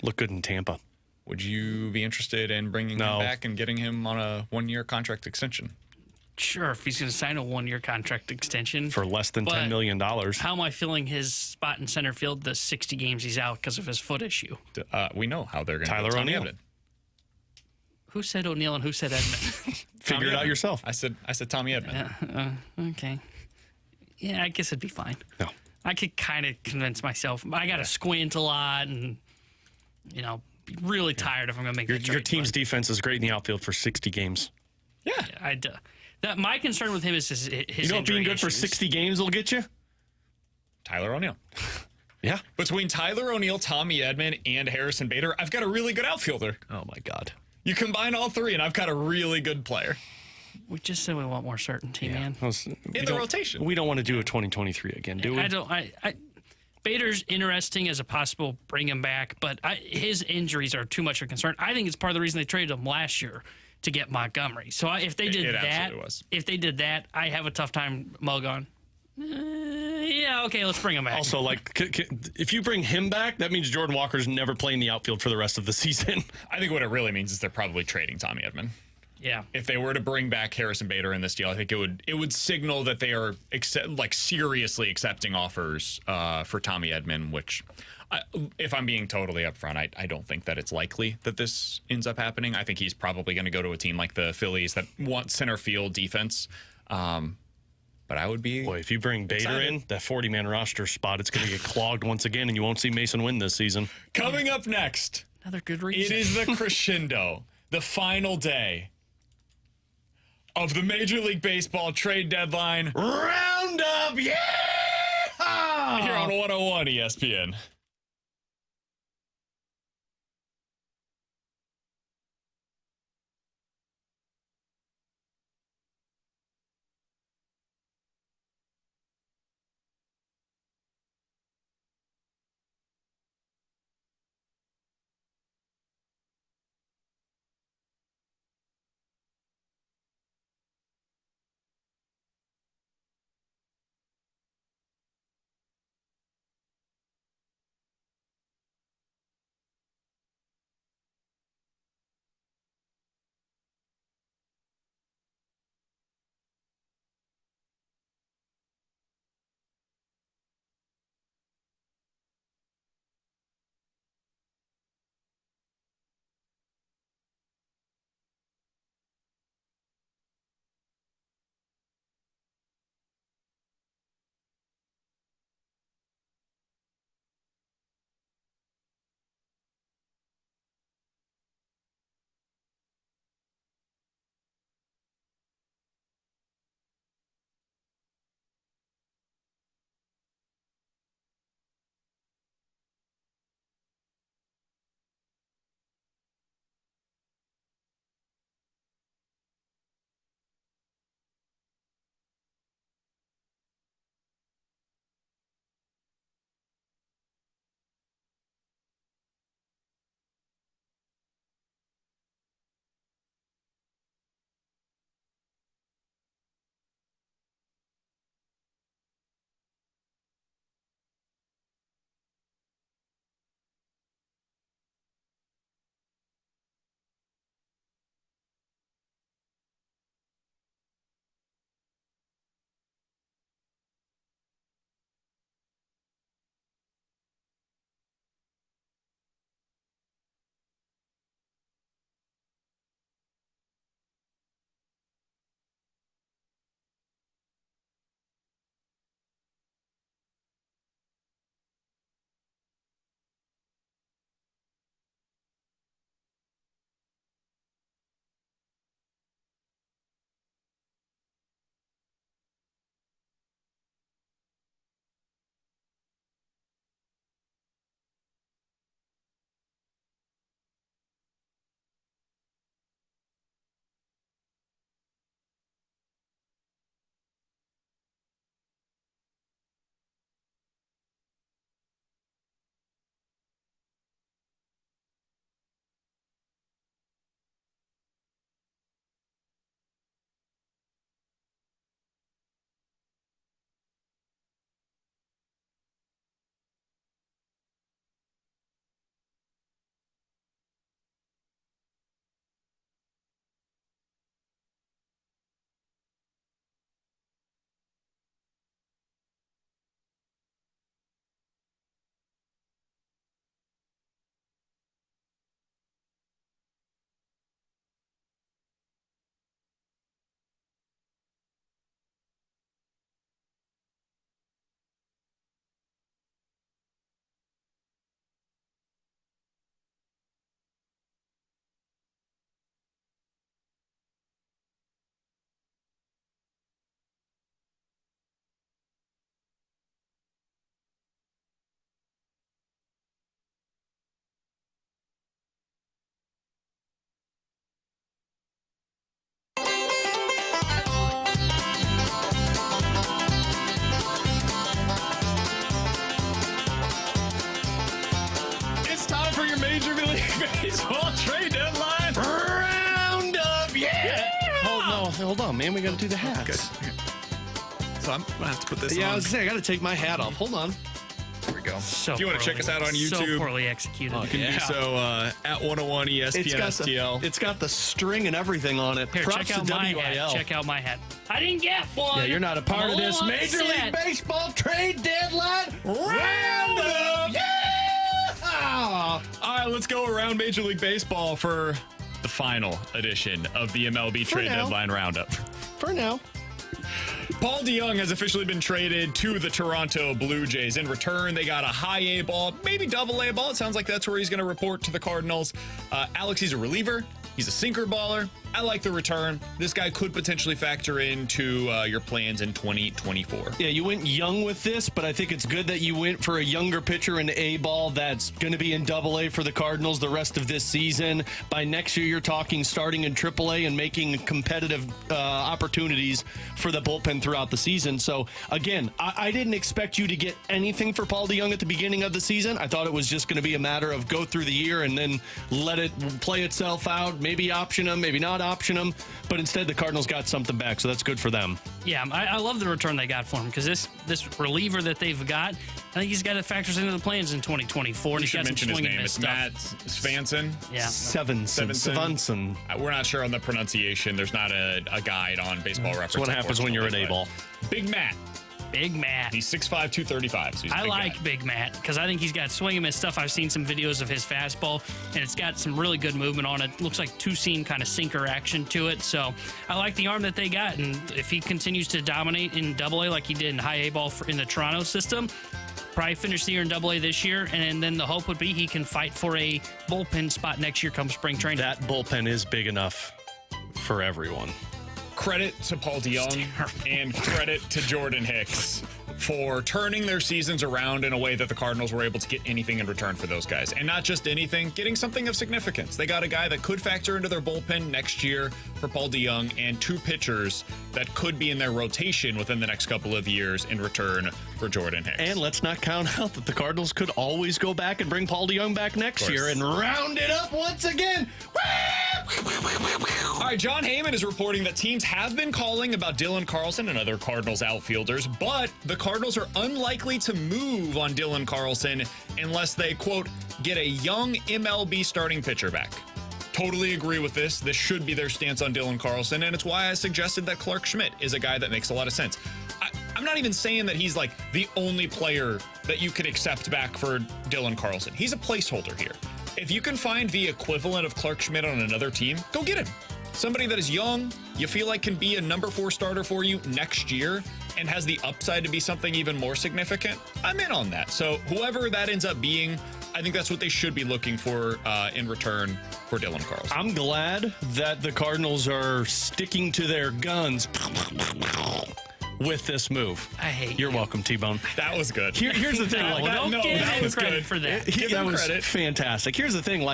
Look good in Tampa. Would you be interested in bringing him back and getting him on a 1-year contract extension? Sure, if he's going to sign a 1-year contract extension. For less than $10 million. How am I filling his spot in center field the 60 games he's out because of his foot issue? We know how they're going to Tyler O'Neill. Who said O'Neill and who said Edman? Figure it out yourself. I said Tommy Edman. Okay. Yeah, I guess it'd be fine. No. I could kind of convince myself. I got to squint a lot and, be really tired if I'm going to make that trade. Your team's defense is great in the outfield for 60 games. Yeah. My concern with him is his You know what being good for 60 games will get you? Tyler O'Neill. Yeah. Between Tyler O'Neill, Tommy Edman, and Harrison Bader, I've got a really good outfielder. Oh, my God. You combine all three, and I've got a really good player. We just said we want more certainty, man. In the rotation. We don't want to do a 2023 again, do we? I don't. Bader's interesting as a possible bring him back, but his injuries are too much of a concern. I think it's part of the reason they traded him last year to get Montgomery. So if they did that, I have a tough time on. Yeah, okay, let's bring him back. Also, if you bring him back, that means Jordan Walker's never playing the outfield for the rest of the season. I think what it really means is they're probably trading Tommy Edman. Yeah. If they were to bring back Harrison Bader in this deal, I think it would signal that they are seriously accepting offers for Tommy Edman, which, if I'm being totally upfront, I don't think that it's likely that this ends up happening. I think he's probably going to go to a team like the Phillies that want center field defense. But I would be. Boy, if you bring Bader in, that 40-man roster spot, it's going to get clogged once again, and you won't see Mason Winn this season. Coming up next. Another good reason. It is the crescendo, the final day of the Major League Baseball trade deadline. Roundup, yeah! Here on 101 ESPN. Major League Baseball trade deadline. Roundup, yeah! Hold on, man. We got to do the hats. Okay. So I'm going to have to put this on. I was saying, I got to take my hat off. Hold on. There we go. So if you want to check us out on YouTube, so poorly executed. you can do so at 101 ESPN STL. It's got the string and everything on it. Here, Props check out to my WIL. hat. Check out my hat. I didn't get one. Yeah, you're not a part of this Major League Baseball trade deadline roundup. Yeah! All right, let's go around Major League Baseball for the final edition of the MLB trade deadline roundup. For now. Paul DeJong has officially been traded to the Toronto Blue Jays. In return, they got a high A ball, maybe double A ball. It sounds like that's where he's going to report to the Cardinals. Alex, he's a reliever. He's a sinker baller. I like the return. This guy could potentially factor into your plans in 2024. Yeah, you went young with this, but I think it's good that you went for a younger pitcher in A-ball that's going to be in Double-A for the Cardinals the rest of this season. By next year, you're talking starting in Triple-A and making competitive opportunities for the bullpen throughout the season. So, again, I didn't expect you to get anything for Paul DeJong at the beginning of the season. I thought it was just going to be a matter of go through the year and then let it play itself out. Maybe option him, maybe not option him, but instead the Cardinals got something back, so that's good for them. Yeah, I love the return they got for him because this reliever that they've got, I think he's got it factors into the plans in 2024. You should mention his name. It's stuff. Matt Svanson. Yeah, Svanson. We're not sure on the pronunciation. There's not a guide on Baseball Reference. That's what happens when you're at A-ball. Big Matt. Big Matt. He's 6'5", 235. So he's I like Big Matt because I think he's got swing and miss stuff. I've seen some videos of his fastball, and it's got some really good movement on it. Looks like two-seam kind of sinker action to it. So I like the arm that they got, and if he continues to dominate in Double-A like he did in high A-ball in the Toronto system, probably finish the year in Double-A this year, and then the hope would be he can fight for a bullpen spot next year come spring training. That bullpen is big enough for everyone. Credit to Paul DeJong and credit to Jordan Hicks for turning their seasons around in a way that the Cardinals were able to get anything in return for those guys. And not just anything, getting something of significance. They got a guy that could factor into their bullpen next year for Paul DeJong and two pitchers that could be in their rotation within the next couple of years in return for Jordan Hicks. And let's not count out that the Cardinals could always go back and bring Paul DeJong back next year and round it up once again. All right, John Heyman is reporting that teams have been calling about Dylan Carlson and other Cardinals outfielders, but the Cardinals are unlikely to move on Dylan Carlson unless they, quote, get a young MLB starting pitcher back. Totally agree with this. This should be their stance on Dylan Carlson, and it's why I suggested that Clark Schmidt is a guy that makes a lot of sense. I'm not even saying that he's like the only player that you could accept back for Dylan Carlson. He's a placeholder here. If you can find the equivalent of Clark Schmidt on another team, go get him. Somebody that is young, you feel like can be a number 4 starter for you next year and has the upside to be something even more significant, I'm in on that. So whoever that ends up being, I think that's what they should be looking for in return for Dylan Carlson. I'm glad that the Cardinals are sticking to their guns with this move. I hate You're welcome, T-Bone. That was good. Here's the thing. That was credit good for that. That was fantastic. Here's the thing.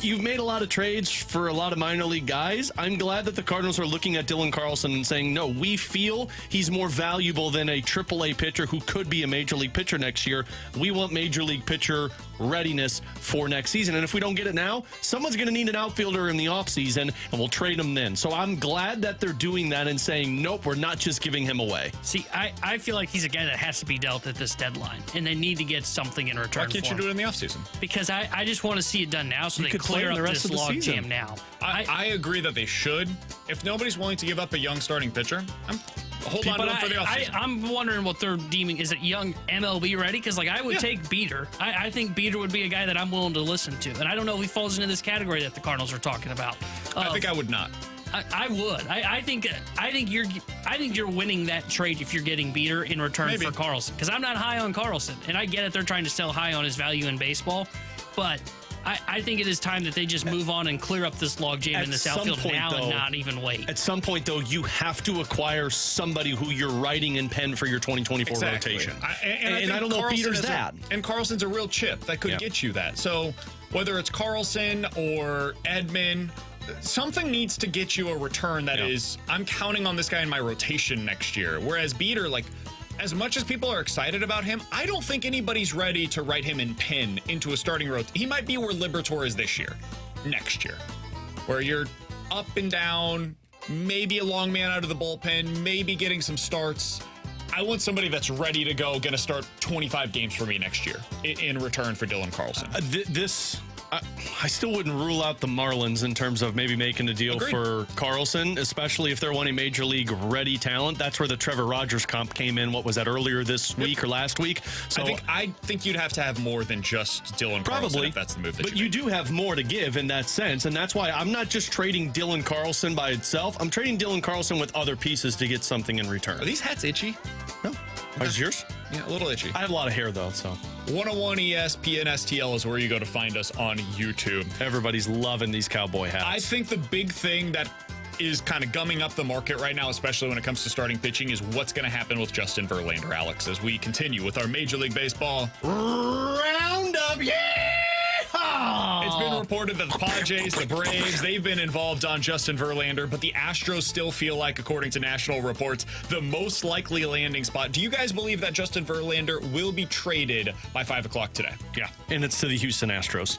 You've made a lot of trades for a lot of minor league guys. I'm glad that the Cardinals are looking at Dylan Carlson and saying, no, we feel he's more valuable than a AAA pitcher who could be a major league pitcher next year. We want major league pitcher readiness for next season. And if we don't get it now, someone's going to need an outfielder in the offseason, and we'll trade him then. So I'm glad that they're doing that and saying, nope, we're not just giving him away. See, I feel like he's a guy that has to be dealt at this deadline, and they need to get something in return. Why can't you do it in the offseason? Because I just want to see it done now so they clear up this log jam now. I agree that they should. If nobody's willing to give up a young starting pitcher, hold on to him for the offseason. I'm wondering what they're deeming. Is it young MLB ready? Because I would take Beater. I think Beater would be a guy that I'm willing to listen to. And I don't know if he falls into this category that the Cardinals are talking about. I think I would not. I would. I think you're winning that trade if you're getting Beater in return for Carlson. Because I'm not high on Carlson. And I get it. They're trying to sell high on his value in baseball. But I think it is time that they just move on and clear up this logjam in this outfield now and not even wait. At some point, though, you have to acquire somebody who you're writing in pen for your 2024 rotation. And I don't know if Peter's that. And Carlson's a real chip that could get you that. So whether it's Carlson or Edman, something needs to get you a return that is, I'm counting on this guy in my rotation next year. Whereas Beater, as much as people are excited about him, I don't think anybody's ready to write him in pen into a starting rotation. He might be where Liberatore is this year, next year, where you're up and down, maybe a long man out of the bullpen, maybe getting some starts. I want somebody that's ready to go, going to start 25 games for me next year in return for Dylan Carlson. I still wouldn't rule out the Marlins in terms of maybe making a deal for Carlson, especially if they're wanting major league ready talent. That's where the Trevor Rogers comp came in. What was that, earlier this week or last week? So I think you'd have to have more than just Dylan Carlson if that's the move that but you do have more to give in that sense, and that's why I'm not just trading Dylan Carlson by itself. I'm trading Dylan Carlson with other pieces to get something in return. Are these hats itchy? No. Is yours? Yeah, a little itchy. I have a lot of hair, though, so. 101 ESPN STL is where you go to find us on YouTube. Everybody's loving these cowboy hats. I think the big thing that is kind of gumming up the market right now, especially when it comes to starting pitching, is what's going to happen with Justin Verlander, Alex, as we continue with our Major League Baseball Roundup. Yeah! It's been reported that the Padres, the Braves, they've been involved on Justin Verlander, but the Astros still feel like, according to national reports, the most likely landing spot. Do you guys believe that Justin Verlander will be traded by 5 o'clock today? Yeah, and it's to the Houston Astros.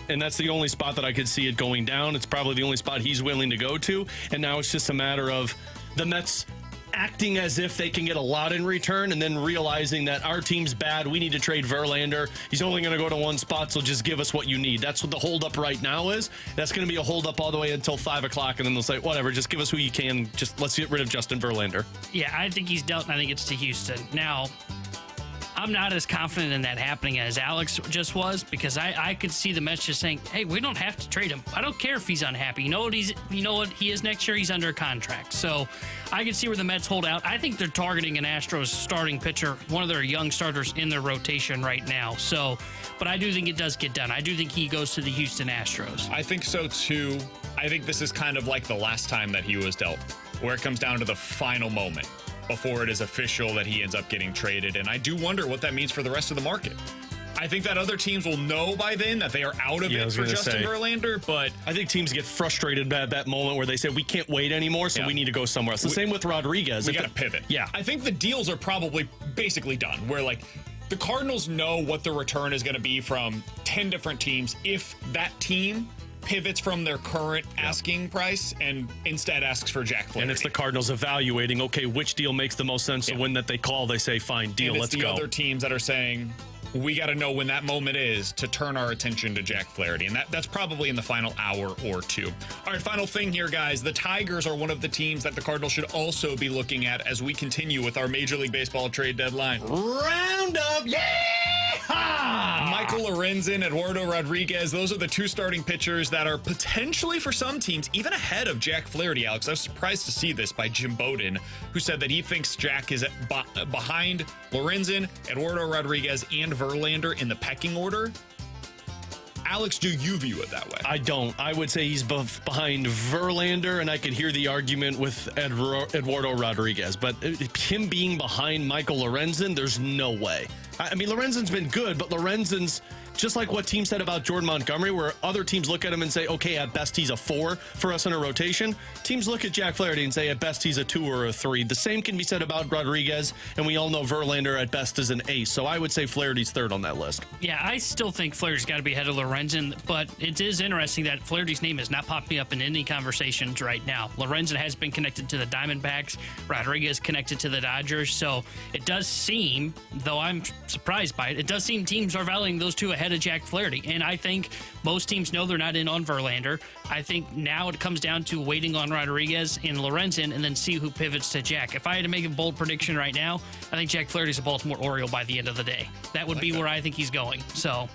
And that's the only spot that I could see it going down. It's probably the only spot he's willing to go to. And now it's just a matter of the Mets acting as if they can get a lot in return and then realizing that our team's bad. We need to trade Verlander. He's only going to go to one spot, so just give us what you need. That's what the holdup right now is. That's going to be a holdup all the way until 5 o'clock, and then they'll say, whatever, just give us who you can. Just let's get rid of Justin Verlander. Yeah, I think he's dealt, and I think it's to Houston. Now, I'm not as confident in that happening as Alex just was, because I could see the Mets just saying, hey, we don't have to trade him. I don't care if he's unhappy. You know what he is next year? He's under a contract. So I can see where the Mets hold out. I think they're targeting an Astros starting pitcher, one of their young starters in their rotation right now. So, but I do think it does get done. I do think he goes to the Houston Astros. I think so too. I think this is kind of like the last time that he was dealt, where it comes down to the final moment before it is official that he ends up getting traded. And I do wonder what that means for the rest of the market. I think that other teams will know by then that they are out of it for Justin Verlander, but I think teams get frustrated at that moment where they say, we can't wait anymore, so we need to go somewhere else. The same with Rodriguez. We got to pivot. Yeah. I think the deals are probably basically done, where like the Cardinals know what the return is going to be from 10 different teams if that team pivots from their current asking price and instead asks for Jack Flaherty. And it's the Cardinals evaluating, okay, which deal makes the most sense. So when that they call, they say, fine, deal, let's go. And it's the other teams that are saying, we got to know when that moment is to turn our attention to Jack Flaherty. And that's probably in the final hour or two. All right, final thing here, guys. The Tigers are one of the teams that the Cardinals should also be looking at as we continue with our Major League Baseball trade deadline Roundup. Yeah! Michael Lorenzen, Eduardo Rodriguez, those are the two starting pitchers that are potentially, for some teams, even ahead of Jack Flaherty, Alex. I was surprised to see this by Jim Bowden, who said that he thinks Jack is behind Lorenzen, Eduardo Rodriguez, and Verlander in the pecking order. Alex, do you view it that way? I don't. I would say he's behind Verlander, and I could hear the argument with Eduardo Rodriguez. But him being behind Michael Lorenzen, there's no way. I mean, Lorenzen's been good, but Lorenzen's just like what team said about Jordan Montgomery, where other teams look at him and say, okay, at best he's a 4 for us in a rotation. Teams look at Jack Flaherty and say, at best he's a 2 or a 3. The same can be said about Rodriguez, and we all know Verlander at best is an ace. So I would say Flaherty's third on that list. Yeah, I still think Flaherty's got to be ahead of Lorenzen, but it is interesting that Flaherty's name is not popping up in any conversations right now. Lorenzen has been connected to the Diamondbacks, Rodriguez connected to the Dodgers, so it does seem, though I'm surprised by it, it does seem teams are valuing those two ahead of Jack Flaherty, and I think most teams know they're not in on Verlander. I think now it comes down to waiting on Rodriguez and Lorenzen and then see who pivots to Jack. If I had to make a bold prediction right now, I think Jack Flaherty's a Baltimore Oriole by the end of the day. That would be where I think he's going. So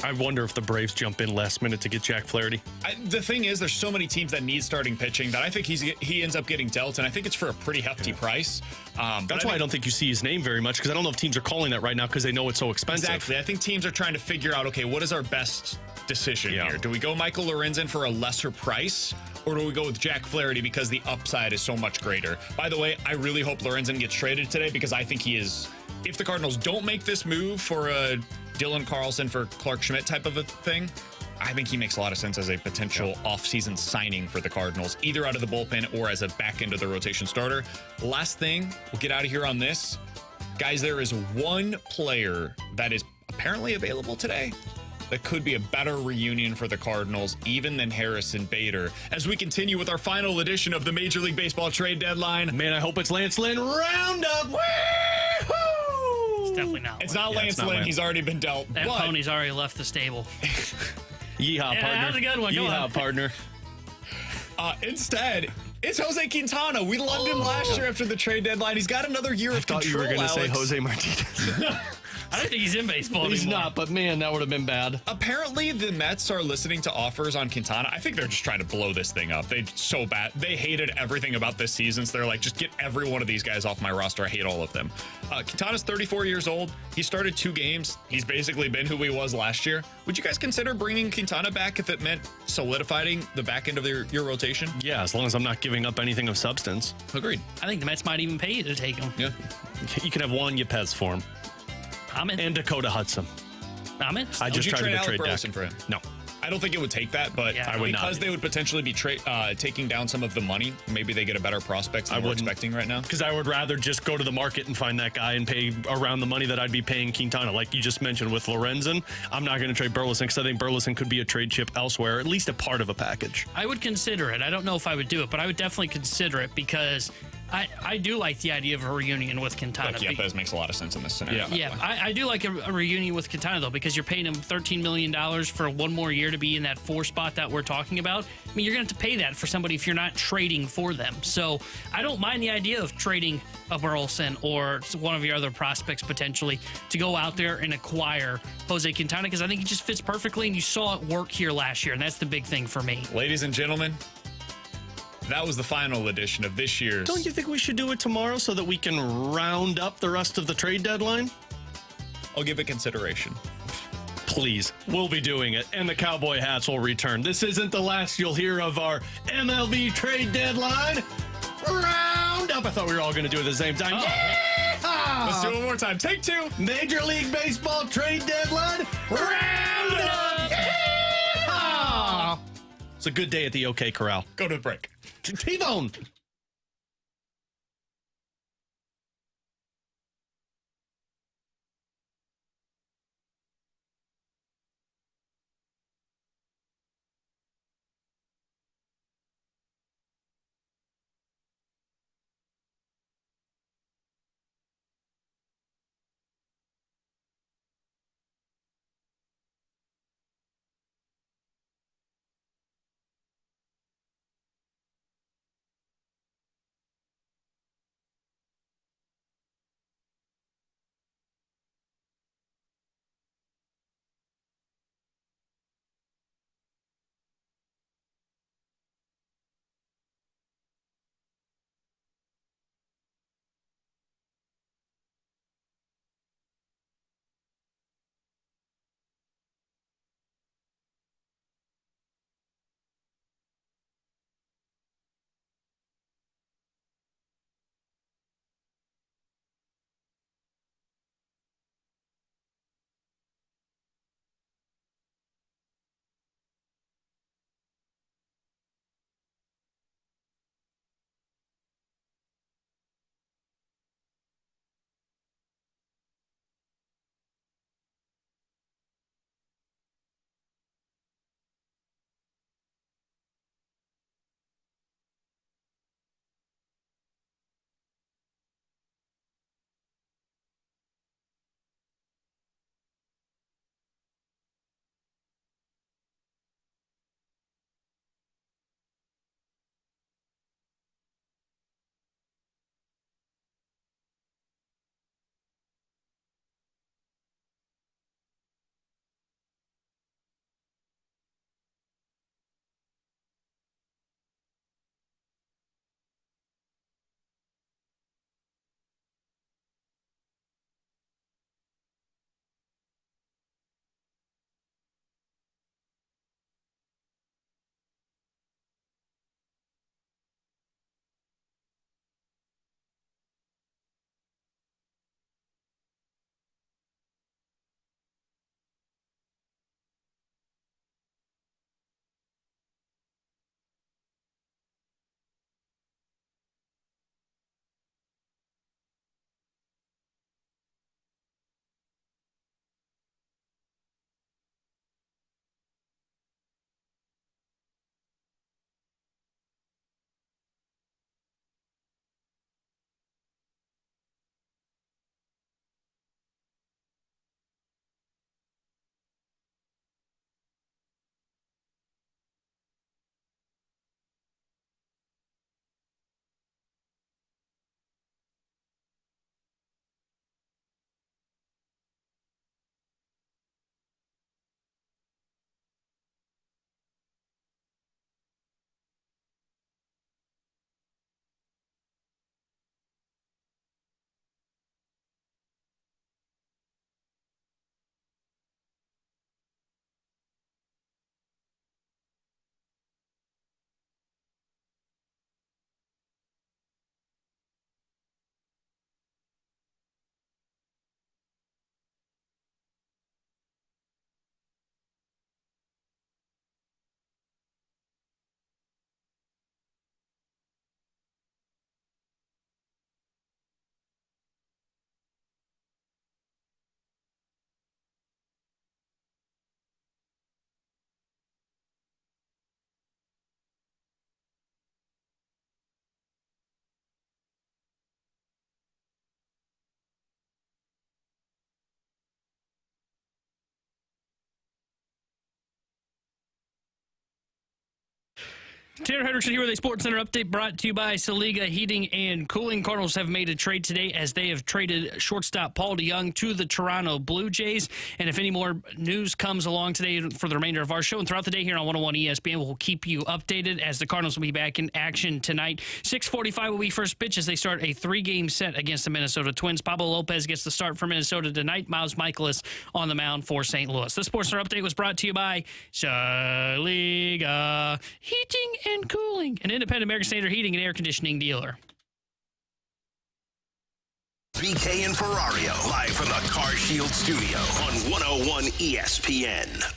I wonder if the Braves jump in last minute to get Jack Flaherty. The thing is, there's so many teams that need starting pitching that I think he ends up getting dealt, and I think it's for a pretty hefty price. That's why I don't think you see his name very much, because I don't know if teams are calling that right now because they know it's so expensive. Exactly. I think teams are trying to figure out, okay, what is our best decision here? Do we go Michael Lorenzen for a lesser price, or do we go with Jack Flaherty because the upside is so much greater? By the way, I really hope Lorenzen gets traded today, because I think he is, if the Cardinals don't make this move for a Dylan Carlson for Clark Schmidt type of a thing, I think he makes a lot of sense as a potential offseason signing for the Cardinals, either out of the bullpen or as a back end of the rotation starter. Last thing, we'll get out of here on this. Guys, there is one player that is apparently available today that could be a better reunion for the Cardinals, even than Harrison Bader. As we continue with our final edition of the Major League Baseball trade deadline. Man, I hope it's Lance Lynn. Roundup! It's definitely not. It's not Lance Lynn. He's already been dealt. That pony's already left the stable. Yeehaw, partner. That was a good one. Go Yeehaw, on. partner. Instead, it's Jose Quintana. We loved him last year after the trade deadline. He's got another year of control. I thought you were going to say Alex. Jose Martinez. I don't think he's in baseball He's anymore. not, but man, that would have been bad. Apparently, the Mets are listening to offers on Quintana. I think they're just trying to blow this thing up. They so bad. They hated everything about this season, so they're like, just get every one of these guys off my roster. I hate all of them. Quintana's 34 years old. He started 2 games. He's basically been who he was last year. Would you guys consider bringing Quintana back if it meant solidifying the back end of your rotation? Yeah, as long as I'm not giving up anything of substance. Agreed. I think the Mets might even pay you to take him. Yeah. You can have Juan Yepez for him. I'm in. And Dakota Hudson. I'm in. I just tried to Alec trade Burleson deck. for him? No. I don't think it would take that, but Yeah, I would because they would potentially be taking down some of the money. Maybe they get a better prospect than we're expecting right now. Because I would rather just go to the market and find that guy and pay around the money that I'd be paying Quintana. Like you just mentioned with Lorenzen, I'm not going to trade Burleson because I think Burleson could be a trade chip elsewhere, at least a part of a package. I would consider it. I don't know if I would do it, but I would definitely consider it because I do like the idea of a reunion with Quintana. Like Yepez makes a lot of sense in this scenario. Yeah, I do like a reunion with Quintana, though, because you're paying him $13 million for 1 more year to be in that 4 spot that we're talking about. I mean, you're going to have to pay that for somebody if you're not trading for them. So I don't mind the idea of trading a Burleson or one of your other prospects potentially to go out there and acquire Jose Quintana because I think he just fits perfectly, and you saw it work here last year, and that's the big thing for me. Ladies and gentlemen, that was the final edition of this year's. Don't you think we should do it tomorrow so that we can round up the rest of the trade deadline? I'll give it consideration. Please, we'll be doing it, and the cowboy hats will return. This isn't the last you'll hear of our MLB trade deadline roundup. I thought we were all going to do it at the same time. Yeah! Let's do it one more time. Take 2. Major League Baseball trade deadline roundup. Yeah! It's a good day at the OK Corral. Go to the break. T-Bone. Tanner Hendrickson here with a Sports Center update brought to you by Saliga Heating and Cooling. Cardinals have made a trade today as they have traded shortstop Paul DeJong to the Toronto Blue Jays. And if any more news comes along today for the remainder of our show and throughout the day here on 101 ESPN, we'll keep you updated as the Cardinals will be back in action tonight. 6:45 will be first pitch as they start a 3-game set against the Minnesota Twins. Pablo Lopez gets the start for Minnesota tonight. Miles Michaelis on the mound for St. Louis. The Sports Center update was brought to you by Saliga Heating and Cooling, an independent American Standard heating and air conditioning dealer. BK and Ferrario, live from the Car Shield studio on 101 ESPN. So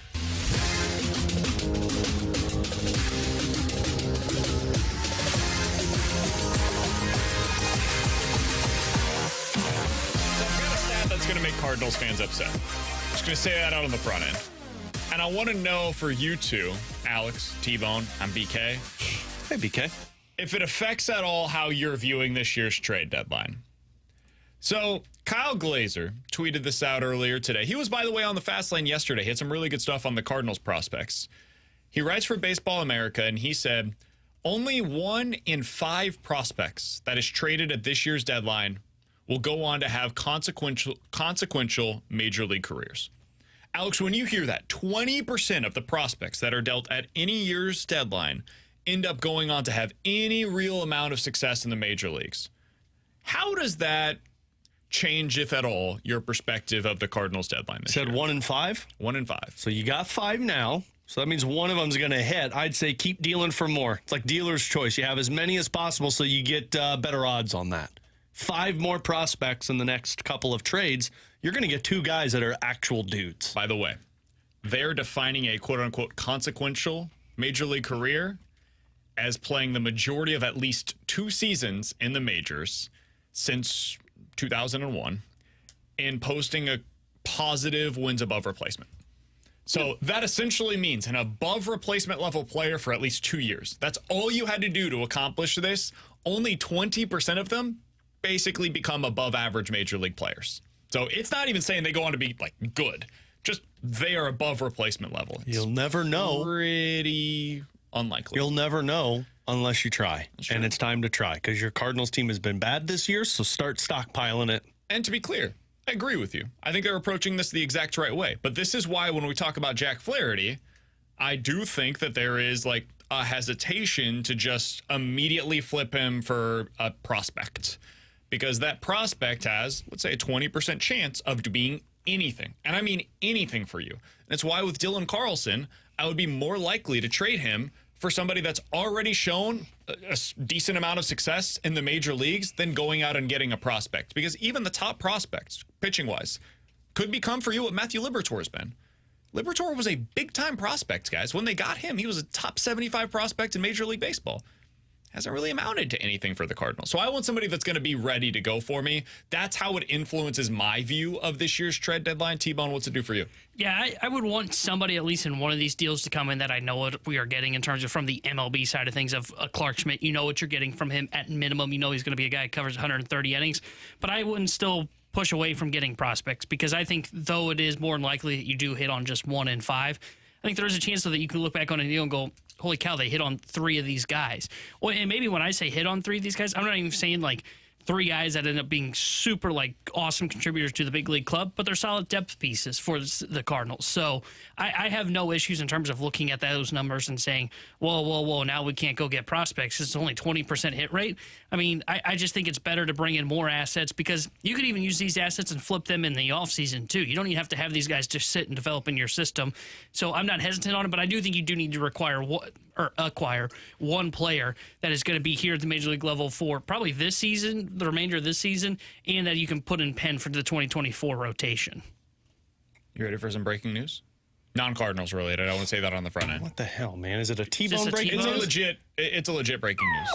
I've got a stat that's going to make Cardinals fans upset. Just going to say that out on the front end. And I want to know for you two, Alex, T-Bone, I'm BK. Hey, BK. If it affects at all how you're viewing this year's trade deadline. So Kyle Glazer tweeted this out earlier today. He was, by the way, on the fast lane yesterday. He had some really good stuff on the Cardinals prospects. He writes for Baseball America, and he said, only 1 in 5 prospects that is traded at this year's deadline will go on to have consequential major league careers. Alex, when you hear that, 20% of the prospects that are dealt at any year's deadline end up going on to have any real amount of success in the major leagues. How does that change, if at all, your perspective of the Cardinals deadline this year? Said 1 in 5? 1 in 5. So you got 5 now. So that means one of them's going to hit. I'd say keep dealing for more. It's like dealer's choice. You have as many as possible so you get better odds on that. 5 more prospects in the next couple of trades. You're going to get 2 guys that are actual dudes. By the way, they're defining a quote-unquote consequential major league career as playing the majority of at least 2 seasons in the majors since 2001 and posting a positive wins above replacement. So that essentially means an above replacement level player for at least 2 years. That's all you had to do to accomplish this. Only 20% of them basically become above average major league players. So it's not even saying they go on to be like good. Just they are above replacement level. You'll never know. Pretty unlikely. You'll never know unless you try. And it's time to try because your Cardinals team has been bad this year, so start stockpiling it. And to be clear, I agree with you. I think they're approaching this the exact right way. But this is why when we talk about Jack Flaherty, I do think that there is like a hesitation to just immediately flip him for a prospect. Because that prospect has, let's say, a 20% chance of being anything. And I mean anything for you. And that's why with Dylan Carlson, I would be more likely to trade him for somebody that's already shown a decent amount of success in the major leagues than going out and getting a prospect. Because even the top prospects, pitching-wise, could become for you what Matthew Liberatore has been. Liberatore was a big-time prospect, guys. When they got him, he was a top 75 prospect in Major League Baseball. Hasn't really amounted to anything for the Cardinals. So I want somebody that's going to be ready to go for me. That's how it influences my view of this year's trade deadline. T-Bone, what's it do for you? Yeah, I would want somebody, at least in one of these deals, to come in that I know what we are getting in terms of from the MLB side of things of Clark Schmidt. You know what you're getting from him at minimum. You know he's going to be a guy who covers 130 innings. But I wouldn't still push away from getting prospects because I think, though it is more than likely that you do hit on just 1 in 5, I think there is a chance that you can look back on a deal and go, holy cow, they hit on 3 of these guys. Well, and maybe when I say hit on 3 of these guys, I'm not even saying like 3 guys that end up being super like awesome contributors to the big league club, but they're solid depth pieces for the Cardinals. So I have no issues in terms of looking at those numbers and saying, whoa, now we can't go get prospects. It's only 20% hit rate. I mean, I just think it's better to bring in more assets because you could even use these assets and flip them in the offseason too. You don't even have to have these guys just sit and develop in your system. So I'm not hesitant on it, but I do think you do need to acquire one player that is going to be here at the major league level for probably this season, the remainder of this season, and that you can put in pen for the 2024 rotation. You ready for some breaking news? Non-Cardinals related. I want to say that on the front end. What the hell, man? Is it a T-Bone breaking news? It's a legit breaking news.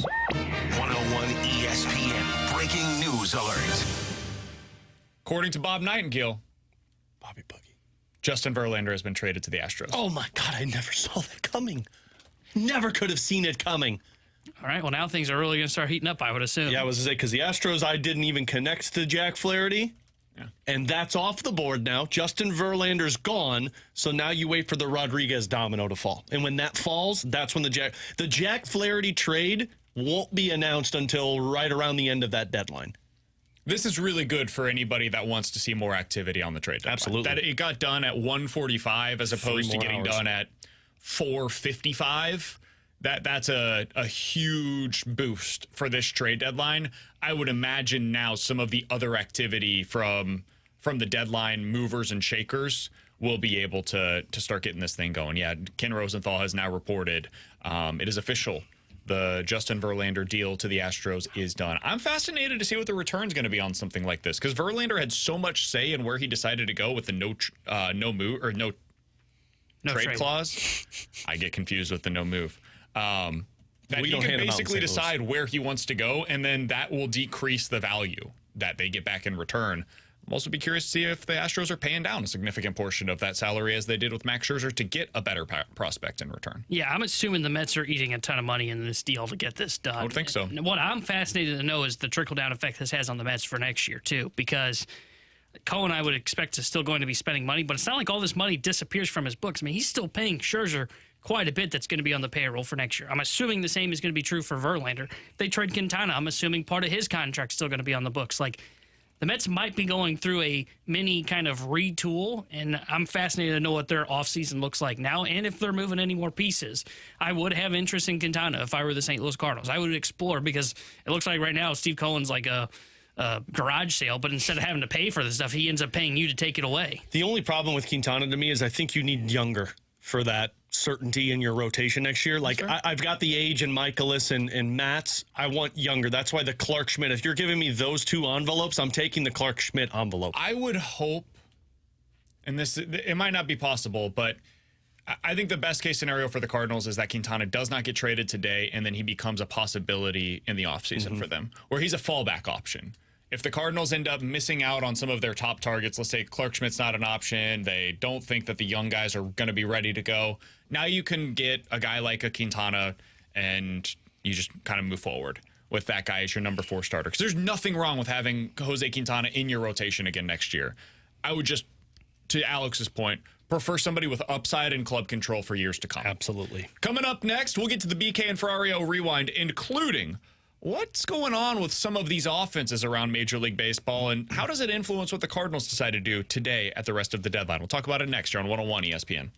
101 ESPN breaking news alert. According to Bob Nightingale, Bobby Boogie, Justin Verlander has been traded to the Astros. Oh my God, I never saw that coming. Never could have seen it coming. All right, well, now things are really going to start heating up, I would assume. Yeah, I was going to say, because the Astros, I didn't even connect to Jack Flaherty. And that's off the board now. Justin Verlander's gone, so now you wait for the Rodriguez domino to fall. And when that falls, that's when the Jack Flaherty trade won't be announced until right around the end of that deadline. This is really good for anybody that wants to see more activity on the trade deadline. Absolutely. That it got done at 1:45 as opposed to getting done at 4:55. That's a huge boost for this trade deadline. I would imagine now some of the other activity from the deadline movers and shakers will be able to start getting this thing going. Yeah, Ken Rosenthal has now reported it is official. The Justin Verlander deal to the Astros is done. I'm fascinated to see what the return's going to be on something like this because Verlander had so much say in where he decided to go with the no trade clause. I get confused with the no move. That he can basically decide where he wants to go, and then that will decrease the value that they get back in return. I'll also be curious to see if the Astros are paying down a significant portion of that salary as they did with Max Scherzer to get a better prospect in return. Yeah, I'm assuming the Mets are eating a ton of money in this deal to get this done. I would think so. And what I'm fascinated to know is the trickle-down effect this has on the Mets for next year, too, because Cole and I would expect is still going to be spending money, but it's not like all this money disappears from his books. I mean, he's still paying Scherzer quite a bit that's going to be on the payroll for next year. I'm assuming the same is going to be true for Verlander. If they trade Quintana, I'm assuming part of his contract's still going to be on the books. Like, the Mets might be going through a mini kind of retool, and I'm fascinated to know what their offseason looks like now and if they're moving any more pieces. I would have interest in Quintana if I were the St. Louis Cardinals. I would explore because it looks like right now Steve Cohen's like a garage sale, but instead of having to pay for the stuff, he ends up paying you to take it away. The only problem with Quintana to me is I think you need younger for that certainty in your rotation next year. Like, sure. I've got the age in Michaelis and Matz. I want younger. That's why the Clark Schmidt, if you're giving me those two envelopes, I'm taking the Clark Schmidt envelope. I would hope, and it might not be possible, but I think the best case scenario for the Cardinals is that Quintana does not get traded today, and then he becomes a possibility in the offseason for them, where he's a fallback option. If the Cardinals end up missing out on some of their top targets, let's say Clark Schmidt's not an option, they don't think that the young guys are going to be ready to go, now you can get a guy like a Quintana and you just kind of move forward with that guy as your number 4 starter. Because there's nothing wrong with having Jose Quintana in your rotation again next year. I would just, to Alex's point, prefer somebody with upside and club control for years to come. Absolutely. Coming up next, we'll get to the BK and Ferrario Rewind, including what's going on with some of these offenses around Major League Baseball, and how does it influence what the Cardinals decide to do today at the rest of the deadline? We'll talk about it next year on 101 ESPN.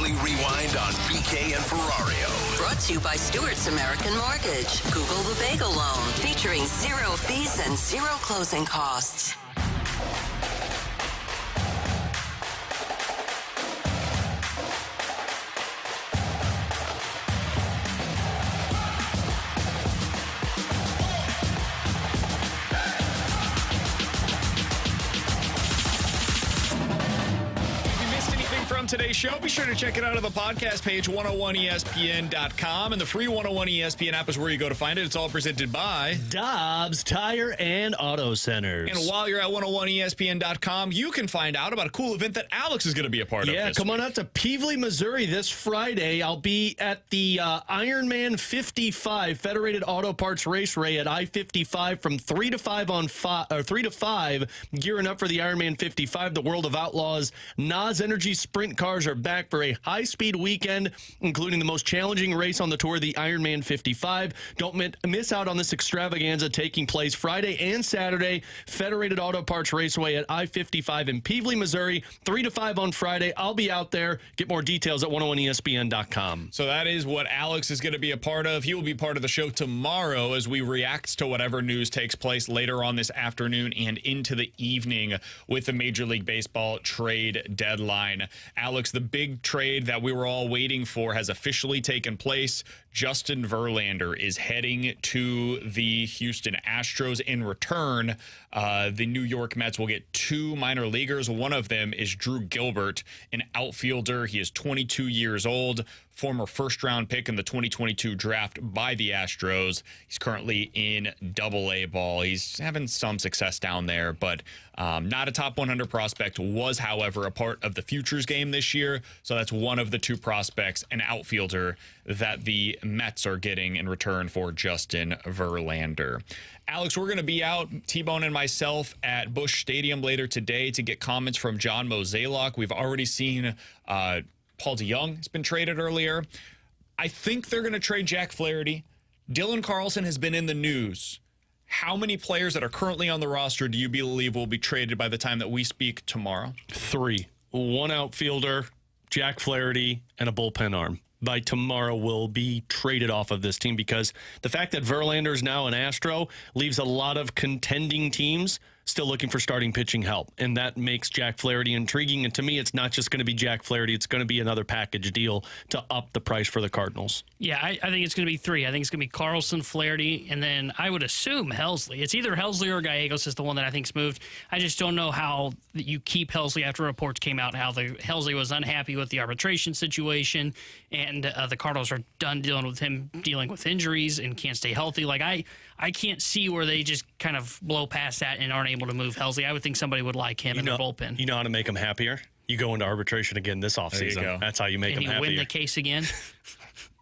Daily Rewind on BK and Ferrario. Brought to you by Stewart's American Mortgage. Google the Bagel Loan, featuring 0 fees and 0 closing costs. From today's show, be sure to check it out on the podcast page, 101ESPN.com, and the free 101 ESPN app is where you go to find it. It's all presented by Dobbs Tire and Auto Centers. And while you're at 101ESPN.com, you can find out about a cool event that Alex is going to be a part of. Yeah, come on out to Peevely, Missouri this Friday. I'll be at the Ironman 55 Federated Auto Parts Raceway at I-55 from 3 to 5 gearing up for the Ironman 55. The World of Outlaws Nas Energy Sprint cars are back for a high-speed weekend, including the most challenging race on the tour, the Ironman 55. Don't miss out on this extravaganza taking place Friday and Saturday. Federated Auto Parts Raceway at I-55 in Peevely, Missouri, 3 to 5 on Friday. I'll be out there. Get more details at 101ESPN.com. So that is what Alex is going to be a part of. He will be part of the show tomorrow as we react to whatever news takes place later on this afternoon and into the evening with the Major League Baseball trade deadline. Alex, the big trade that we were all waiting for has officially taken place. Justin Verlander is heading to the Houston Astros. In return, the New York Mets will get 2 minor leaguers. One of them is Drew Gilbert, an outfielder. He is 22 years old, former first-round pick in the 2022 draft by the Astros. He's currently in Double-A ball. He's having some success down there, but not a top 100 prospect. Was, however, a part of the futures game this year. So that's one of the 2 prospects, an outfielder, that the Mets are getting in return for Justin Verlander. Alex, we're going to be out, T-Bone and myself, at Busch Stadium later today to get comments from John Mozeliak. We've already seen Paul DeJong has been traded earlier. I think they're going to trade Jack Flaherty. Dylan Carlson has been in the news. How many players that are currently on the roster do you believe will be traded by the time that we speak tomorrow? 3. 1 outfielder, Jack Flaherty, and a bullpen arm. By tomorrow will be traded off of this team because the fact that Verlander is now an Astro leaves a lot of contending teams still looking for starting pitching help, and that makes Jack Flaherty intriguing. And to me, it's not just going to be Jack Flaherty. It's going to be another package deal to up the price for the Cardinals. Yeah, I think it's going to be 3. I think it's going to be Carlson, Flaherty, and then I would assume Helsley. It's either Helsley or Gallegos is the one that I think's moved. I just don't know how you keep Helsley after reports came out how Helsley was unhappy with the arbitration situation, and the Cardinals are done dealing with injuries and can't stay healthy. Like I can't see where they just kind of blow past that and aren't able to move Helsley. I would think somebody would like him in the bullpen. You know how to make him happier? You go into arbitration again this offseason. That's how you make him happier. And you win the case again?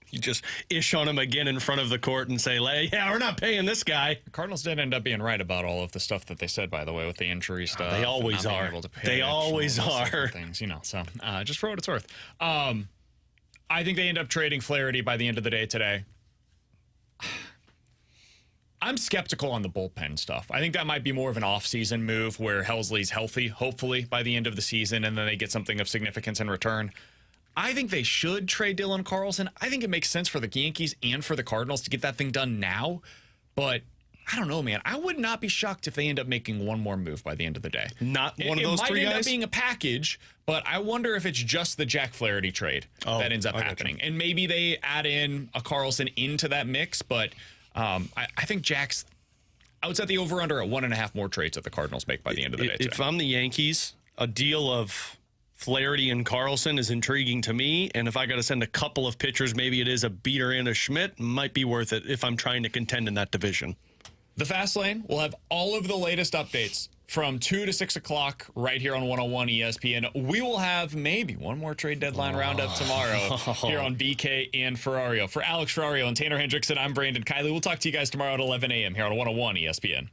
You just ish on him again in front of the court and say, yeah, we're not paying this guy. The Cardinals did end up being right about all of the stuff that they said, by the way, with the injury stuff. They always are. They always are. Things, so just for what it's worth. I think they end up trading Flaherty by the end of the day today. I'm skeptical on the bullpen stuff. I think that might be more of an off-season move where Helsley's healthy, hopefully, by the end of the season, and then they get something of significance in return. I think they should trade Dylan Carlson. I think it makes sense for the Yankees and for the Cardinals to get that thing done now. But I don't know, man. I would not be shocked if they end up making one more move by the end of the day. Not one of those 3 guys? It might end up being a package, but I wonder if it's just the Jack Flaherty trade that ends up happening. And maybe they add in a Carlson into that mix, but I think Jack's, I would set the over-under at 1.5 more trades that the Cardinals make by the end of the day today. If I'm the Yankees, a deal of Flaherty and Carlson is intriguing to me, and if I got to send a couple of pitchers, maybe it is a Beater and a Schmidt, might be worth it if I'm trying to contend in that division. The Fast Lane will have all of the latest updates from 2 to 6 o'clock right here on 101 ESPN. We will have maybe one more trade deadline roundup tomorrow here on BK and Ferrario. For Alex Ferrario and Tanner Hendrickson, I'm Brandon Kiley. We'll talk to you guys tomorrow at 11 a.m. here on 101 ESPN.